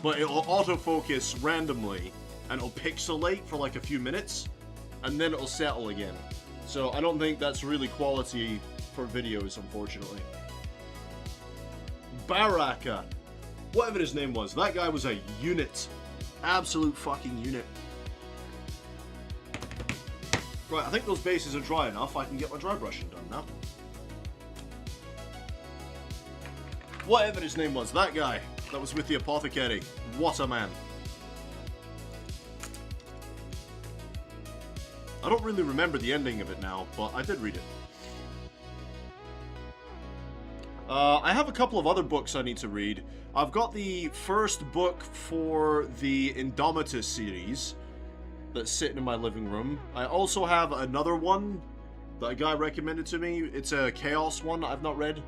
but it'll autofocus randomly, and it'll pixelate for like a few minutes, and then it'll settle again. So I don't think that's really quality for videos, unfortunately. Baraka. Whatever his name was, that guy was a unit. Absolute fucking unit. Right, I think those bases are dry enough. I can get my dry brushing done now. Whatever his name was, that guy that was with the Apothecary. What a man. I don't really remember the ending of it now, but I did read it. I have a couple of other books I need to read. I've got the first book for the Indomitus series that's sitting in my living room. I also have another one that a guy recommended to me. It's a Chaos one I've not read.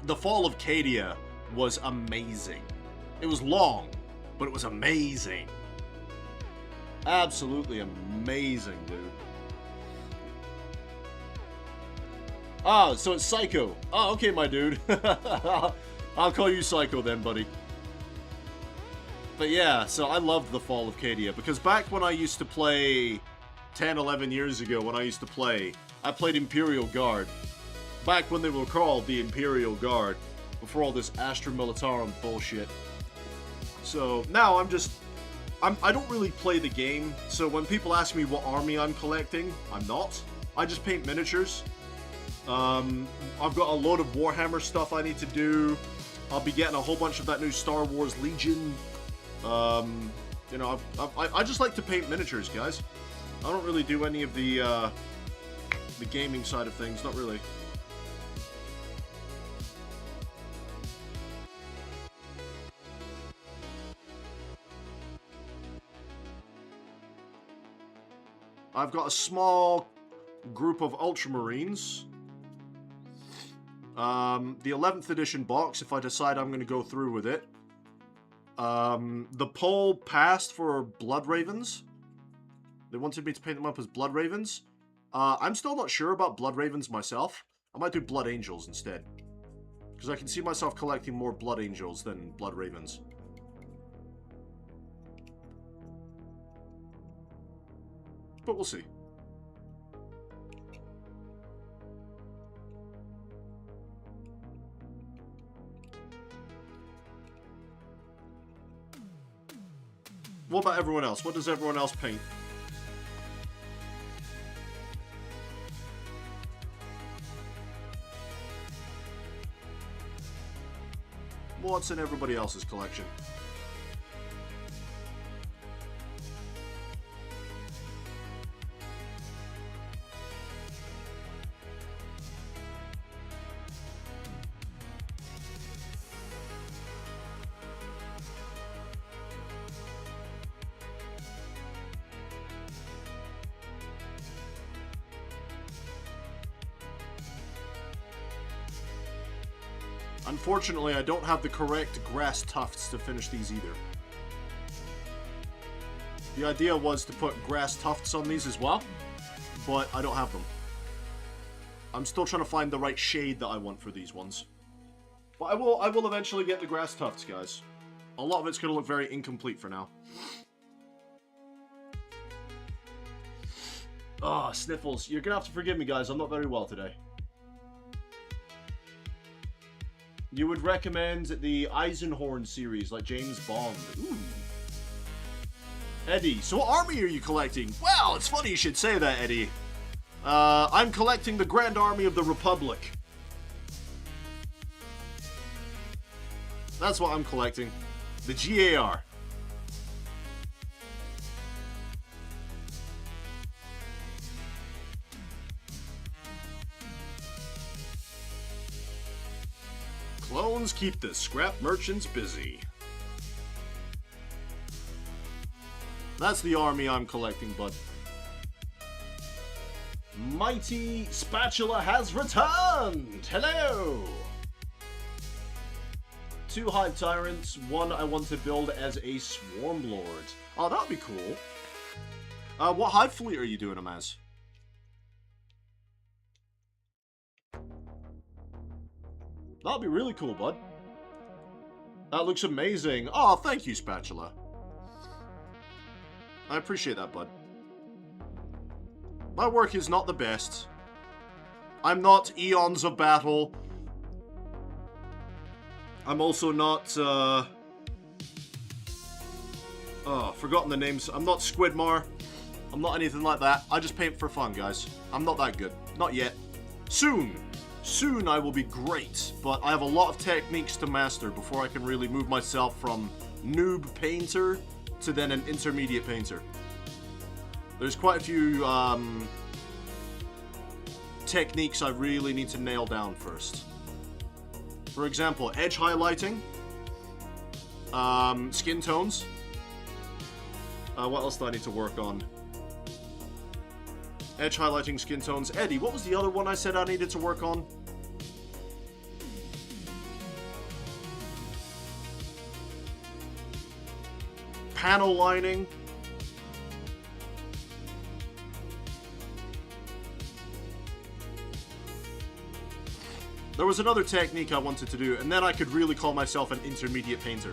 The Fall of Cadia was amazing. It was long, but it was amazing. Absolutely amazing, dude. Ah, so it's Psycho. Oh, okay, my dude. I'll call you Psycho then, buddy. But yeah, so I loved The Fall of Cadia, because back when I used to play 10, 11 years ago, when I used to play, I played Imperial Guard. Back when they were called the Imperial Guard, before all this Astra Militarum bullshit. So now I don't really play the game, so when people ask me what army I'm collecting, I'm not. I just paint miniatures. I've got a load of Warhammer stuff I need to do. I'll be getting a whole bunch of that new Star Wars Legion. You know, I just like to paint miniatures, guys. I don't really do any of the gaming side of things, not really. I've got a small group of Ultramarines. The 11th edition box, if I decide I'm going to go through with it. The poll passed for Blood Ravens. They wanted me to paint them up as Blood Ravens. I'm still not sure about Blood Ravens myself. I might do Blood Angels instead. Because I can see myself collecting more Blood Angels than Blood Ravens. But we'll see. What about everyone else? What does everyone else paint? What's in everybody else's collection? Unfortunately, I don't have the correct grass tufts to finish these either. The idea was to put grass tufts on these as well, but I don't have them. I'm still trying to find the right shade that I want for these ones. But I will eventually get the grass tufts, guys. A lot of it's going to look very incomplete for now. Ah, sniffles. You're going to have to forgive me, guys. I'm not very well today. You would recommend the Eisenhorn series, like James Bond. Ooh. Eddie, so what army are you collecting? Well, it's funny you should say that, Eddie. I'm collecting the Grand Army of the Republic. That's what I'm collecting. The GAR. Clones keep the scrap merchants busy. That's the army I'm collecting, bud. Mighty Spatula has returned! Hello! 2 Hive Tyrants, 1 I want to build as a Swarm Lord. Oh, that'd be cool. What Hive fleet are you doing them as? That'll be really cool, bud. That looks amazing. Oh, thank you, Spatula. I appreciate that, bud. My work is not the best. I'm not Eons of Battle. I'm also not, forgotten the names. I'm not Squidmar. I'm not anything like that. I just paint for fun, guys. I'm not that good. Not yet. Soon. Soon I will be great, but I have a lot of techniques to master before I can really move myself from noob painter to then an intermediate painter. There's quite a few techniques I really need to nail down first. For example, edge highlighting, skin tones. What else do I need to work on? Edge highlighting, skin tones. Eddie, what was the other one I said I needed to work on? Panel lining. There was another technique I wanted to do, and then I could really call myself an intermediate painter.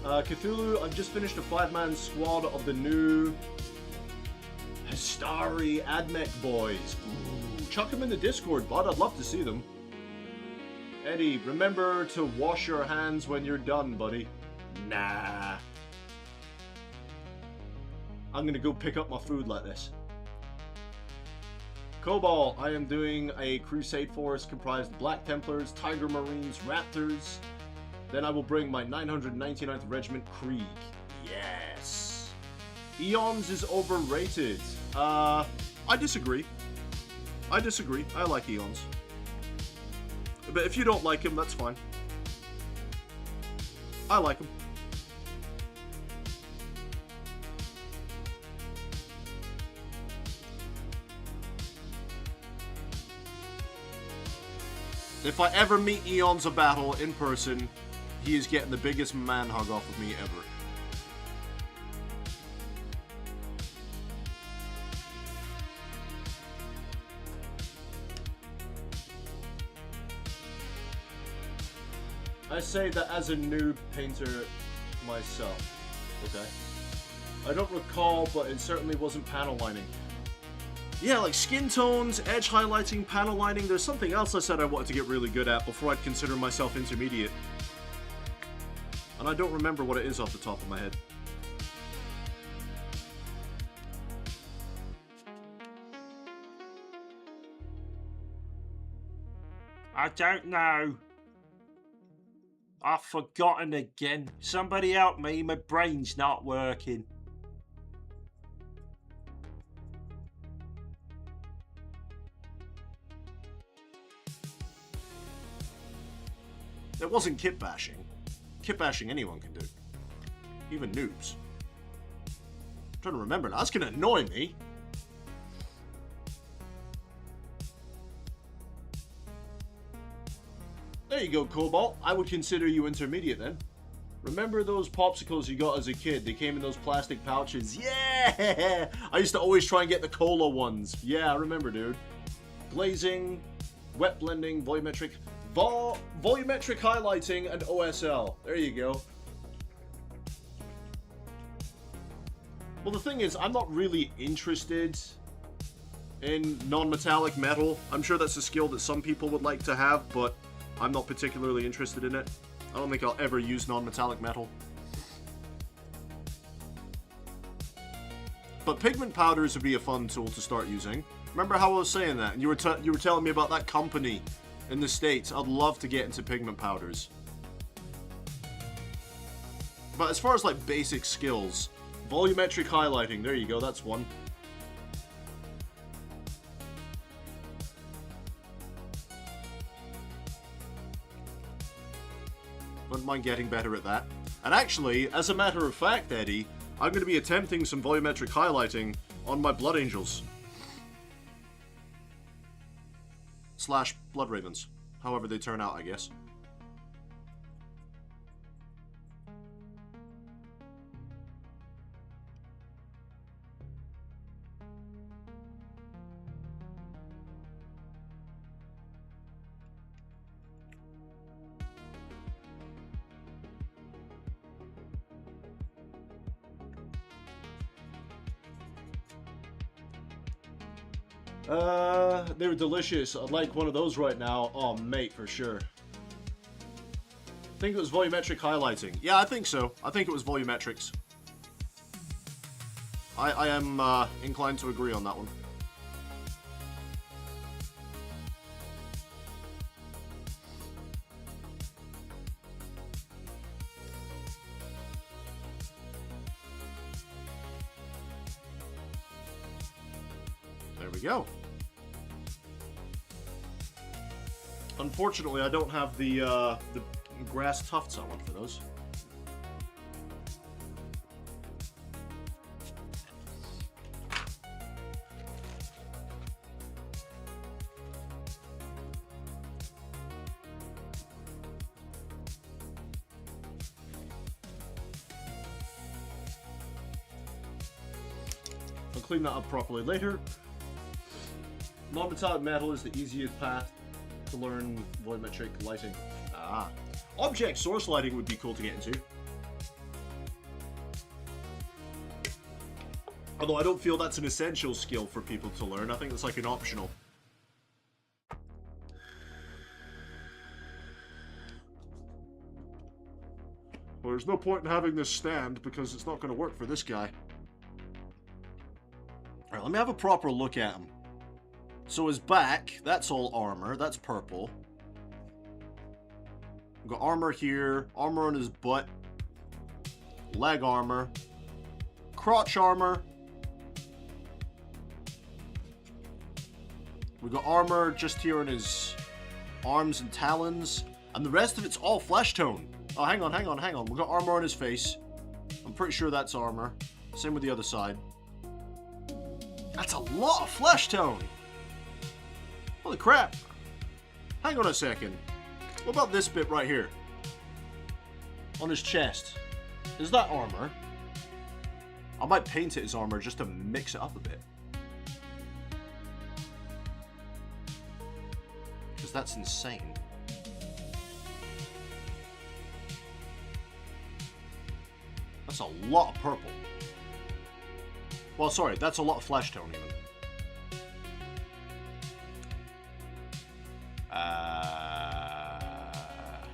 Cthulhu, I've just finished a 5-man squad of the new Histari Admech boys. Ooh, chuck them in the Discord, bud. I'd love to see them. Eddie, remember to wash your hands when you're done, buddy. Nah. I'm gonna go pick up my food like this. Cobalt, I am doing a Crusade Force comprised of Black Templars, Tiger Marines, Raptors. Then I will bring my 999th Regiment Krieg. Yes. Eons is overrated. I disagree. I like Eons. But if you don't like him, that's fine. I like him. If I ever meet Eons a battle in person, he is getting the biggest man hug off of me ever. I say that as a noob painter myself, okay? I don't recall, but it certainly wasn't panel lining. Yeah, like skin tones, edge highlighting, panel lining. There's something else I said I wanted to get really good at before I'd consider myself intermediate. And I don't remember what it is off the top of my head.
I don't know. I've forgotten again. Somebody help me, my brain's not working.
It wasn't kit bashing. Kit bashing anyone can do. Even noobs. I'm trying to remember now. That's gonna annoy me. There you go, Cobalt. I would consider you intermediate then. Remember those popsicles you got as a kid? They came in those plastic pouches. Yeah! I used to always try and get the cola ones. Yeah, I remember, dude. Glazing, wet blending, volumetric highlighting, and OSL. There you go. Well, the thing is, I'm not really interested in non-metallic metal. I'm sure that's a skill that some people would like to have, but I'm not particularly interested in it. I don't think I'll ever use non-metallic metal. But pigment powders would be a fun tool to start using. Remember how I was saying that? And you were telling me about that company in the States. I'd love to get into pigment powders. But as far as like basic skills, volumetric highlighting, there you go, that's one. Wouldn't mind getting better at that. And actually, as a matter of fact, Eddie, I'm going to be attempting some volumetric highlighting on my Blood Angels. / Blood Ravens. However they turn out, I guess. They were delicious. I'd like one of those right now. Oh, mate, for sure. I think it was volumetric highlighting. Yeah, I think so. I think it was volumetrics. I am inclined to agree on that one. There we go. Unfortunately, I don't have the grass tufts I want for those. I'll clean that up properly later. Non-metallic metal is the easiest path to learn volumetric lighting. Ah. Object source lighting would be cool to get into. Although I don't feel that's an essential skill for people to learn. I think it's like an optional. Well, there's no point in having this stand because it's not going to work for this guy. Alright, let me have a proper look at him. So his back, that's all armor. That's purple. We've got armor here. Armor on his butt. Leg armor. Crotch armor. We've got armor just here on his arms and talons. And the rest of it's all flesh tone. Oh, hang on. We've got armor on his face. I'm pretty sure that's armor. Same with the other side. That's a lot of flesh tone. Holy crap. Hang on a second. What about this bit right here? On his chest. Is that armor? I might paint it as armor just to mix it up a bit. Because that's insane. That's a lot of purple. Well, sorry, that's a lot of flesh tone even.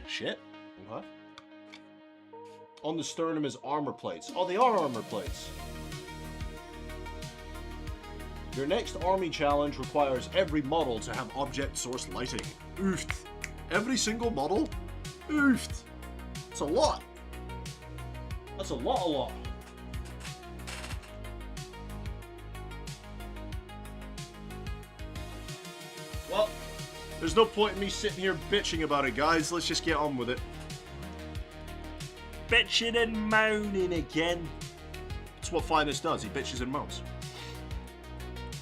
Shit. What? On the sternum is armor plates. Oh, they are armor plates. Your next army challenge requires every model to have object source lighting. Oofed. Every single model? Oofed. It's a lot. That's a lot. Well, there's no point in me sitting here bitching about it, guys. Let's just get on with it.
Bitching and moaning again.
That's what Finest does. He bitches and moans.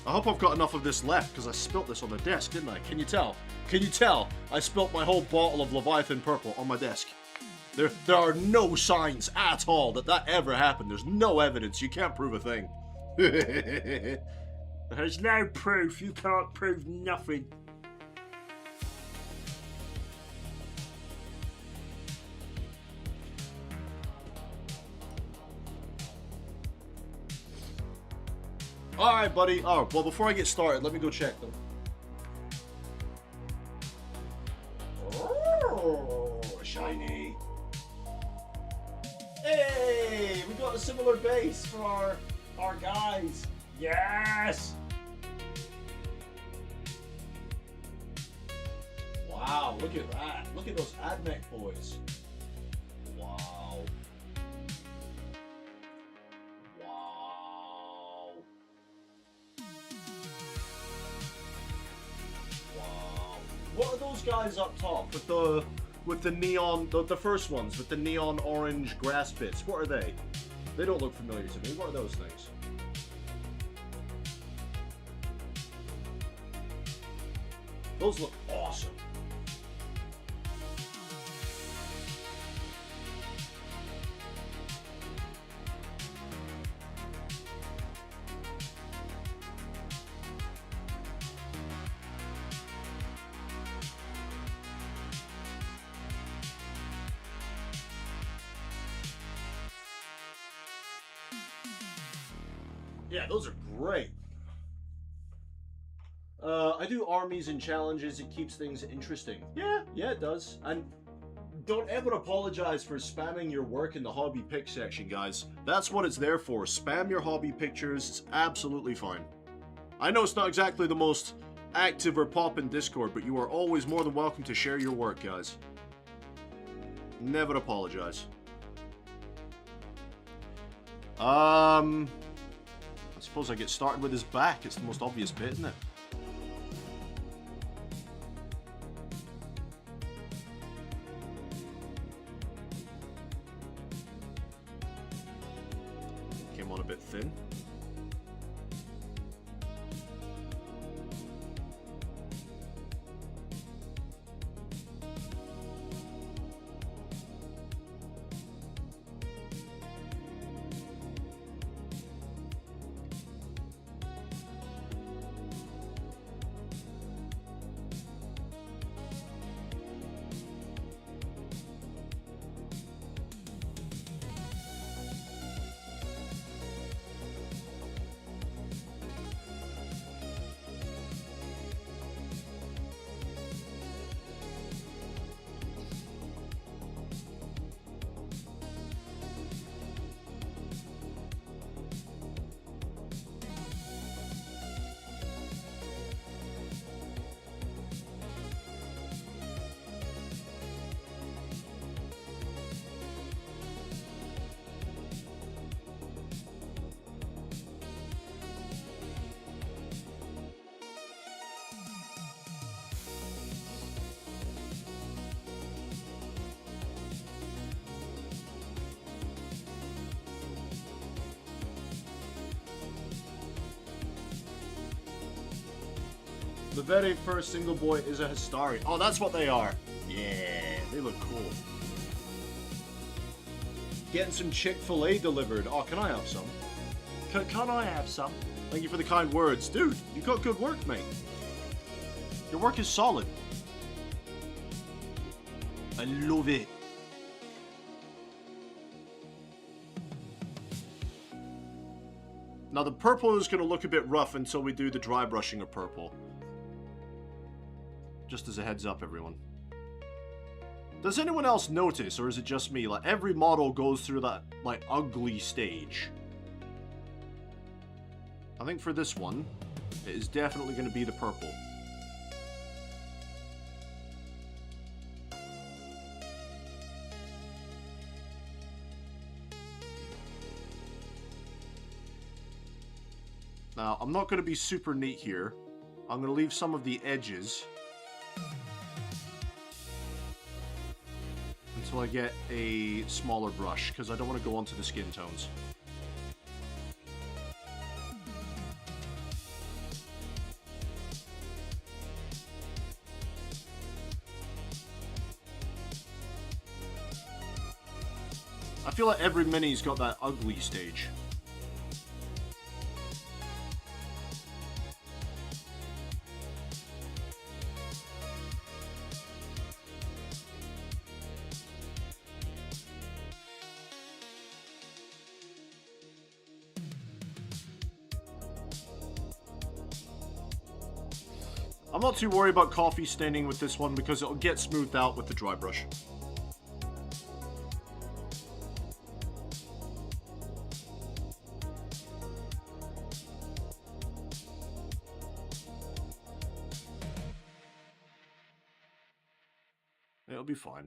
I hope I've got enough of this left, because I spilt this on the desk, didn't I? Can you tell? Can you tell? I spilt my whole bottle of Leviathan Purple on my desk. There are no signs at all that ever happened. There's no evidence. You can't prove a thing.
There's no proof. You can't prove nothing.
Alright, buddy. Oh, well, before I get started, let me go check them. Oh, shiny. Hey, we got a similar base for our guys.
Yes.
Wow, look at that. Look at those Admech boys. Wow. Wow. Wow. What are those guys up top with the neon, the first ones with the neon orange grass bits? What are they? They don't look familiar to me. What are those things? Those look awesome. Yeah, those are great. I do armies and challenges. It keeps things interesting. Yeah, it does. And don't ever apologize for spamming your work in the hobby pic section, guys. That's what it's there for. Spam your hobby pictures. It's absolutely fine. I know it's not exactly the most active or poppin' Discord, but you are always more than welcome to share your work, guys. Never apologize. I suppose I get started with his back. It's the most obvious bit, isn't it? Came on a bit thin. The very first single boy is a Histari. Oh, that's what they are. Yeah, they look cool. Getting some Chick-fil-A delivered. Oh, can I have some?
Can I have some?
Thank you for the kind words. Dude, you got good work, mate. Your work is solid. I love it. Now the purple is going to look a bit rough until we do the dry brushing of purple. Just as a heads up, everyone. Does anyone else notice, or is it just me? Like, every model goes through that, like, ugly stage. I think for this one, it is definitely going to be the purple. Now, I'm not going to be super neat here. I'm going to leave some of the edges until I get a smaller brush, because I don't want to go onto the skin tones. I feel like every mini's got that ugly stage. I'm not too worried about coffee staining with this one because it'll get smoothed out with the dry brush. It'll be fine.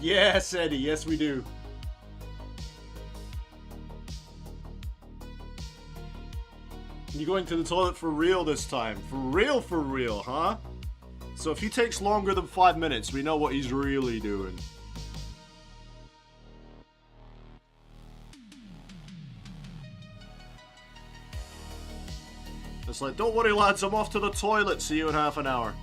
Yes, Eddie, yes we do. You going to the toilet for real this time? For real, huh? So if he takes longer than 5 minutes, we know what he's really doing. It's like, don't worry lads, I'm off to the toilet, see you in half an hour.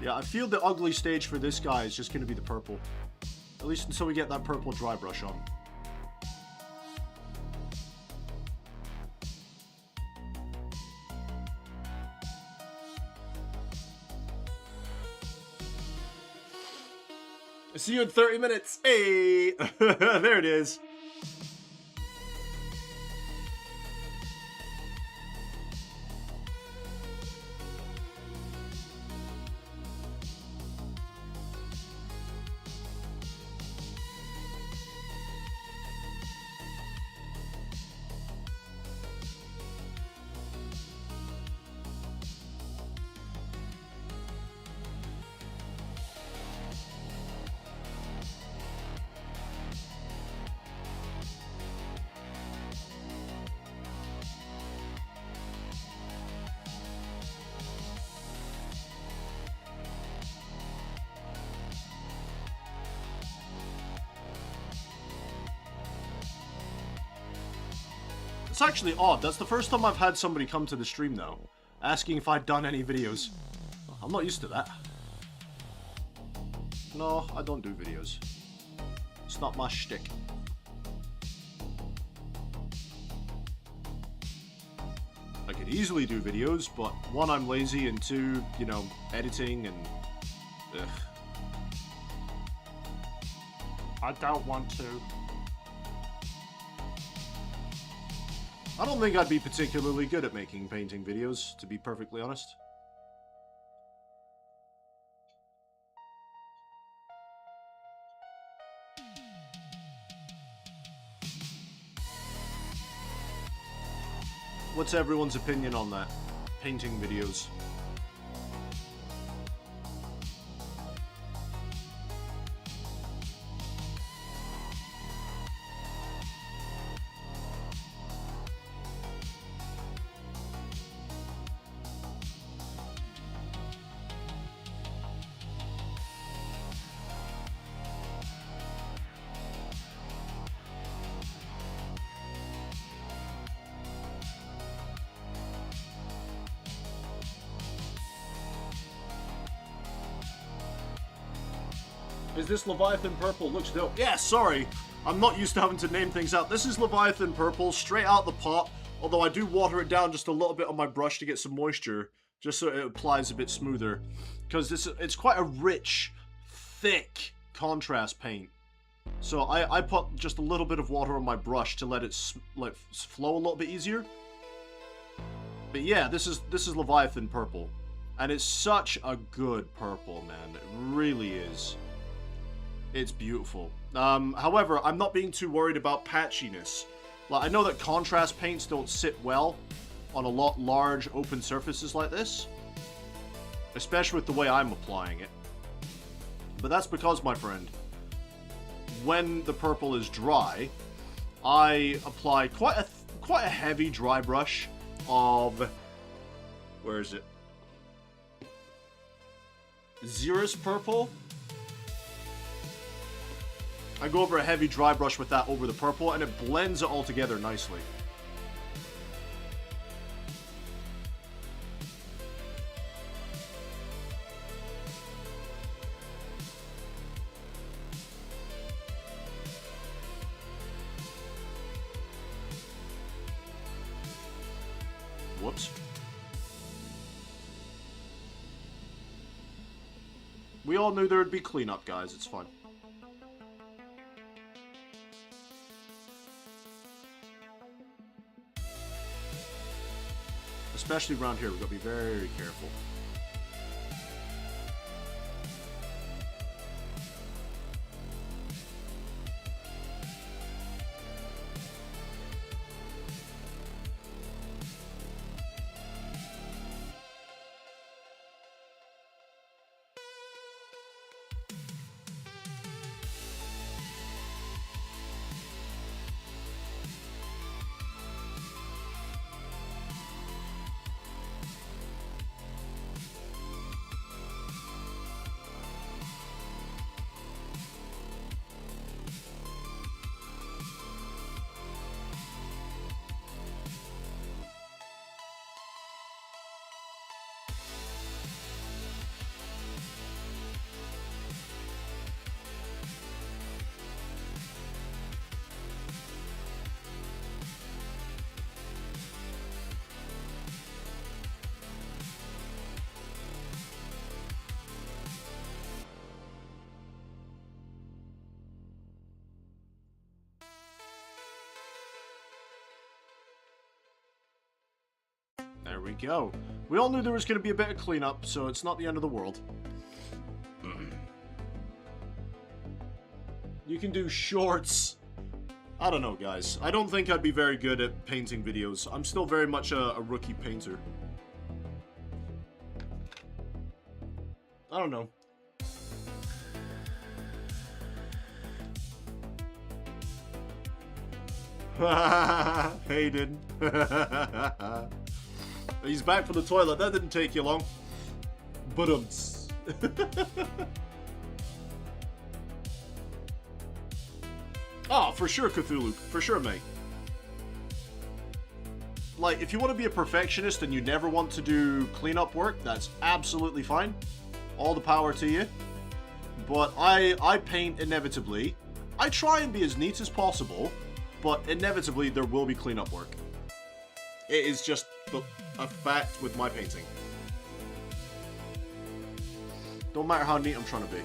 Yeah, I feel the ugly stage for this guy is just going to be the purple. At least until we get that purple dry brush on. See you in 30 minutes. Hey! There it is. It's actually odd. That's the first time I've had somebody come to the stream now, asking if I'd done any videos. I'm not used to that. No, I don't do videos. It's not my shtick. easily do videos, but one, I'm lazy, and two, you know, editing and... ugh.
I don't want to.
I don't think I'd be particularly good at making painting videos, to be perfectly honest. What's everyone's opinion on that? Painting videos. Is this Leviathan Purple? Looks dope. Yeah, sorry. I'm not used to having to name things out. This is Leviathan Purple, straight out the pot. Although I do water it down just a little bit on my brush to get some moisture. Just so it applies a bit smoother. Because it's quite a rich, thick contrast paint. So I put just a little bit of water on my brush to let it flow a little bit easier. But yeah, this is Leviathan Purple. And it's such a good purple, man. It really is. It's beautiful. However, I'm not being too worried about patchiness. Like, I know that contrast paints don't sit well on a lot large open surfaces like this. Especially with the way I'm applying it. But that's because, my friend, when the purple is dry, I apply quite a heavy dry brush of... where is it? Xeris Purple? I go over a heavy dry brush with that over the purple, and it blends it all together nicely. Whoops. We all knew there would be cleanup, guys. It's fine. Especially around here, we've got to be very careful. There we go. We all knew there was going to be a bit of cleanup, so it's not the end of the world. You can do shorts. I don't know, guys. I don't think I'd be very good at painting videos. I'm still very much a rookie painter. I don't know. Hayden. He's back from the toilet. That didn't take you long. But oh, for sure, Cthulhu. For sure, mate. Like, if you want to be a perfectionist and you never want to do cleanup work, that's absolutely fine. All the power to you. But I paint inevitably. I try and be as neat as possible, but inevitably there will be cleanup work. It is just a fact with my painting. Don't matter how neat I'm trying to be.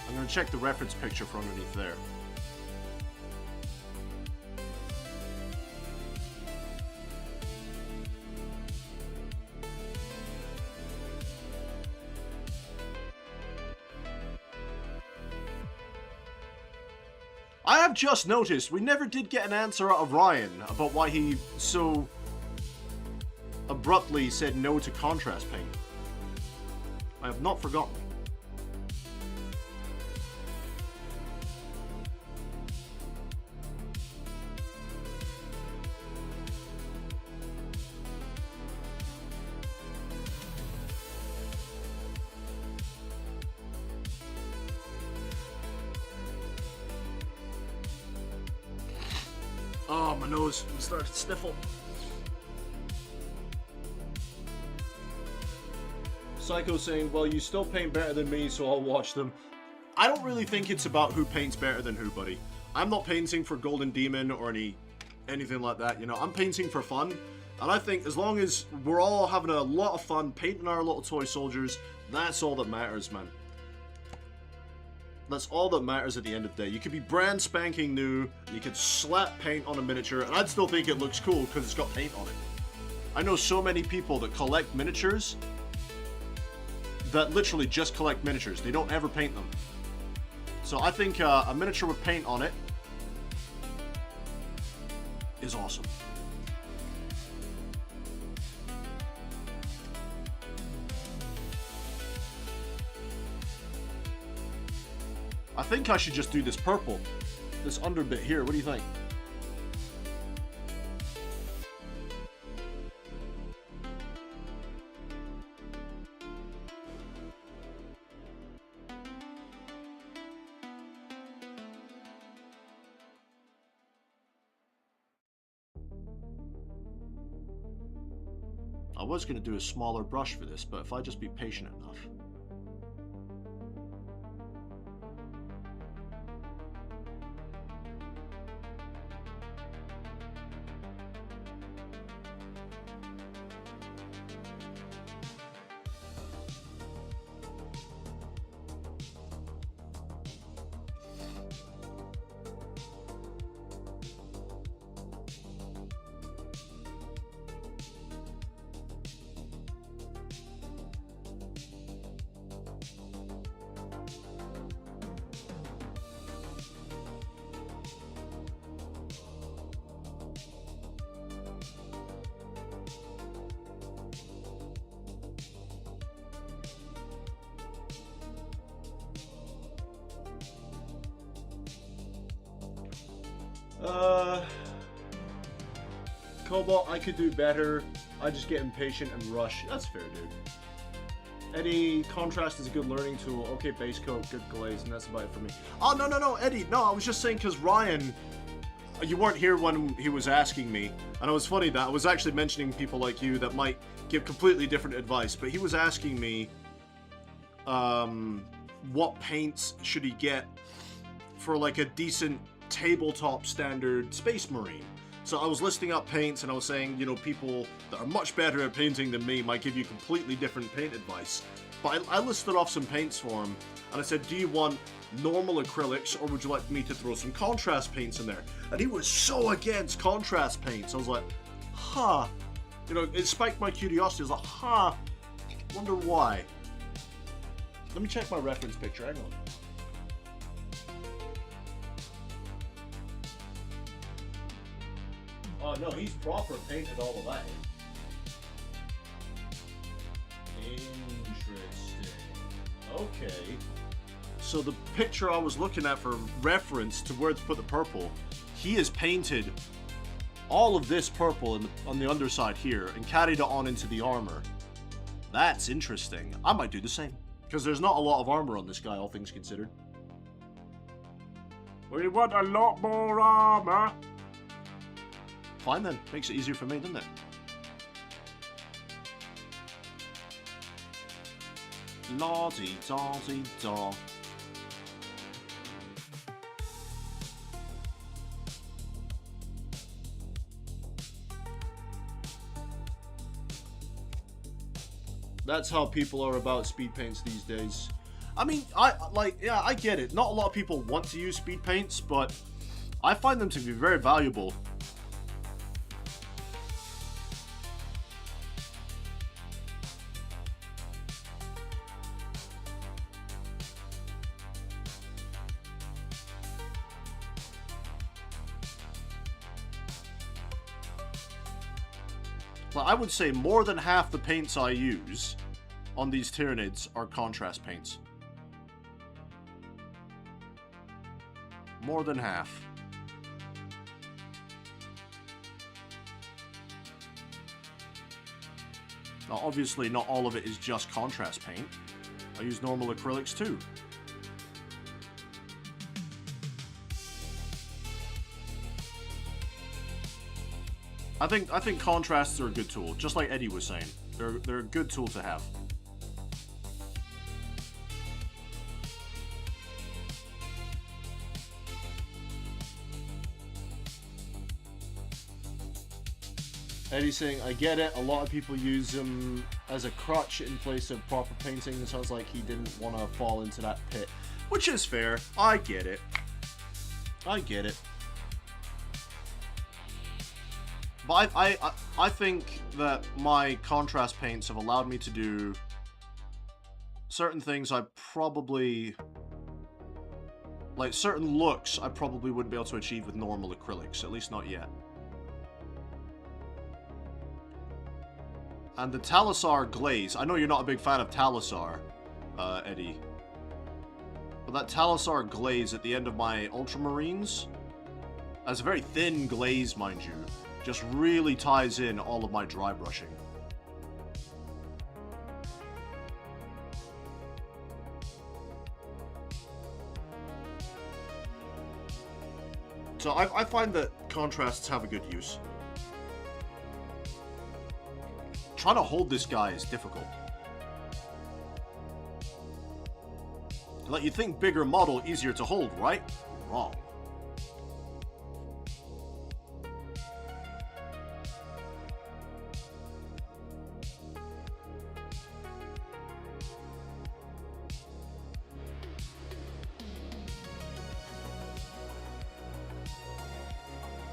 I'm gonna check the reference picture for underneath there. I have just noticed we never did get an answer out of Ryan about why he so abruptly said no to contrast paint. I have not forgotten. Oh, my nose started to sniffle. Psycho saying, well, you still paint better than me, so I'll watch them. I don't really think it's about who paints better than who, buddy. I'm not painting for Golden Demon or anything like that, you know. I'm painting for fun. And I think as long as we're all having a lot of fun painting our little toy soldiers, that's all that matters, man. That's all that matters at the end of the day. You could be brand spanking new, you could slap paint on a miniature, and I'd still think it looks cool because it's got paint on it. I know so many people that collect miniatures that literally just collect miniatures. They don't ever paint them. So I think a miniature with paint on it is awesome. I think I should just do this purple. This under bit here. What do you think? I was going to do a smaller brush for this, but if I just be patient enough. Cobalt, I could do better. I just get impatient and rush. That's fair, dude. Eddie, contrast is a good learning tool. Okay, base coat, good glaze, and that's about it for me. Oh, no, Eddie. No, I was just saying because Ryan, you weren't here when he was asking me. And it was funny that I was actually mentioning people like you that might give completely different advice. But he was asking me what paints should he get for like a decent tabletop standard Space Marine. So I was listing up paints and I was saying, you know, people that are much better at painting than me might give you completely different paint advice. But I listed off some paints for him and I said, do you want normal acrylics or would you like me to throw some contrast paints in there? And he was so against contrast paints. I was like, huh. You know, it spiked my curiosity. I was like, huh. Wonder why. Let me check my reference picture. Hang on. Oh no, he's proper painted all of that. Interesting. Okay. So the picture I was looking at for reference to where to put the purple, he has painted all of this purple on the underside here and carried it on into the armor. That's interesting. I might do the same. Because there's not a lot of armor on this guy, all things considered.
We want a lot more armor.
Fine then. Makes it easier for me, doesn't it? La-dee-da-dee-da. That's how people are about speed paints these days. I mean, I get it. Not a lot of people want to use speed paints, but I find them to be very valuable. Well, I would say more than half the paints I use on these Tyranids are contrast paints. More than half. Now, obviously, not all of it is just contrast paint. I use normal acrylics too. I think contrasts are a good tool, just like Eddie was saying. They're a good tool to have. Eddie's saying, I get it, a lot of people use them as a crutch in place of proper painting. It sounds like he didn't want to fall into that pit. Which is fair. I get it. I get it. But I think that my contrast paints have allowed me to do certain things I probably... Like, certain looks I probably wouldn't be able to achieve with normal acrylics, at least not yet. And the Talisar glaze, I know you're not a big fan of Talisar, Eddie. But that Talisar glaze at the end of my Ultramarines, as a very thin glaze, mind you, just really ties in all of my dry brushing. So I find that contrasts have a good use. Trying to hold this guy is difficult. Like, you'd think bigger model, easier to hold, right? Wrong.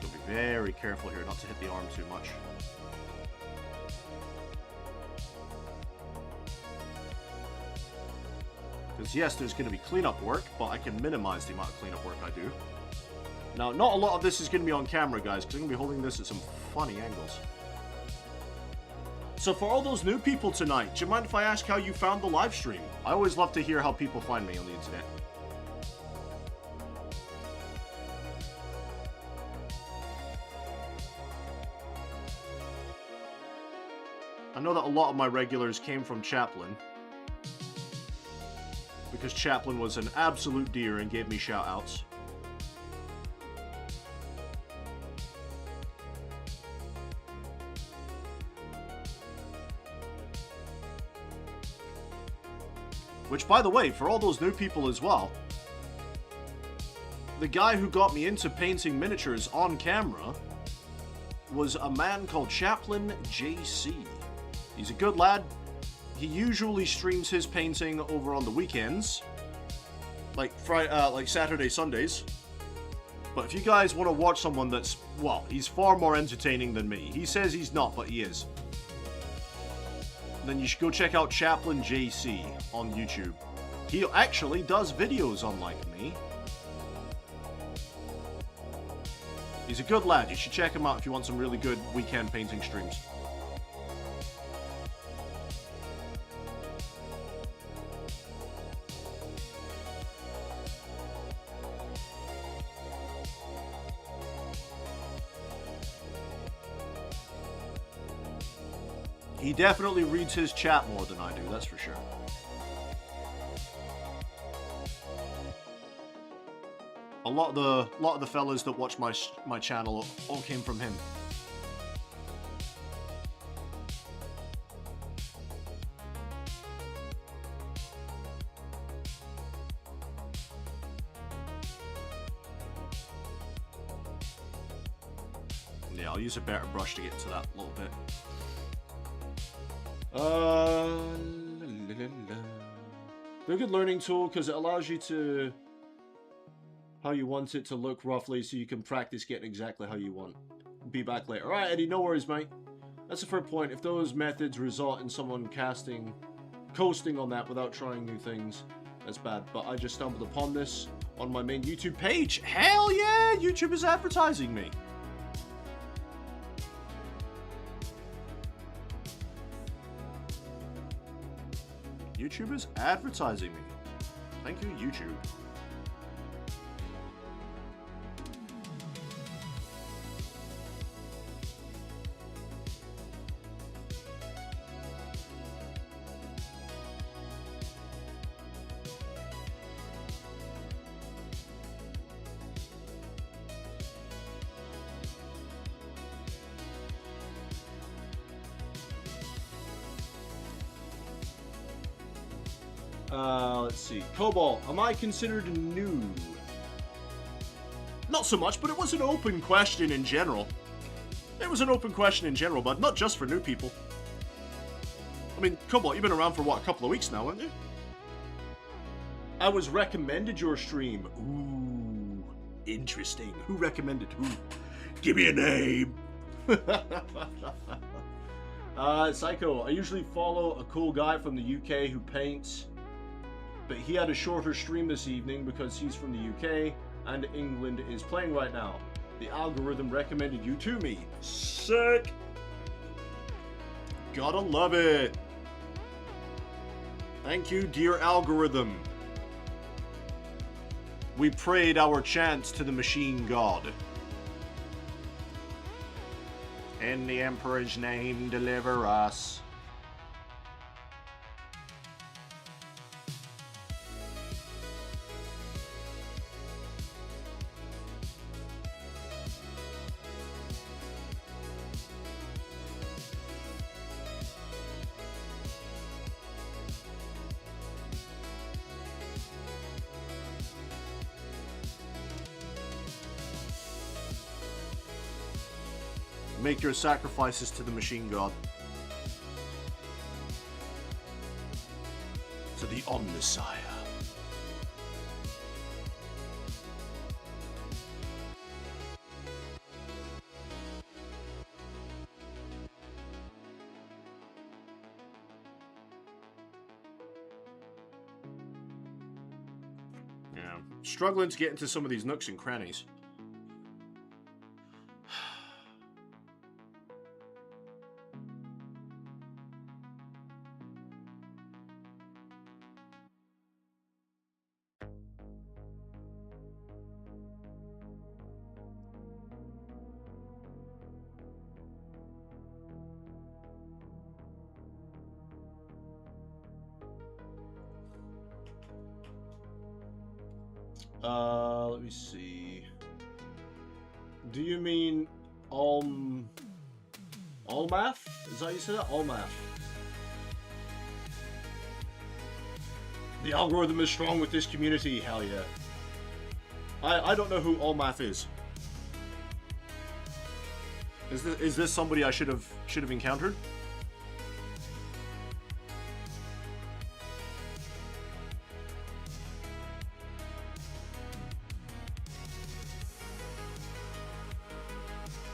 Gotta be very careful here not to hit the arm too much. Because yes, there's going to be cleanup work, but I can minimize the amount of cleanup work I do. Now, not a lot of this is going to be on camera, guys, because I'm going to be holding this at some funny angles. So for all those new people tonight, do you mind if I ask how you found the live stream? I always love to hear how people find me on the internet. I know that a lot of my regulars came from Chaplin, because Chaplin was an absolute dear and gave me shout-outs. Which, by the way, for all those new people as well, the guy who got me into painting miniatures on camera was a man called Chaplin JC. He's a good lad. He usually streams his painting over on the weekends, like Saturday, Sundays. But if you guys want to watch someone that's, well, he's far more entertaining than me. He says he's not, but he is. Then you should go check out Chaplin JC on YouTube. He actually does videos unlike me. He's a good lad. You should check him out if you want some really good weekend painting streams. He definitely reads his chat more than I do, that's for sure. A lot of the fellas that watch my channel all came from him. Yeah, I'll use a better brush to get to that a little bit. They're a good learning tool because it allows you to how you want it to look roughly, so you can practice getting exactly how you want. Be back later. Alright, Eddie, no worries, mate. That's a fair point. If those methods result in someone coasting on that without trying new things, that's bad. But I just stumbled upon this on my main YouTube page. Hell yeah! YouTube is advertising me. YouTube is advertising me. Thank you, YouTube. Let's see. Cobalt, am I considered new? Not so much, but it was an open question in general. It was an open question in general, but not just for new people. I mean, Cobalt, you've been around for, what, a couple of weeks now, haven't you? I was recommended your stream. Ooh, interesting. Who recommended who? Give me a name. Psycho, I usually follow a cool guy from the UK who paints, but he had a shorter stream this evening because he's from the UK and England is playing right now. The algorithm recommended you to me. Sick! Gotta love it. Thank you, dear algorithm. We prayed our chants to the machine god. In the Emperor's name, deliver us. Make your sacrifices to the machine god. To the Omnissiah. Yeah, struggling to get into some of these nooks and crannies. Let me see. Do you mean Almath? Is that how you say that? Almath. The algorithm is strong with this community, hell yeah. I don't know who Almath is. Is this somebody I should have encountered?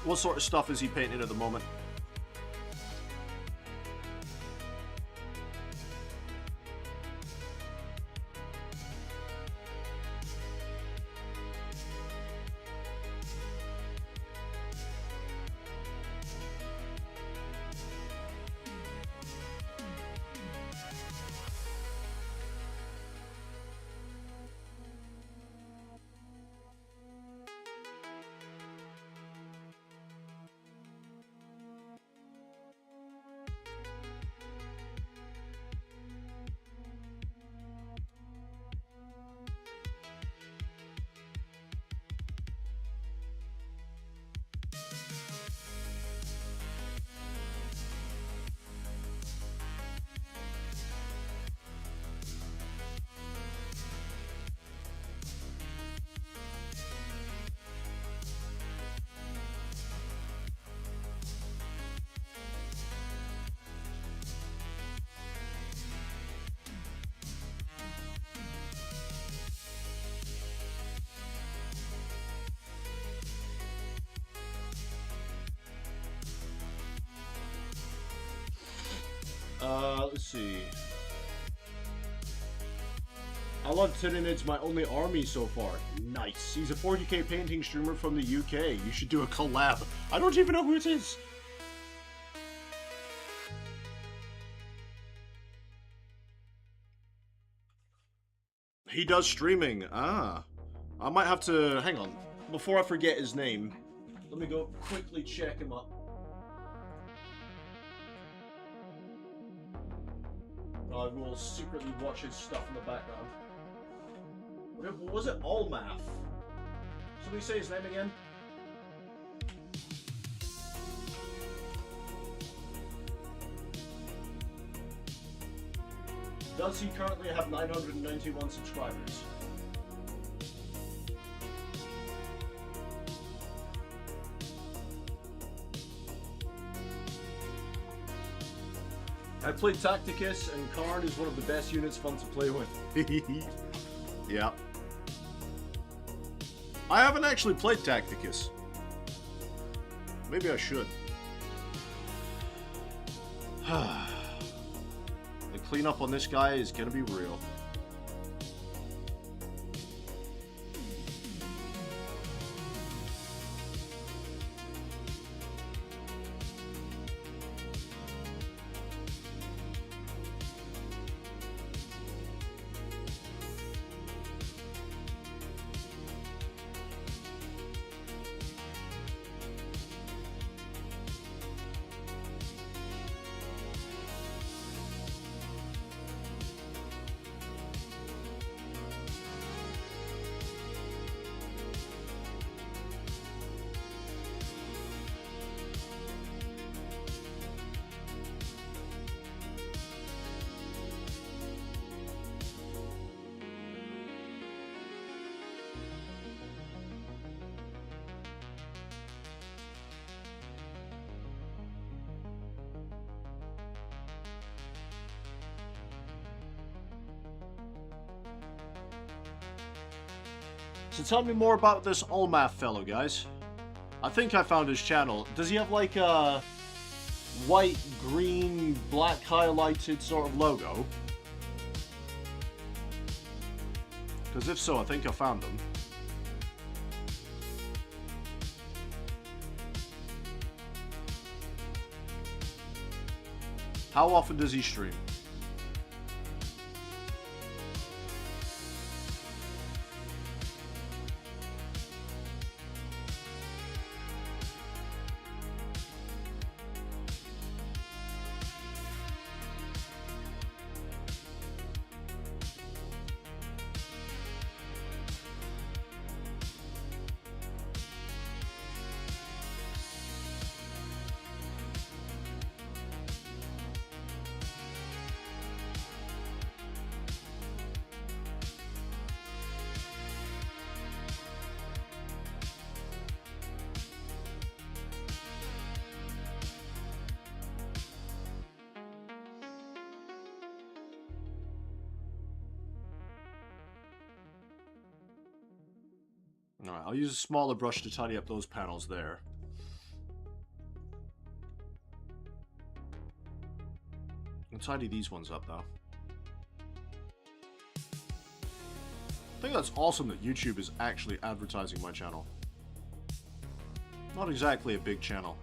What sort of stuff is he painting at the moment? see. I love Tyrandis, my only army so far. Nice. He's a 40k painting streamer from the UK. You should do a collab. I don't even know who it is. He does streaming. Ah. I might have to... Hang on. Before I forget his name, let me go quickly check him up. I will secretly watch his stuff in the background. What was it? Allmath. Somebody say his name again? Does he currently have 991 subscribers? I played Tacticus, and Karn is one of the best units fun to play with. Yeah. I haven't actually played Tacticus. Maybe I should. The cleanup on this guy is gonna be real. So tell me more about this Allmath fellow, guys. I think I found his channel. Does he have like a white, green, black highlighted sort of logo? Because if so, I think I found him. How often does he stream? Alright, I'll use a smaller brush to tidy up those panels there. I'll tidy these ones up, though. I think that's awesome that YouTube is actually advertising my channel. Not exactly a big channel.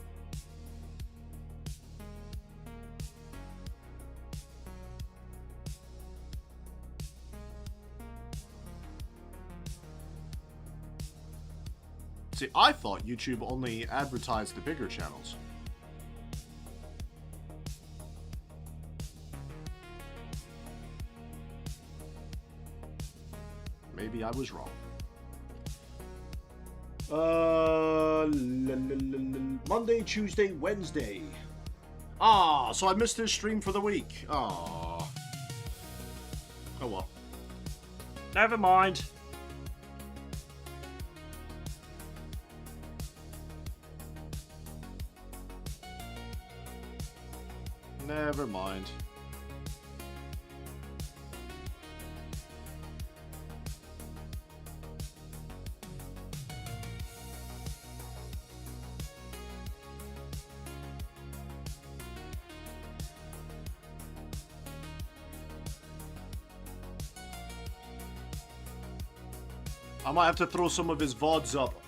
See, I thought YouTube only advertised the bigger channels. Maybe I was wrong. Monday, Tuesday, Wednesday. Ah, so I missed his stream for the week. Ah. Oh well.
Never mind.
Never mind. I might have to throw some of his VODs up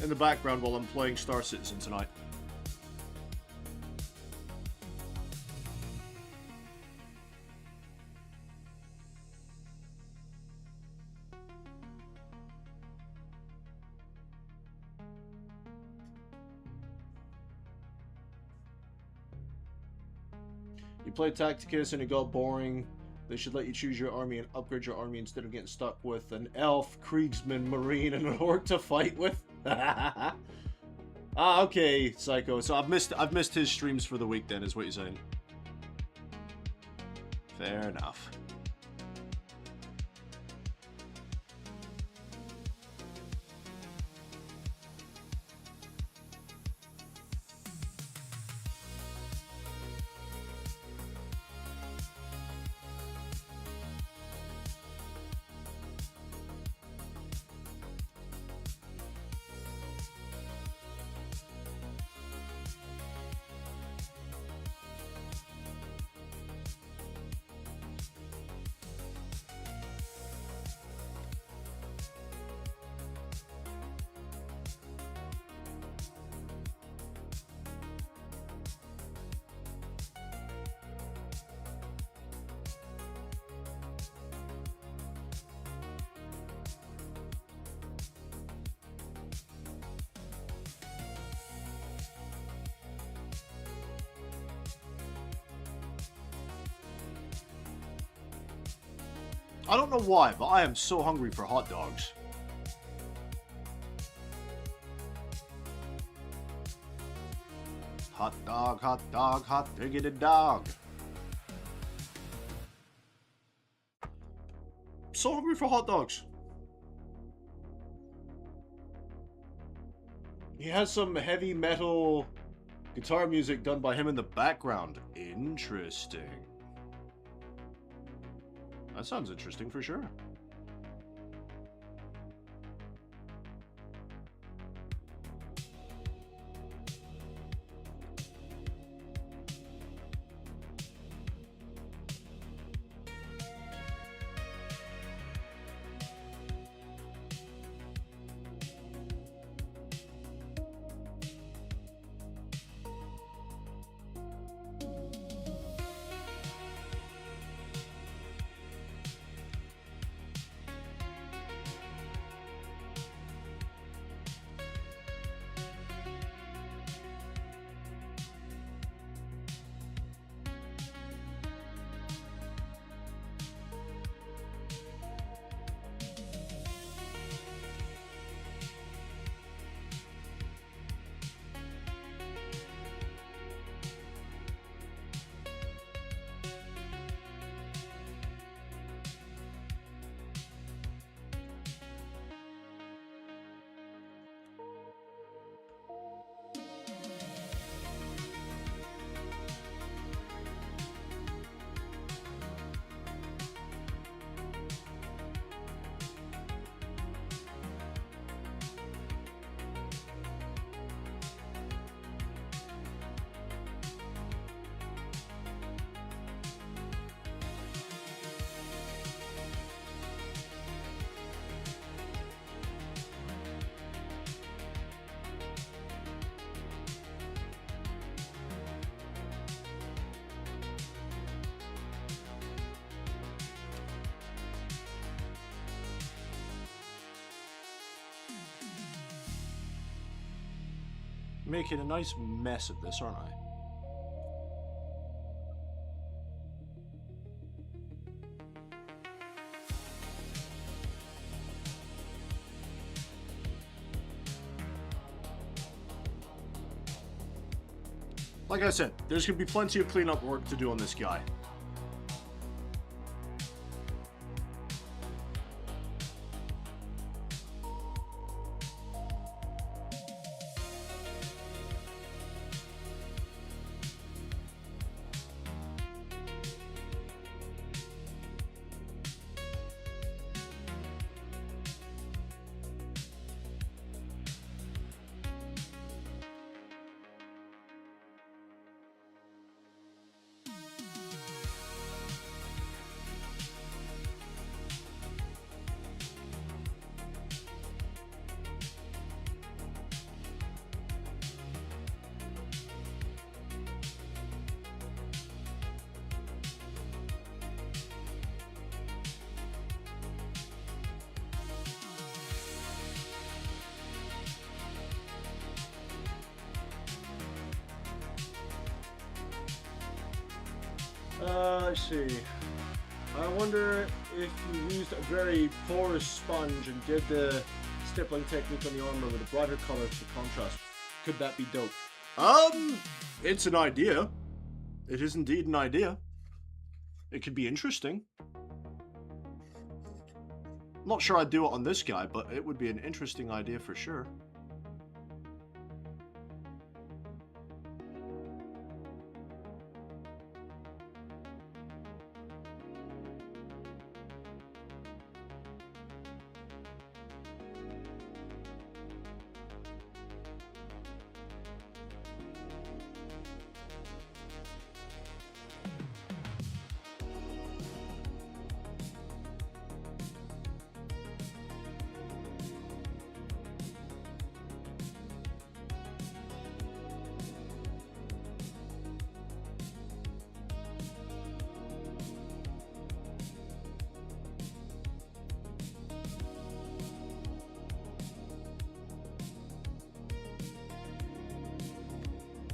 in the background while I'm playing Star Citizen tonight. You played Tacticus and it got boring. They should let you choose your army and upgrade your army instead of getting stuck with an elf, Kriegsman, Marine, and an orc to fight with. Ah, okay, Psycho. So I've missed his streams for the week then, is what you're saying. Fair enough. I don't know why, but I am so hungry for hot dogs. Hot dog, hot diggity dog. So hungry for hot dogs. He has some heavy metal guitar music done by him in the background. Interesting. That sounds interesting for sure. Making a nice mess of this, aren't I? Like I said, there's going to be plenty of cleanup work to do on this guy.
Let's see. I wonder if you used a very porous sponge and did the stippling technique on the armor with a brighter color for contrast. Could that be dope?
It's an idea. It is indeed an idea. It could be interesting. Not sure I'd do it on this guy, but it would be an interesting idea for sure.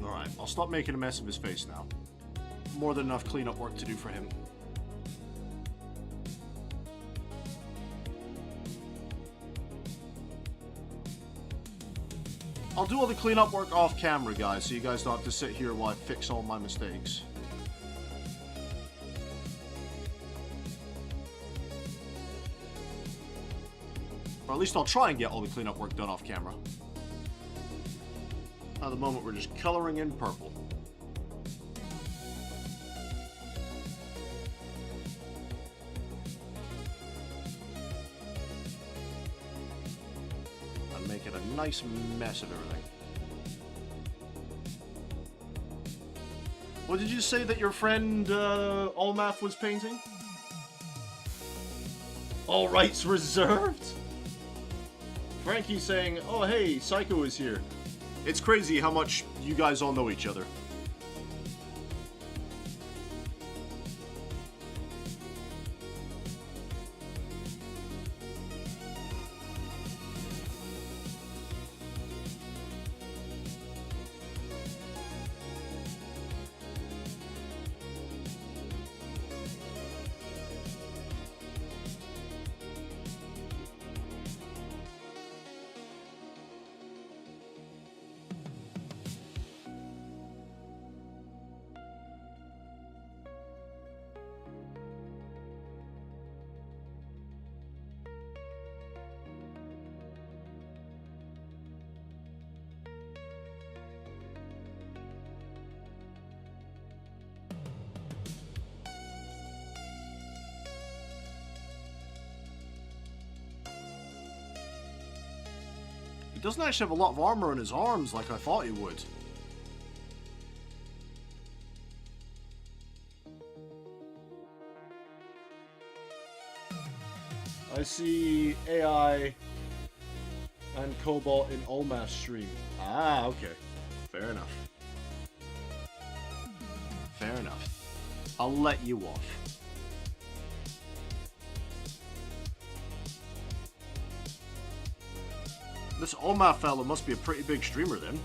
Alright, I'll stop making a mess of his face now. More than enough cleanup work to do for him. I'll do all the cleanup work off camera, guys, so you guys don't have to sit here while I fix all my mistakes. Or at least I'll try and get all the cleanup work done off camera. At the moment, we're just coloring in purple. And make it a nice mess of everything. What did you say that your friend Olmath was painting? All rights reserved? Frankie's saying, oh hey, Psycho is here. It's crazy how much you guys all know each other. He doesn't actually have a lot of armor on his arms like I thought he would.
I see AI and Cobalt in Olma's stream.
Ah, okay. Fair enough. Fair enough. I'll let you off. This Olma fella must be a pretty big streamer then.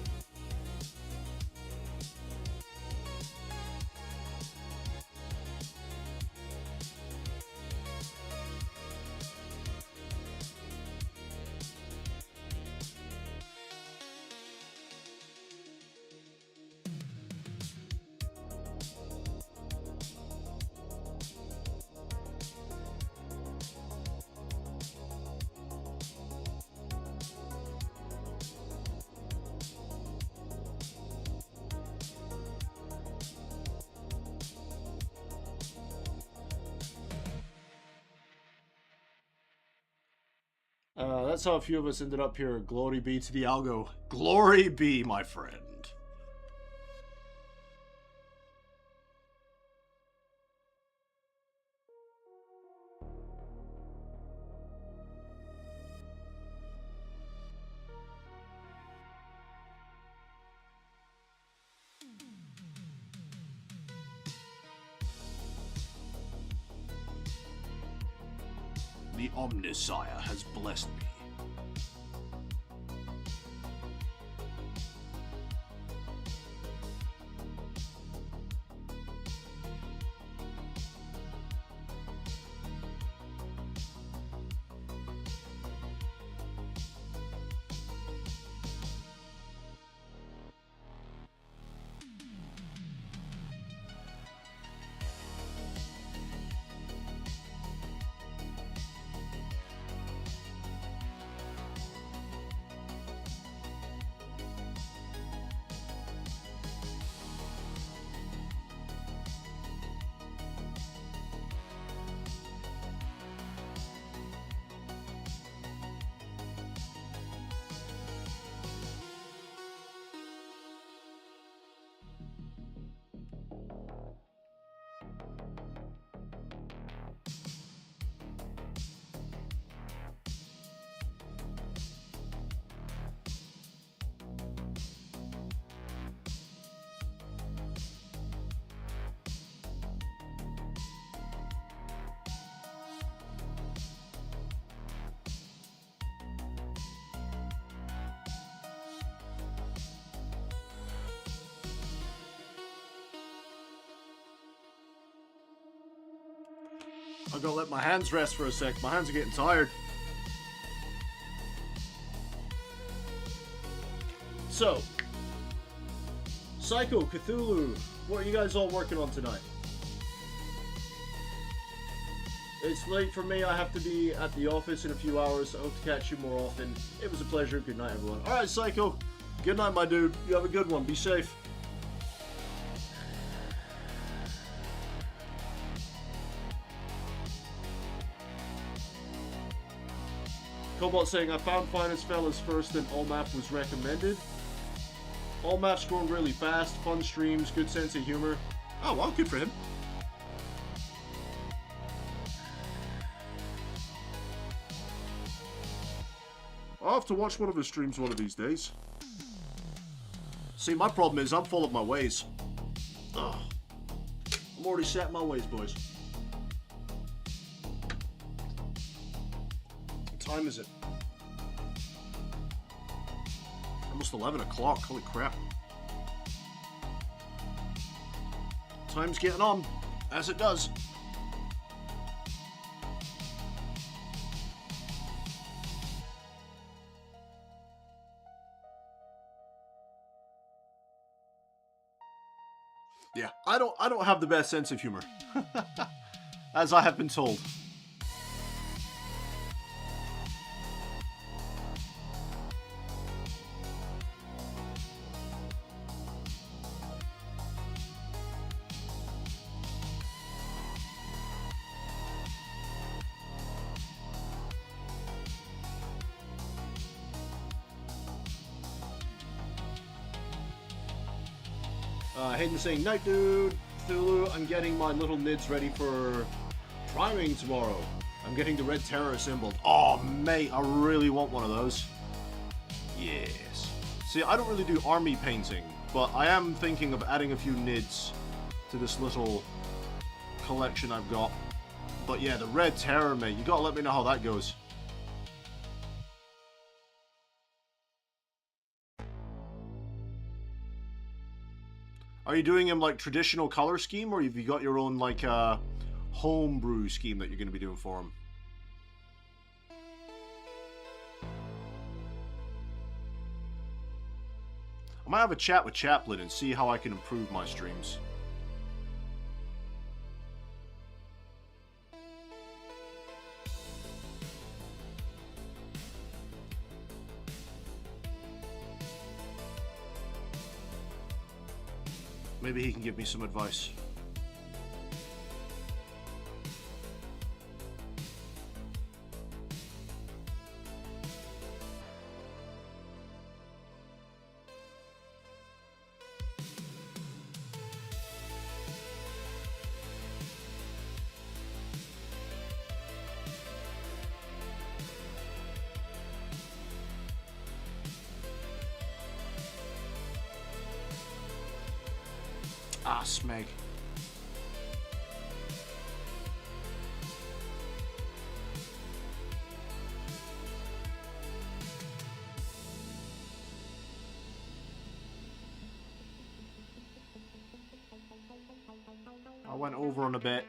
That's how a few of us ended up here.
Glory be to the algo. Glory be, my friend. The Omnisire has blessed me. I've got to let my hands rest for a sec. My hands are getting tired.
So, Psycho, Cthulhu, what are you guys all working on tonight? It's late for me. I have to be at the office in a few hours. I hope to catch you more often. It was a pleasure. Good night, everyone.
Alright, Psycho. Good night, my dude. You have a good one. Be safe.
Cobalt saying, I found Finest Fellas first and all map was recommended. All maps growing really fast, fun streams, good sense of humor.
Oh, well, good for him. I'll have to watch one of his streams one of these days. See, my problem is I'm full of my ways. Ugh. I'm already set in my ways, boys. What time is it? Almost 11 o'clock. Holy crap. Time's getting on, as it does. Yeah, I don't have the best sense of humor, as I have been told. Hayden saying, night dude, Cthulhu, I'm getting my little nids ready for priming tomorrow. I'm getting the red terror assembled. Oh mate, I really want one of those. Yes. See, I don't really do army painting, but I am thinking of adding a few nids to this little collection I've got. But yeah, the red terror, mate, you gotta let me know how that goes. Are you doing him like traditional color scheme, or have you got your own like homebrew scheme that you're going to be doing for him? I might have a chat with Chaplin and see how I can improve my streams. Maybe he can give me some advice. Ah, Smeg. I went over on a bit.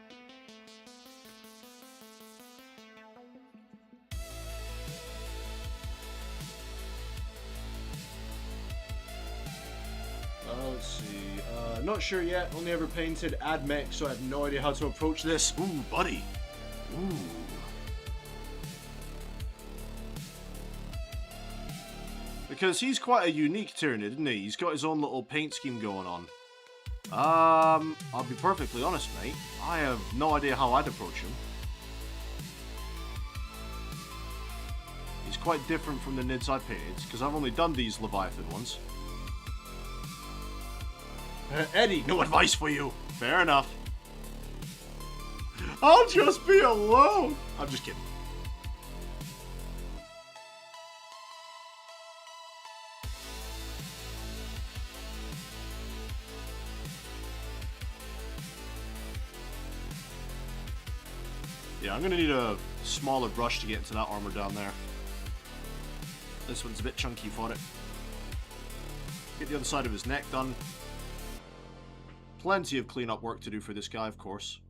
Let's see. Not sure yet. Only ever painted AdMech, so I have no idea how to approach this.
Ooh, buddy. Ooh. Because he's quite a unique Tyrannid, isn't he? He's got his own little paint scheme going on. I'll be perfectly honest, mate. I have no idea how I'd approach him. He's quite different from the Nids I painted, because I've only done these Leviathan ones. Eddie, no advice for you. Fair enough. I'll just be alone. I'm just kidding. Yeah, I'm gonna need a smaller brush to get into that armor down there. This one's a bit chunky for it. Get the other side of his neck done. Plenty of cleanup work to do for this guy, of course.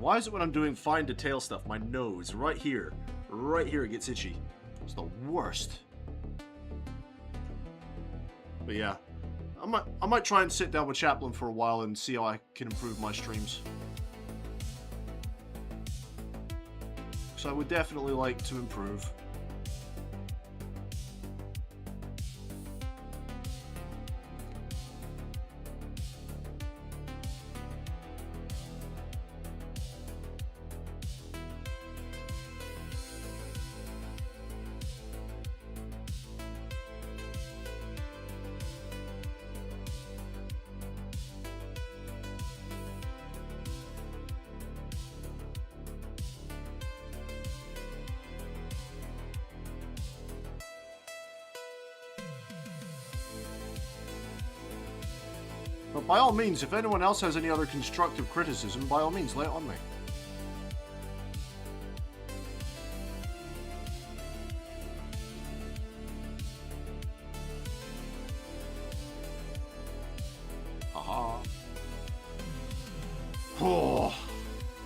Why is it when I'm doing fine detail stuff, my nose, right here it gets itchy? It's the worst. But yeah, I might try and sit down with Chaplin for a while and see how I can improve my streams. So I would definitely like to improve. But by all means, if anyone else has any other constructive criticism, by all means, lay it on me. Haha. Oh,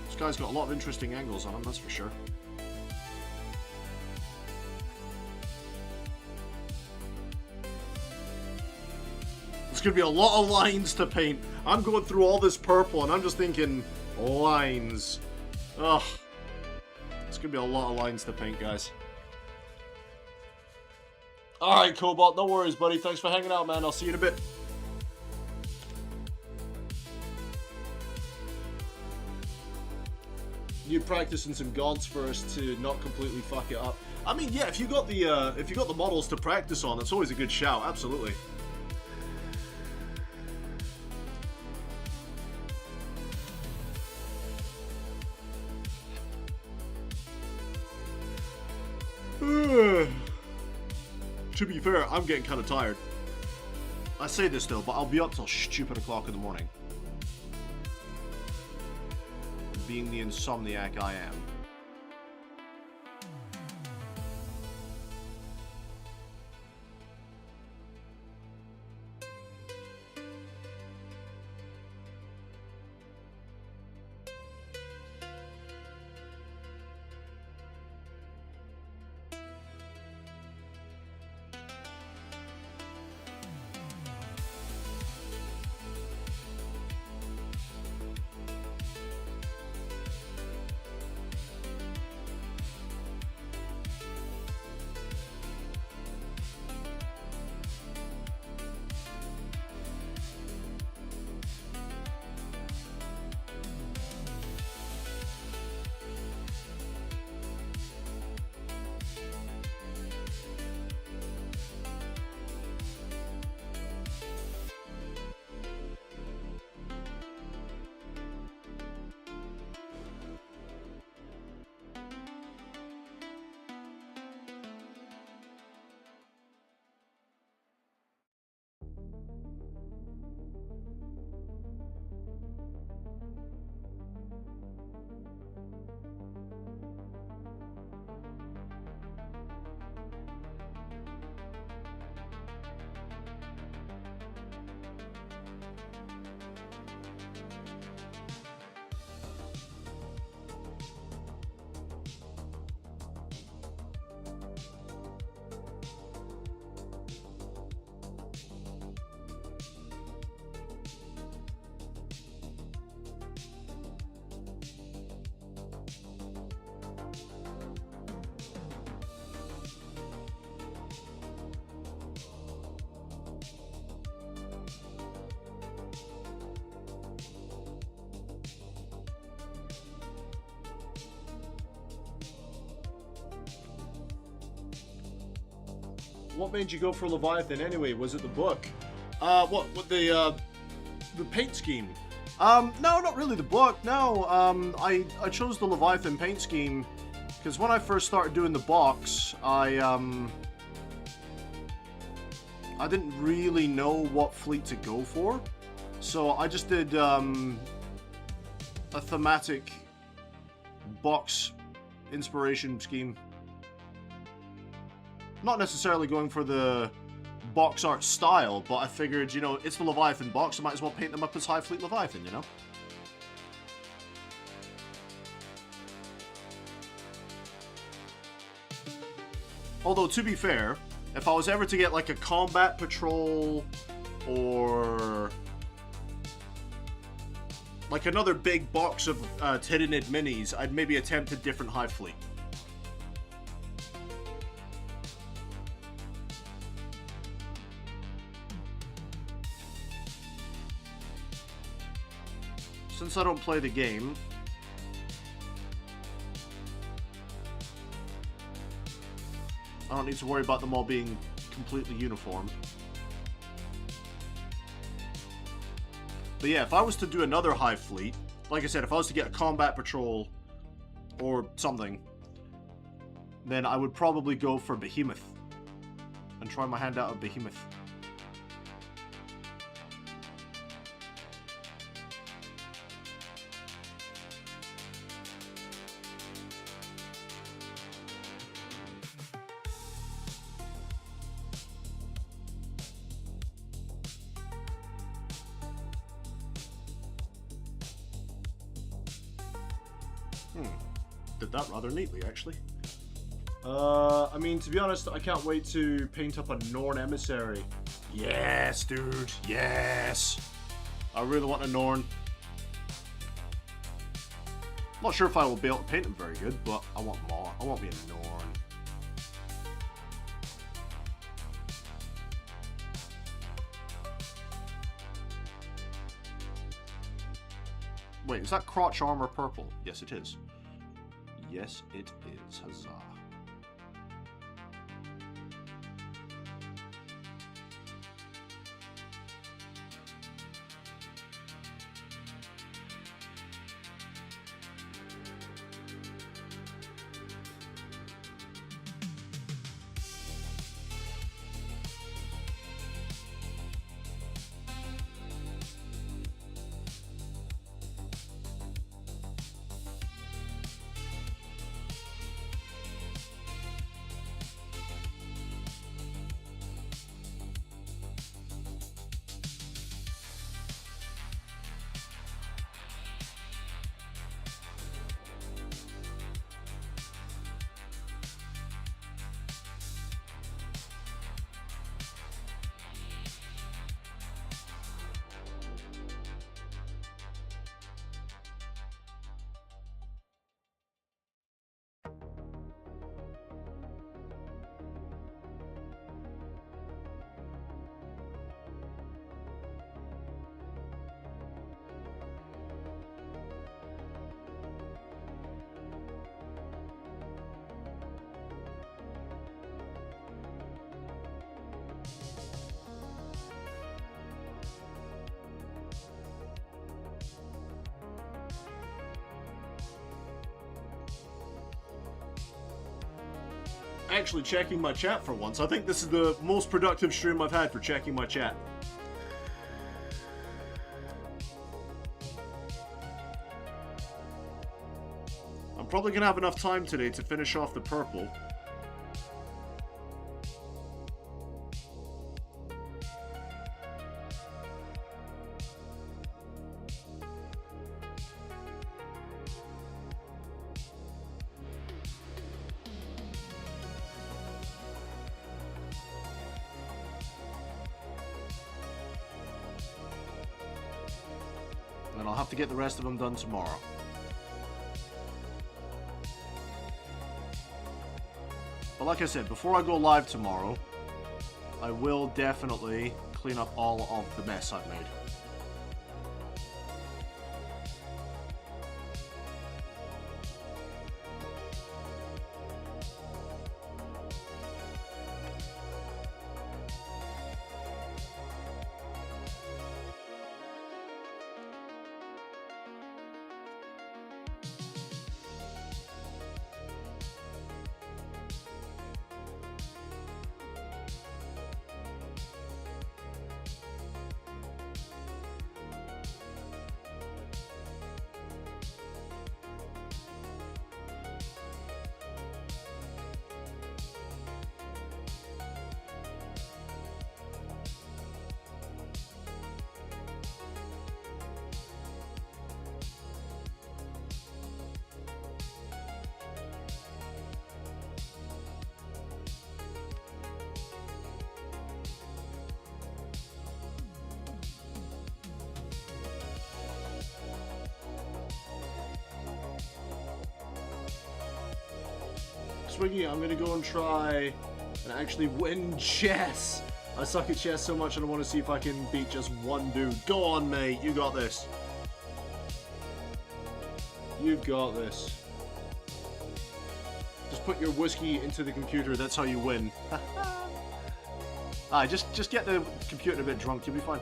this guy's got a lot of interesting angles on him, that's for sure. It's gonna be a lot of lines to paint. I'm going through all this purple and I'm just thinking lines. Ugh. It's gonna be a lot of lines to paint, guys. Alright, Cobalt, no worries, buddy. Thanks for hanging out, man. I'll see you in a bit. You practicing some gods first to not completely fuck it up. I mean, yeah, if you got the models to practice on, it's always a good shout, absolutely. To be fair, I'm getting kind of tired. I say this though, but I'll be up till stupid o'clock in the morning. Being the insomniac I am. What made you go for Leviathan anyway? Was it the book? What the paint scheme? No, not really the book. No, I chose the Leviathan paint scheme because when I first started doing the box, I didn't really know what fleet to go for, so I just did a thematic box inspiration scheme. Not necessarily going for the box art style, but I figured, you know, it's the Leviathan box, I might as well paint them up as High Fleet Leviathan, you know? Although, to be fair, if I was ever to get like a combat patrol or like another big box of Tyrannid minis, I'd maybe attempt a different hive fleet. Since I don't play the game, I don't need to worry about them all being completely uniform. But yeah, if I was to do another hive fleet, like I said, if I was to get a combat patrol or something, then I would probably go for Behemoth and try my hand out at Behemoth. Did that rather neatly, actually.
I mean, to be honest, I can't wait to paint up a Norn emissary.
Yes, dude. Yes. I really want a Norn. Not sure if I will be able to paint them very good, but I want more. I want me a Norn. Wait, is that crotch armor purple? Yes, it is. Yes, it is. Huzzah. Actually checking my chat for once. I think this is the most productive stream I've had for checking my chat. I'm probably gonna have enough time today to finish off the purple. And I'll have to get the rest of them done tomorrow. But like I said, before I go live tomorrow, I will definitely clean up all of the mess I've made.
Swiggy, I'm gonna go and try and actually win chess. I suck at chess so much and I want to see if I can beat just one dude. Go on, mate. You got this. You've got this. Just put your whiskey into the computer. That's how you win. Just get the computer a bit drunk. You'll be fine.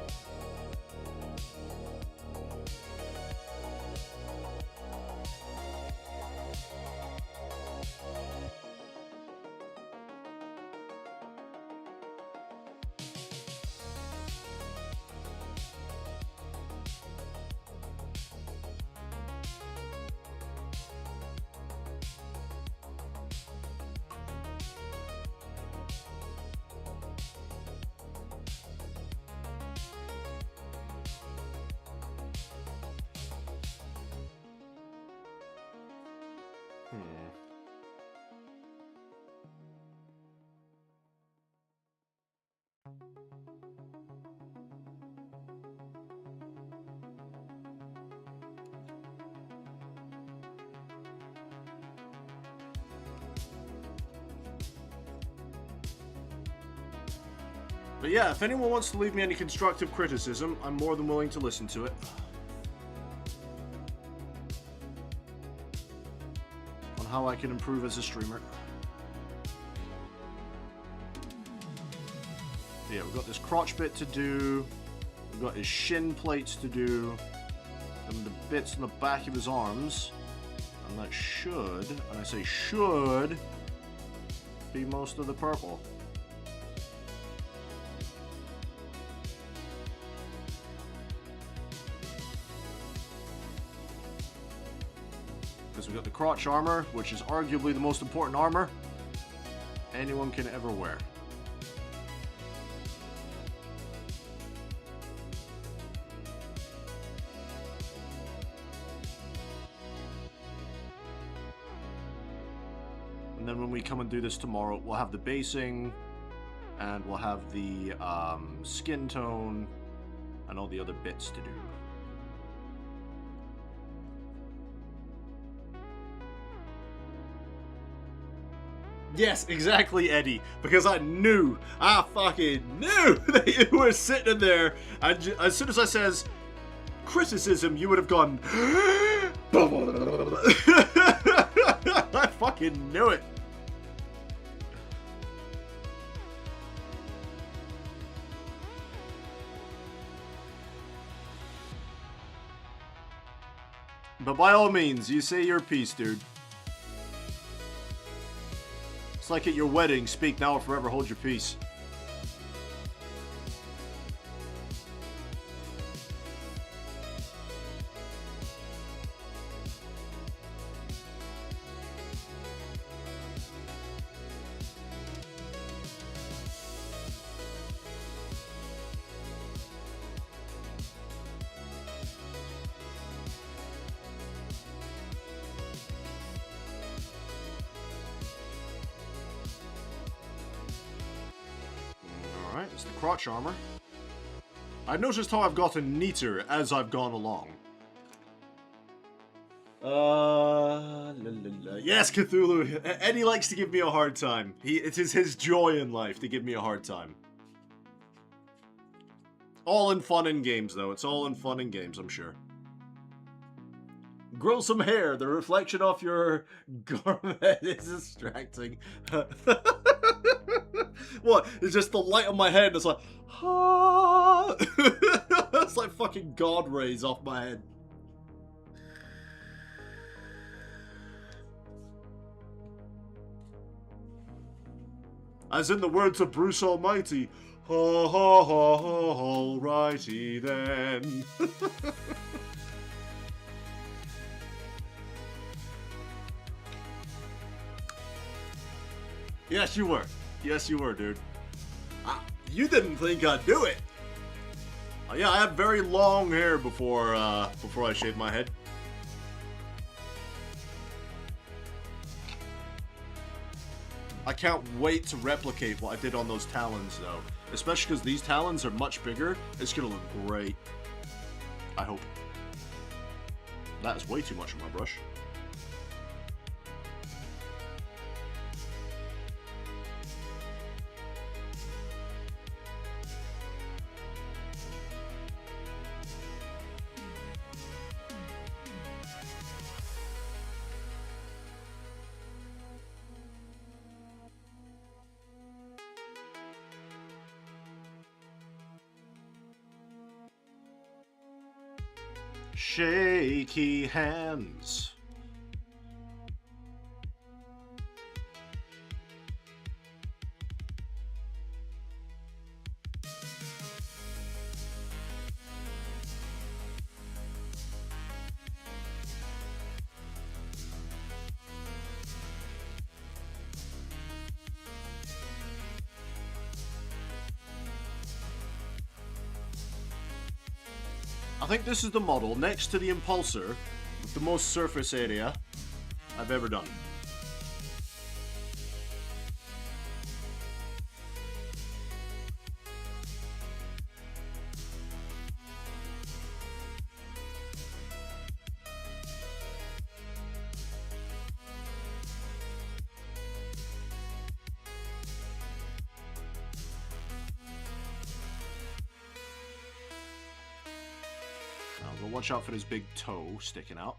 But yeah, if anyone wants to leave me any constructive criticism, I'm more than willing to listen to it. On how I can improve as a streamer. Yeah, we've got this crotch bit to do. We've got his shin plates to do. And the bits on the back of his arms. And that should, and I say should, be most of the purple. Because we've got the crotch armor, which is arguably the most important armor anyone can ever wear. And then when we come and do this tomorrow, we'll have the basing, and we'll have the skin tone, and all the other bits to do. Yes, exactly, Eddie. Because I fucking knew that you were sitting in there, and as soon as I says criticism, you would have gone. I fucking knew it. But by all means, you say your piece, dude. It's like at your wedding, speak now or forever hold your peace. Alright, it's the crotch armor. I've noticed how I've gotten neater as I've gone along. Yes, Cthulhu. Eddie likes to give me a hard time. It is his joy in life to give me a hard time. All in fun and games, though. It's all in fun and games, I'm sure. Grow some hair. The reflection off your garment is distracting. What? It's just the light on my head. It's like, ah. It's like fucking God rays off my head. As in the words of Bruce Almighty, ha ha ha ha, alrighty then. Yes, you were. Yes, you were, dude. You didn't think I'd do it. Yeah, I had very long hair before I shaved my head. I can't wait to replicate what I did on those talons, though. Especially because these talons are much bigger. It's gonna look great. I hope. That is way too much on my brush. Shaky hands. I think this is the model next to the Impulsor with the most surface area I've ever done. Now, watch out for his big toe sticking out.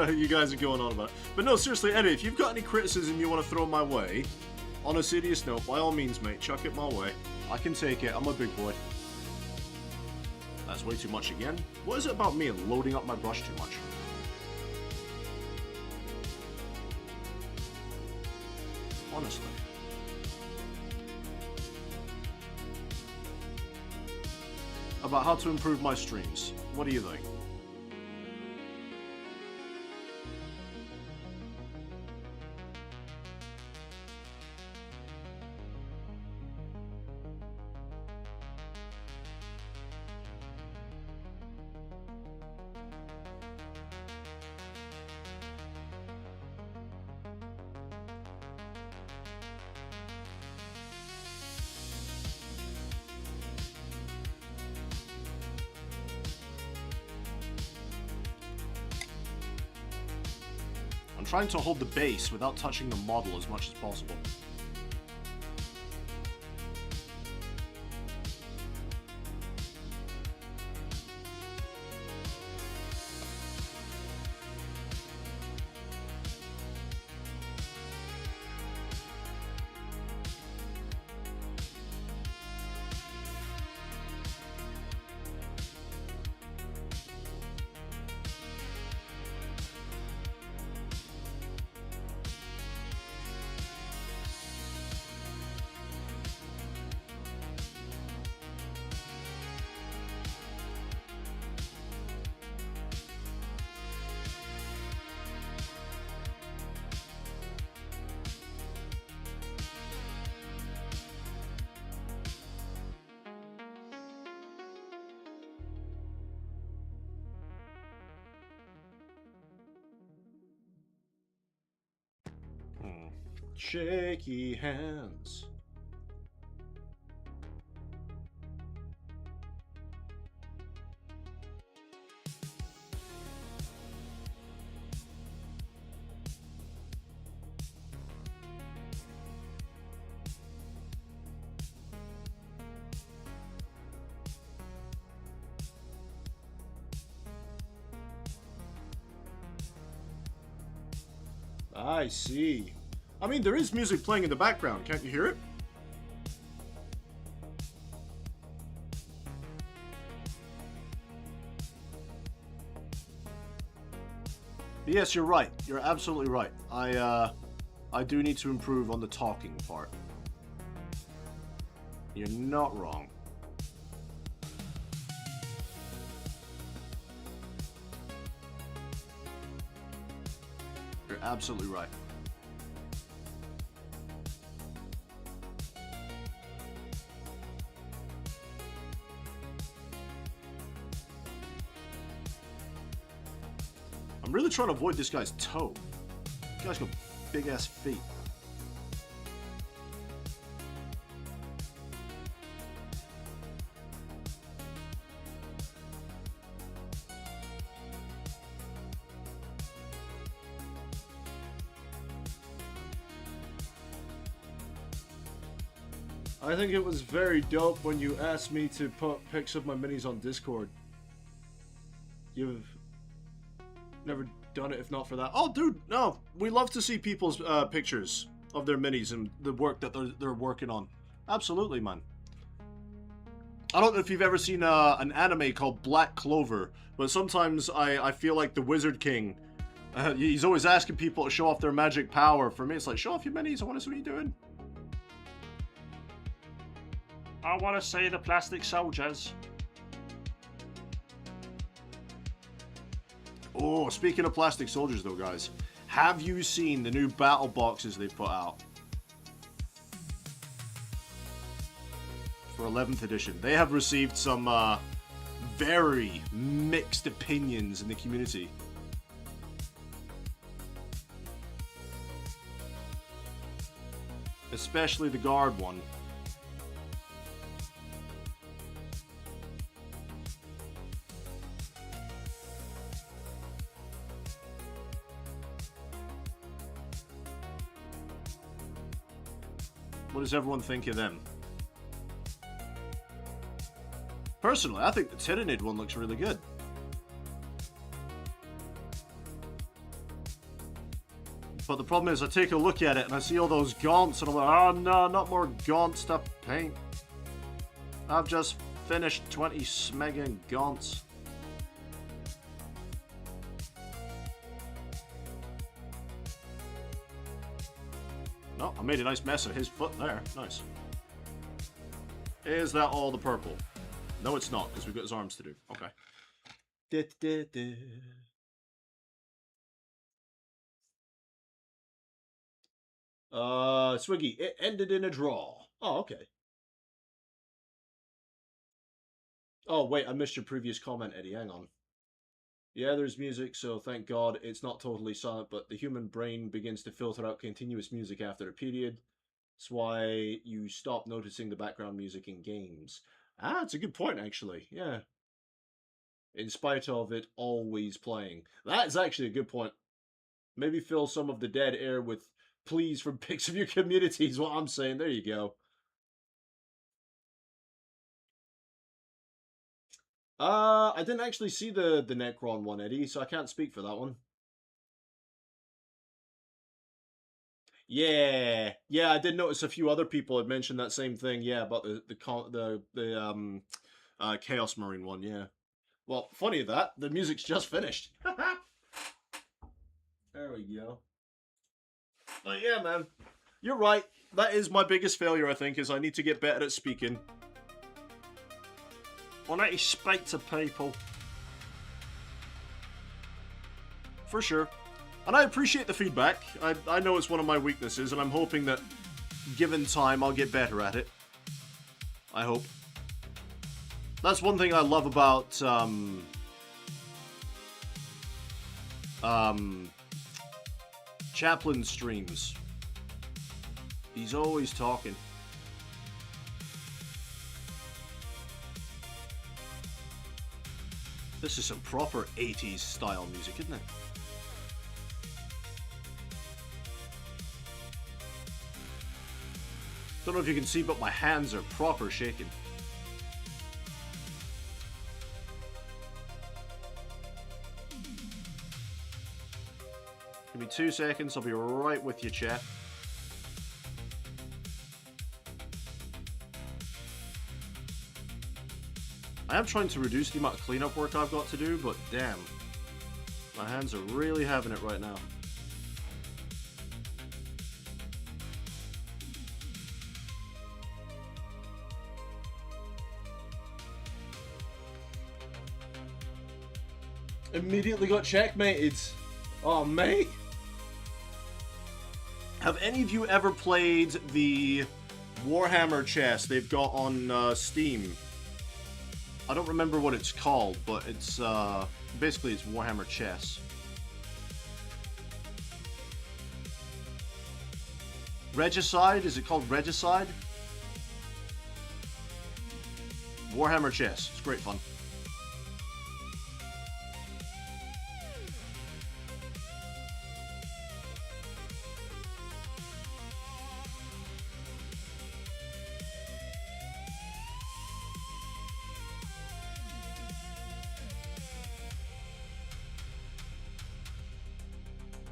You guys are going on about it. But no, seriously, Eddie, if you've got any criticism you want to throw my way, on a serious note, by all means, mate, chuck it my way. I can take it. I'm a big boy. That's way too much again. What is it about me and loading up my brush too much? Honestly. About how to improve my streams. What do you think? I'm trying to hold the base without touching the model as much as possible. Shaky hands. I see. I mean, there is music playing in the background. Can't you hear it? But yes, you're right. You're absolutely right. I do need to improve on the talking part. You're not wrong. You're absolutely right. I'm really trying to avoid this guy's toe. This guy's got big ass feet. I think it was very dope when you asked me to put pics of my minis on Discord. You've never done it if not for that. Oh, dude, no. We love to see people's pictures of their minis and the work that they're working on. Absolutely, man. I don't know if you've ever seen an anime called Black Clover, but sometimes I feel like the Wizard King. He's always asking people to show off their magic power. For me, it's like, show off your minis. I want to see what you're doing.
I want to see the plastic soldiers.
Oh, speaking of plastic soldiers though, guys, have you seen the new battle boxes they put out for 11th edition? They have received some very mixed opinions in the community. Especially the guard one. What does everyone think of them? Personally, I think the Tyrannid one looks really good. But the problem is, I take a look at it and I see all those gaunts and I'm like, oh no, not more gaunts to paint. I've just finished 20 smegging gaunts. No, I made a nice mess of his foot there. Nice. Is that all the purple? No, it's not, because we've got his arms to do. Okay. Swiggy, it ended in a draw. Oh, okay. Oh, wait, I missed your previous comment, Eddie. Hang on. Yeah, there's music, so thank God it's not totally silent, but the human brain begins to filter out continuous music after a period. That's why you stop noticing the background music in games. Ah, it's a good point, actually. Yeah. In spite of it always playing. That's actually a good point. Maybe fill some of the dead air with pleas from pics of your community is what I'm saying. There you go. I didn't actually see the Necron one, Eddie, so I can't speak for that one. Yeah, I did notice a few other people had mentioned that same thing. Yeah, about the Chaos Marine one. Yeah. Well, funny that the music's just finished. There we go. But yeah, man, you're right. That is my biggest failure. I think is I need to get better at speaking.
I need to speak to people.
For sure. And I appreciate the feedback. I know it's one of my weaknesses, and I'm hoping that, given time, I'll get better at it. I hope. That's one thing I love about, Chaplin's streams. He's always talking. This is some proper 80s style music, isn't it? Don't know if you can see, but my hands are proper shaking. Give me 2 seconds, I'll be right with you, chat. I am trying to reduce the amount of cleanup work I've got to do, but damn. My hands are really having it right now.
Immediately got checkmated. Oh, mate.
Have any of you ever played the Warhammer chest they've got on Steam? I don't remember what it's called, but it's basically it's Warhammer chess. Regicide? Is it called Regicide? Warhammer chess. It's great fun.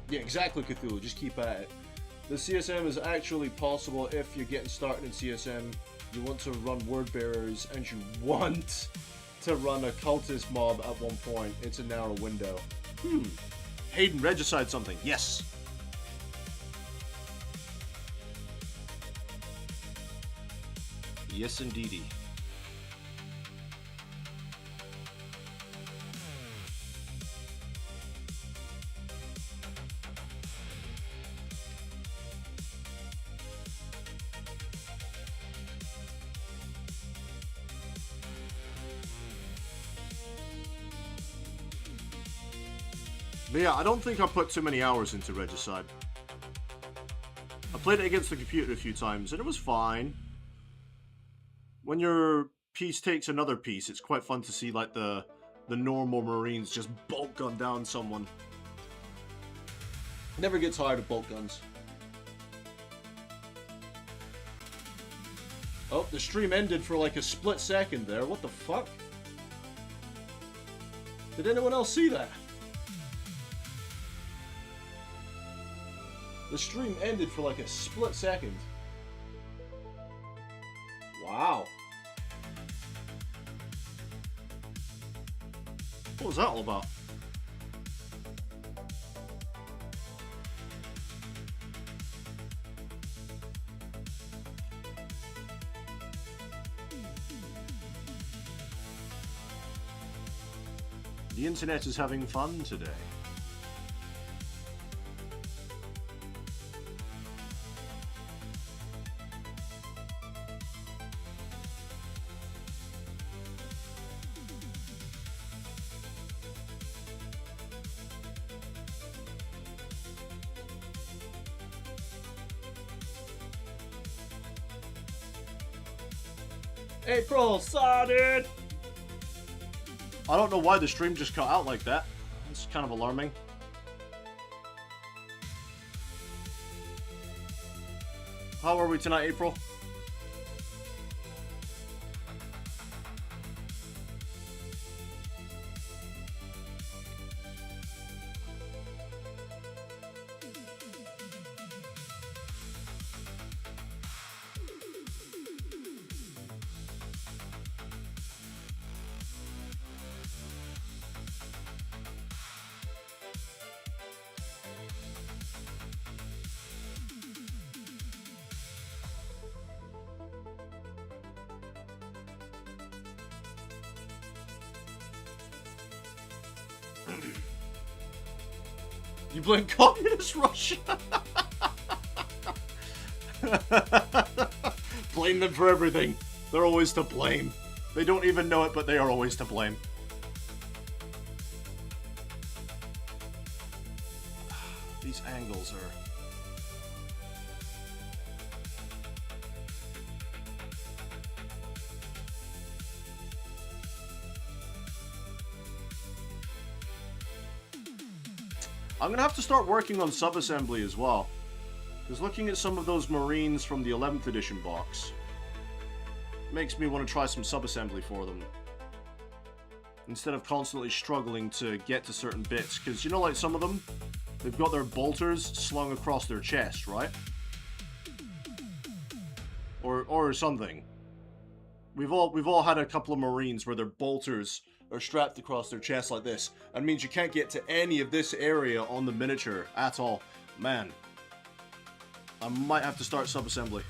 Yeah, exactly, Cthulhu. Just keep at it. The CSM is actually possible if you're getting started in CSM, you want to run word bearers, and you want to run a cultist mob at one point. It's a narrow window.
Hayden, Regicide something. Yes. Yes, indeedy. But yeah, I don't think I put too many hours into Regicide. I played it against the computer a few times, and it was fine. When your piece takes another piece, it's quite fun to see like the normal Marines just bolt gun down someone.
Never get tired of bolt guns. Oh, the stream ended for like a split second there. What the fuck? Did anyone else see that? The stream ended for like a split second. Wow.
What was that all about? The internet is having fun today.
April, sorted!
I don't know why the stream just cut out like that. It's kind of alarming. How are we tonight, April?
You blame communist Russia?
Blame them for everything. They're always to blame. They don't even know it, but they are always to blame. These angles are... I'm gonna have to start working on subassembly as well. Because looking at some of those Marines from the 11th edition box makes me want to try some subassembly for them. Instead of constantly struggling to get to certain bits. Because you know, like some of them, they've got their bolters slung across their chest, right? Or something. We've all had a couple of Marines where their bolters
are strapped across their chest like this, and means you can't get to any of this area on the miniature at all. Man, I might have to start sub-assembly.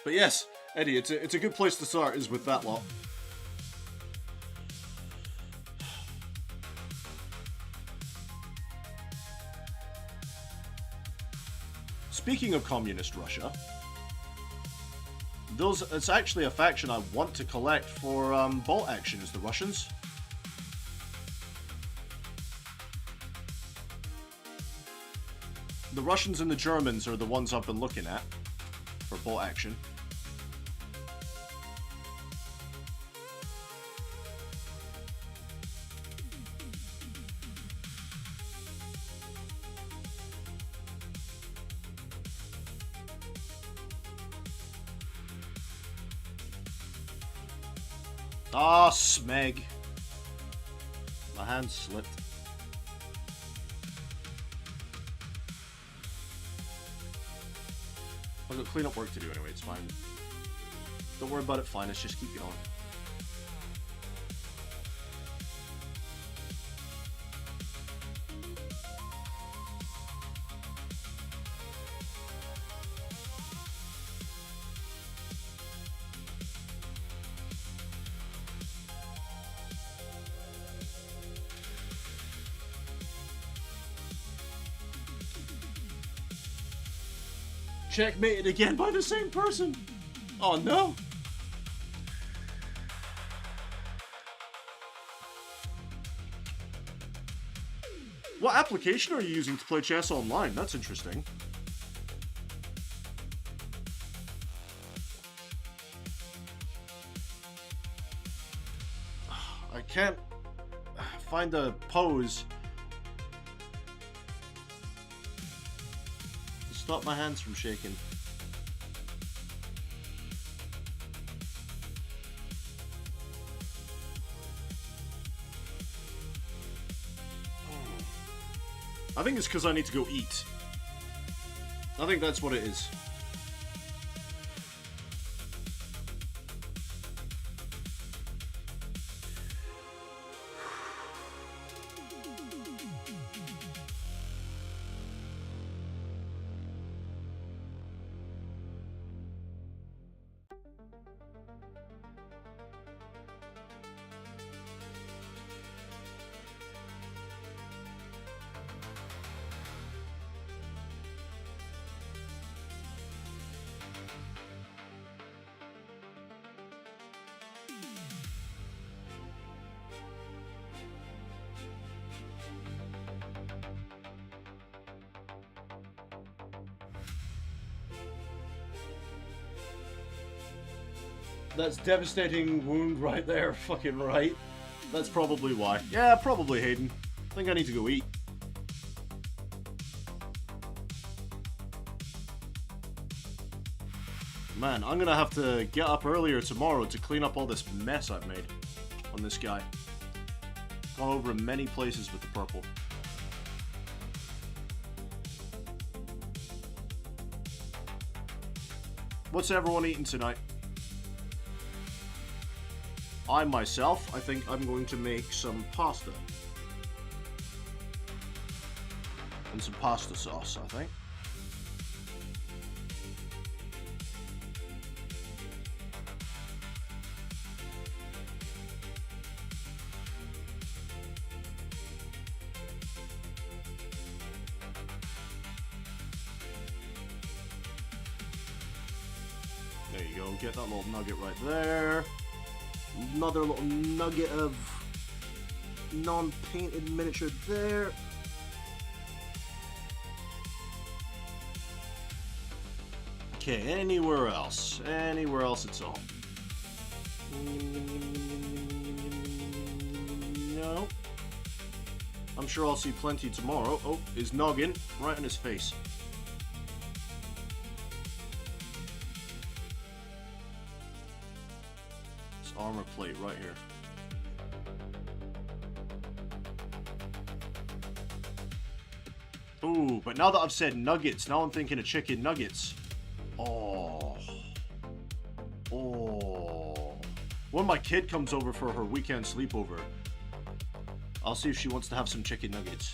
But yes, Eddie, it's a good place to start, is with that lot. Speaking of communist Russia, it's actually a faction I want to collect for bolt action, is the Russians. The Russians and the Germans are the ones I've been looking at for bolt action. Ah, smeg. My hand slipped. I've got cleanup work to do anyway, it's fine. Don't worry about it, fine, let's just keep going. Checkmated again by the same person! Oh no! What application are you using to play chess online? That's interesting. I can't find a pose. Stop my hands from shaking. I think it's because I need to go eat. I think that's what it is. That's devastating wound right there, fucking right. That's probably why. Yeah, probably, Hayden. I think I need to go eat. Man, I'm gonna have to get up earlier tomorrow to clean up all this mess I've made on this guy. Gone over in many places with the purple. What's everyone eating tonight? I myself, I think I'm going to make some pasta. And some pasta sauce, I think. There you go, get that little nugget right there. Another little nugget of non-painted miniature there. Okay, anywhere else? Anywhere else it's all. No. I'm sure I'll see plenty tomorrow. Oh, his noggin right in his face. Armor plate right here.
Ooh, but now that I've said nuggets, now I'm thinking of chicken nuggets. Oh. Oh. When my kid comes over for her weekend sleepover, I'll see if she wants to have some chicken nuggets.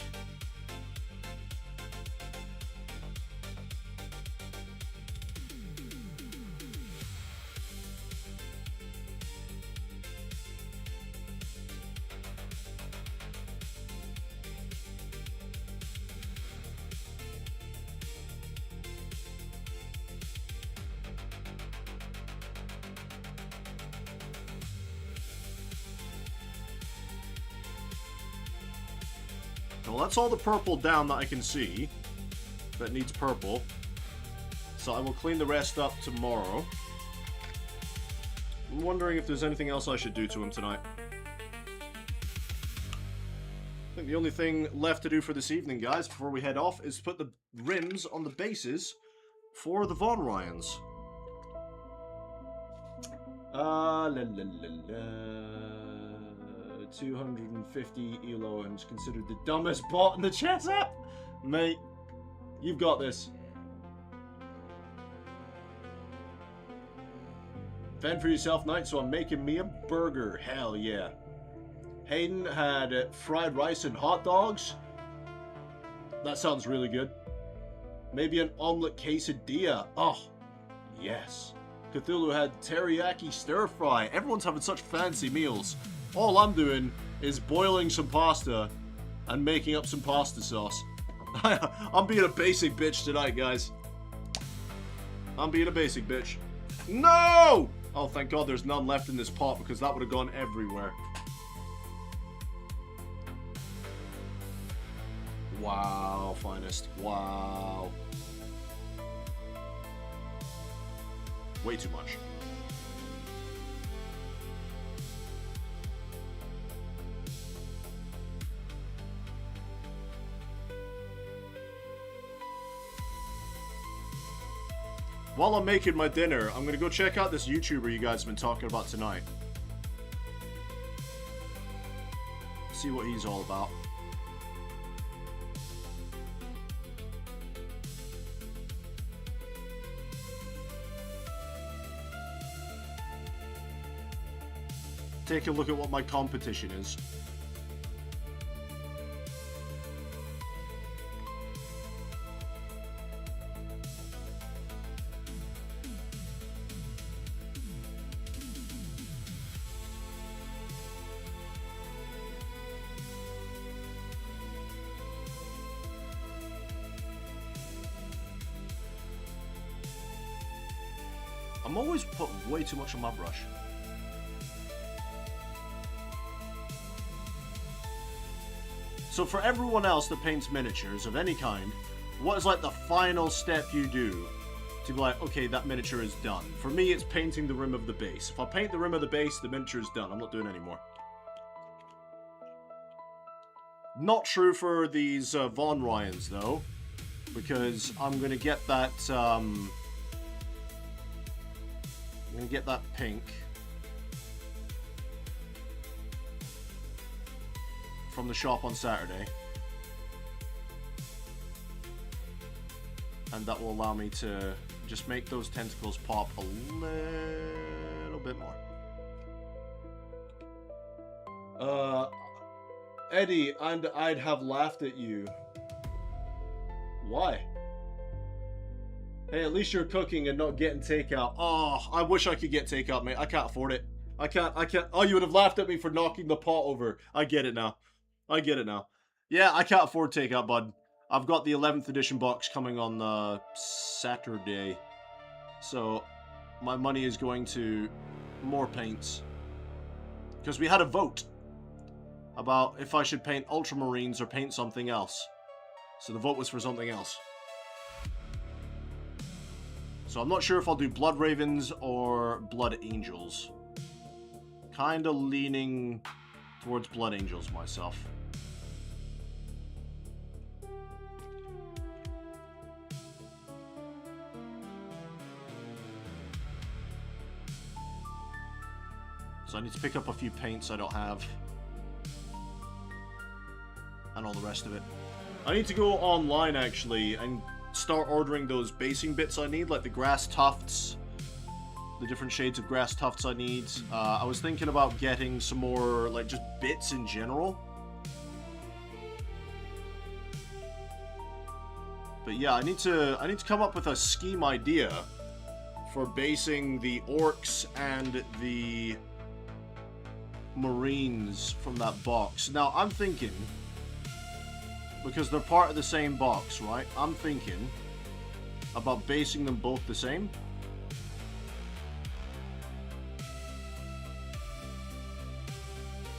Well, that's all the purple down that I can see that needs purple. So I will clean the rest up tomorrow. I'm wondering if there's anything else I should do to him tonight. I think the only thing left to do for this evening, guys, before we head off, is put the rims on the bases for the Von Ryans. La la la la. 250 elo and is considered the dumbest bot in the chess app. Mate, you've got this. Fend for yourself, Knight, so I'm making me a burger. Hell yeah. Hayden had fried rice and hot dogs. That sounds really good. Maybe an omelet quesadilla. Oh, yes. Cthulhu had teriyaki stir fry. Everyone's having such fancy meals. All I'm doing is boiling some pasta and making up some pasta sauce. I'm being a basic bitch tonight, guys. I'm being a basic bitch. No! Oh, thank God there's none left in this pot because that would have gone everywhere. Wow, finest. Wow. Way too much. While I'm making my dinner, I'm gonna go check out this YouTuber you guys have been talking about tonight. See what he's all about. Take a look at what my competition is. I'm always putting way too much on my brush. So for everyone else that paints miniatures of any kind, what is like the final step you do to be like, okay, that miniature is done? For me, it's painting the rim of the base. If I paint the rim of the base, the miniature is done. I'm not doing it anymore. Not true for these Von Ryans, though, because I'm going to get that... I'm going to get that pink from the shop on Saturday. And that will allow me to just make those tentacles pop a little bit more. Eddie, and I'd have laughed at you. Why? Hey, at least you're cooking and not getting takeout. Oh, I wish I could get takeout, mate. I can't afford it. I can't. Oh, you would have laughed at me for knocking the pot over. I get it now. I get it now. Yeah, I can't afford takeout, bud. I've got the 11th edition box coming on Saturday. So, my money is going to more paints. Because we had a vote about if I should paint Ultramarines or paint something else. So the vote was for something else. So I'm not sure if I'll do Blood Ravens or Blood Angels. Kinda leaning towards Blood Angels myself. So I need to pick up a few paints I don't have. And all the rest of it. I need to go online, actually, and start ordering those basing bits I need, like the grass tufts. The different shades of grass tufts I need. I was thinking about getting some more, like, just bits in general. But yeah, I need to come up with a scheme idea for basing the orcs and the marines from that box. Now, I'm thinking, because they're part of the same box, right? I'm thinking about basing them both the same.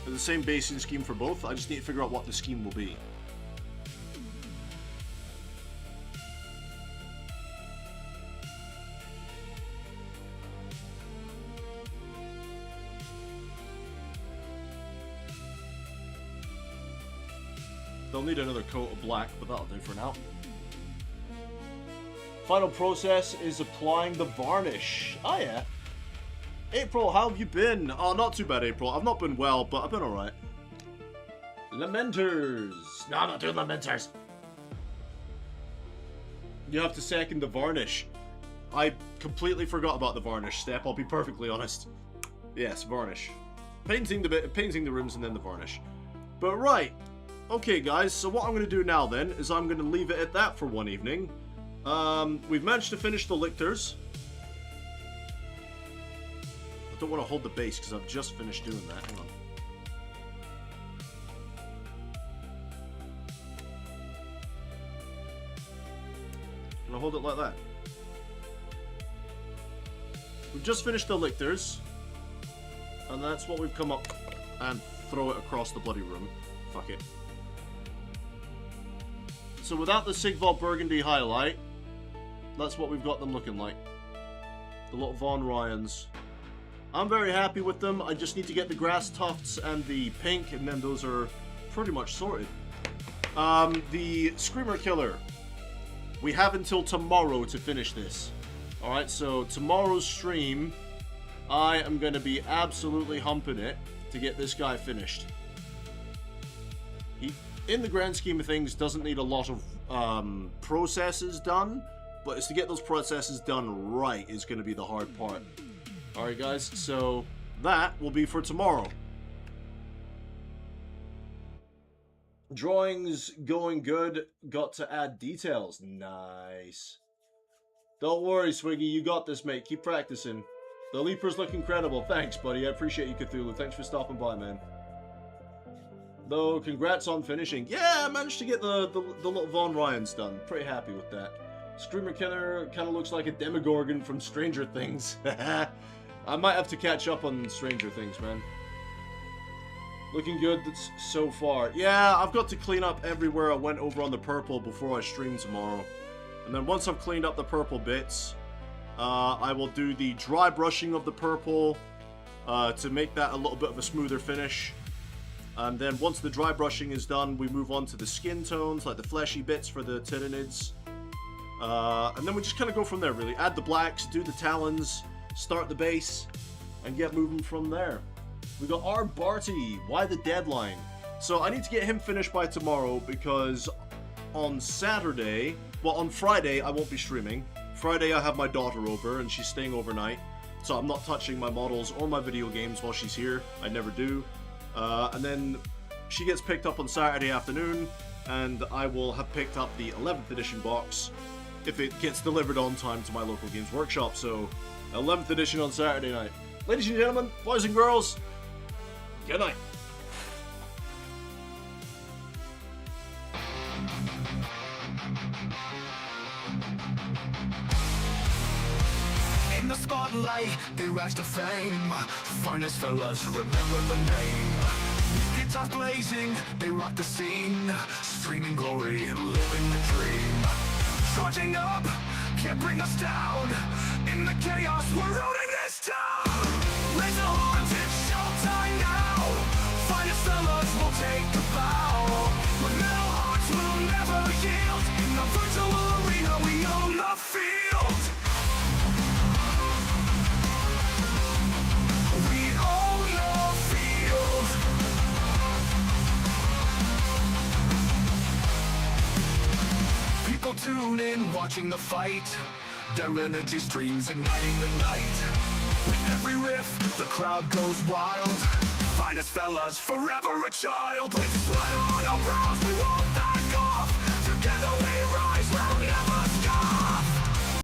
The same basing scheme for both. I just need to figure out what the scheme will be. They'll need another coat of black, but that'll do for now. Final process is applying the varnish. Oh yeah. April, how have you been? Oh, not too bad, April. I've not been well, but I've been alright. Lamenters. No, I'm not doing Lamenters. You have to second the varnish. I completely forgot about the varnish step, I'll be perfectly honest. Yes, varnish. Painting the rooms and then the varnish. But right. Okay, guys, so what I'm going to do now, then, is I'm going to leave it at that for one evening. We've managed to finish the lictors. I don't want to hold the base because I've just finished doing that. Hang on. Can I hold it like that? We've just finished the lictors. And that's what we've come up and throw it across the bloody room. Fuck it. So without the Sigval Burgundy highlight, that's what we've got them looking like. The little Von Ryans. I'm very happy with them. I just need to get the grass tufts and the pink, and then those are pretty much sorted. The Screamer Killer. We have until tomorrow to finish this. Alright, so tomorrow's stream, I am going to be absolutely humping it to get this guy finished. He, in the grand scheme of things, doesn't need a lot of processes done, but it's to get those processes done right is going to be the hard part. Alright guys, so that will be for tomorrow. Drawings going good. Got to add details. Nice. Don't worry, Swiggy. You got this, mate. Keep practicing. The Leapers look incredible. Thanks, buddy. I appreciate you, Cthulhu. Thanks for stopping by, man. Though, congrats on finishing. Yeah, I managed to get the little Von Ryans done. Pretty happy with that. Screamer Killer kind of looks like a Demogorgon from Stranger Things. I might have to catch up on Stranger Things, man. Looking good so far. Yeah, I've got to clean up everywhere I went over on the purple before I stream tomorrow. And then once I've cleaned up the purple bits, I will do the dry brushing of the purple to make that a little bit of a smoother finish. And then once the dry brushing is done, we move on to the skin tones, like the fleshy bits for the Tyranids. And then we just kind of go from there, really. Add the blacks, do the talons, start the base, and get moving from there. We got R. Barty. Why the deadline? So I need to get him finished by tomorrow because on Saturday, well, on Friday, I won't be streaming. Friday, I have my daughter over and she's staying overnight. So I'm not touching my models or my video games while she's here. I never do. And then she gets picked up on Saturday afternoon and I will have picked up the 11th edition box if it gets delivered on time to my local games workshop. So 11th edition on Saturday night. Ladies and gentlemen, boys and girls, good night.
In the spotlight, they rise to fame. Finest fellas, remember the name. Guitars blazing, they rock the scene. Streaming glory, living the dream. Charging up, can't bring us down. In the chaos, we're owning this town. Raise the horns, it's showtime now. Finest fellas will take a bow. But metal hearts will never yield. In the virtual arena, we own the field. We own the field. So tune in, watching the fight. Their energy streams igniting the night. With every riff, the crowd goes wild. Finest fellas, forever a child. With sweat on our brows, we walk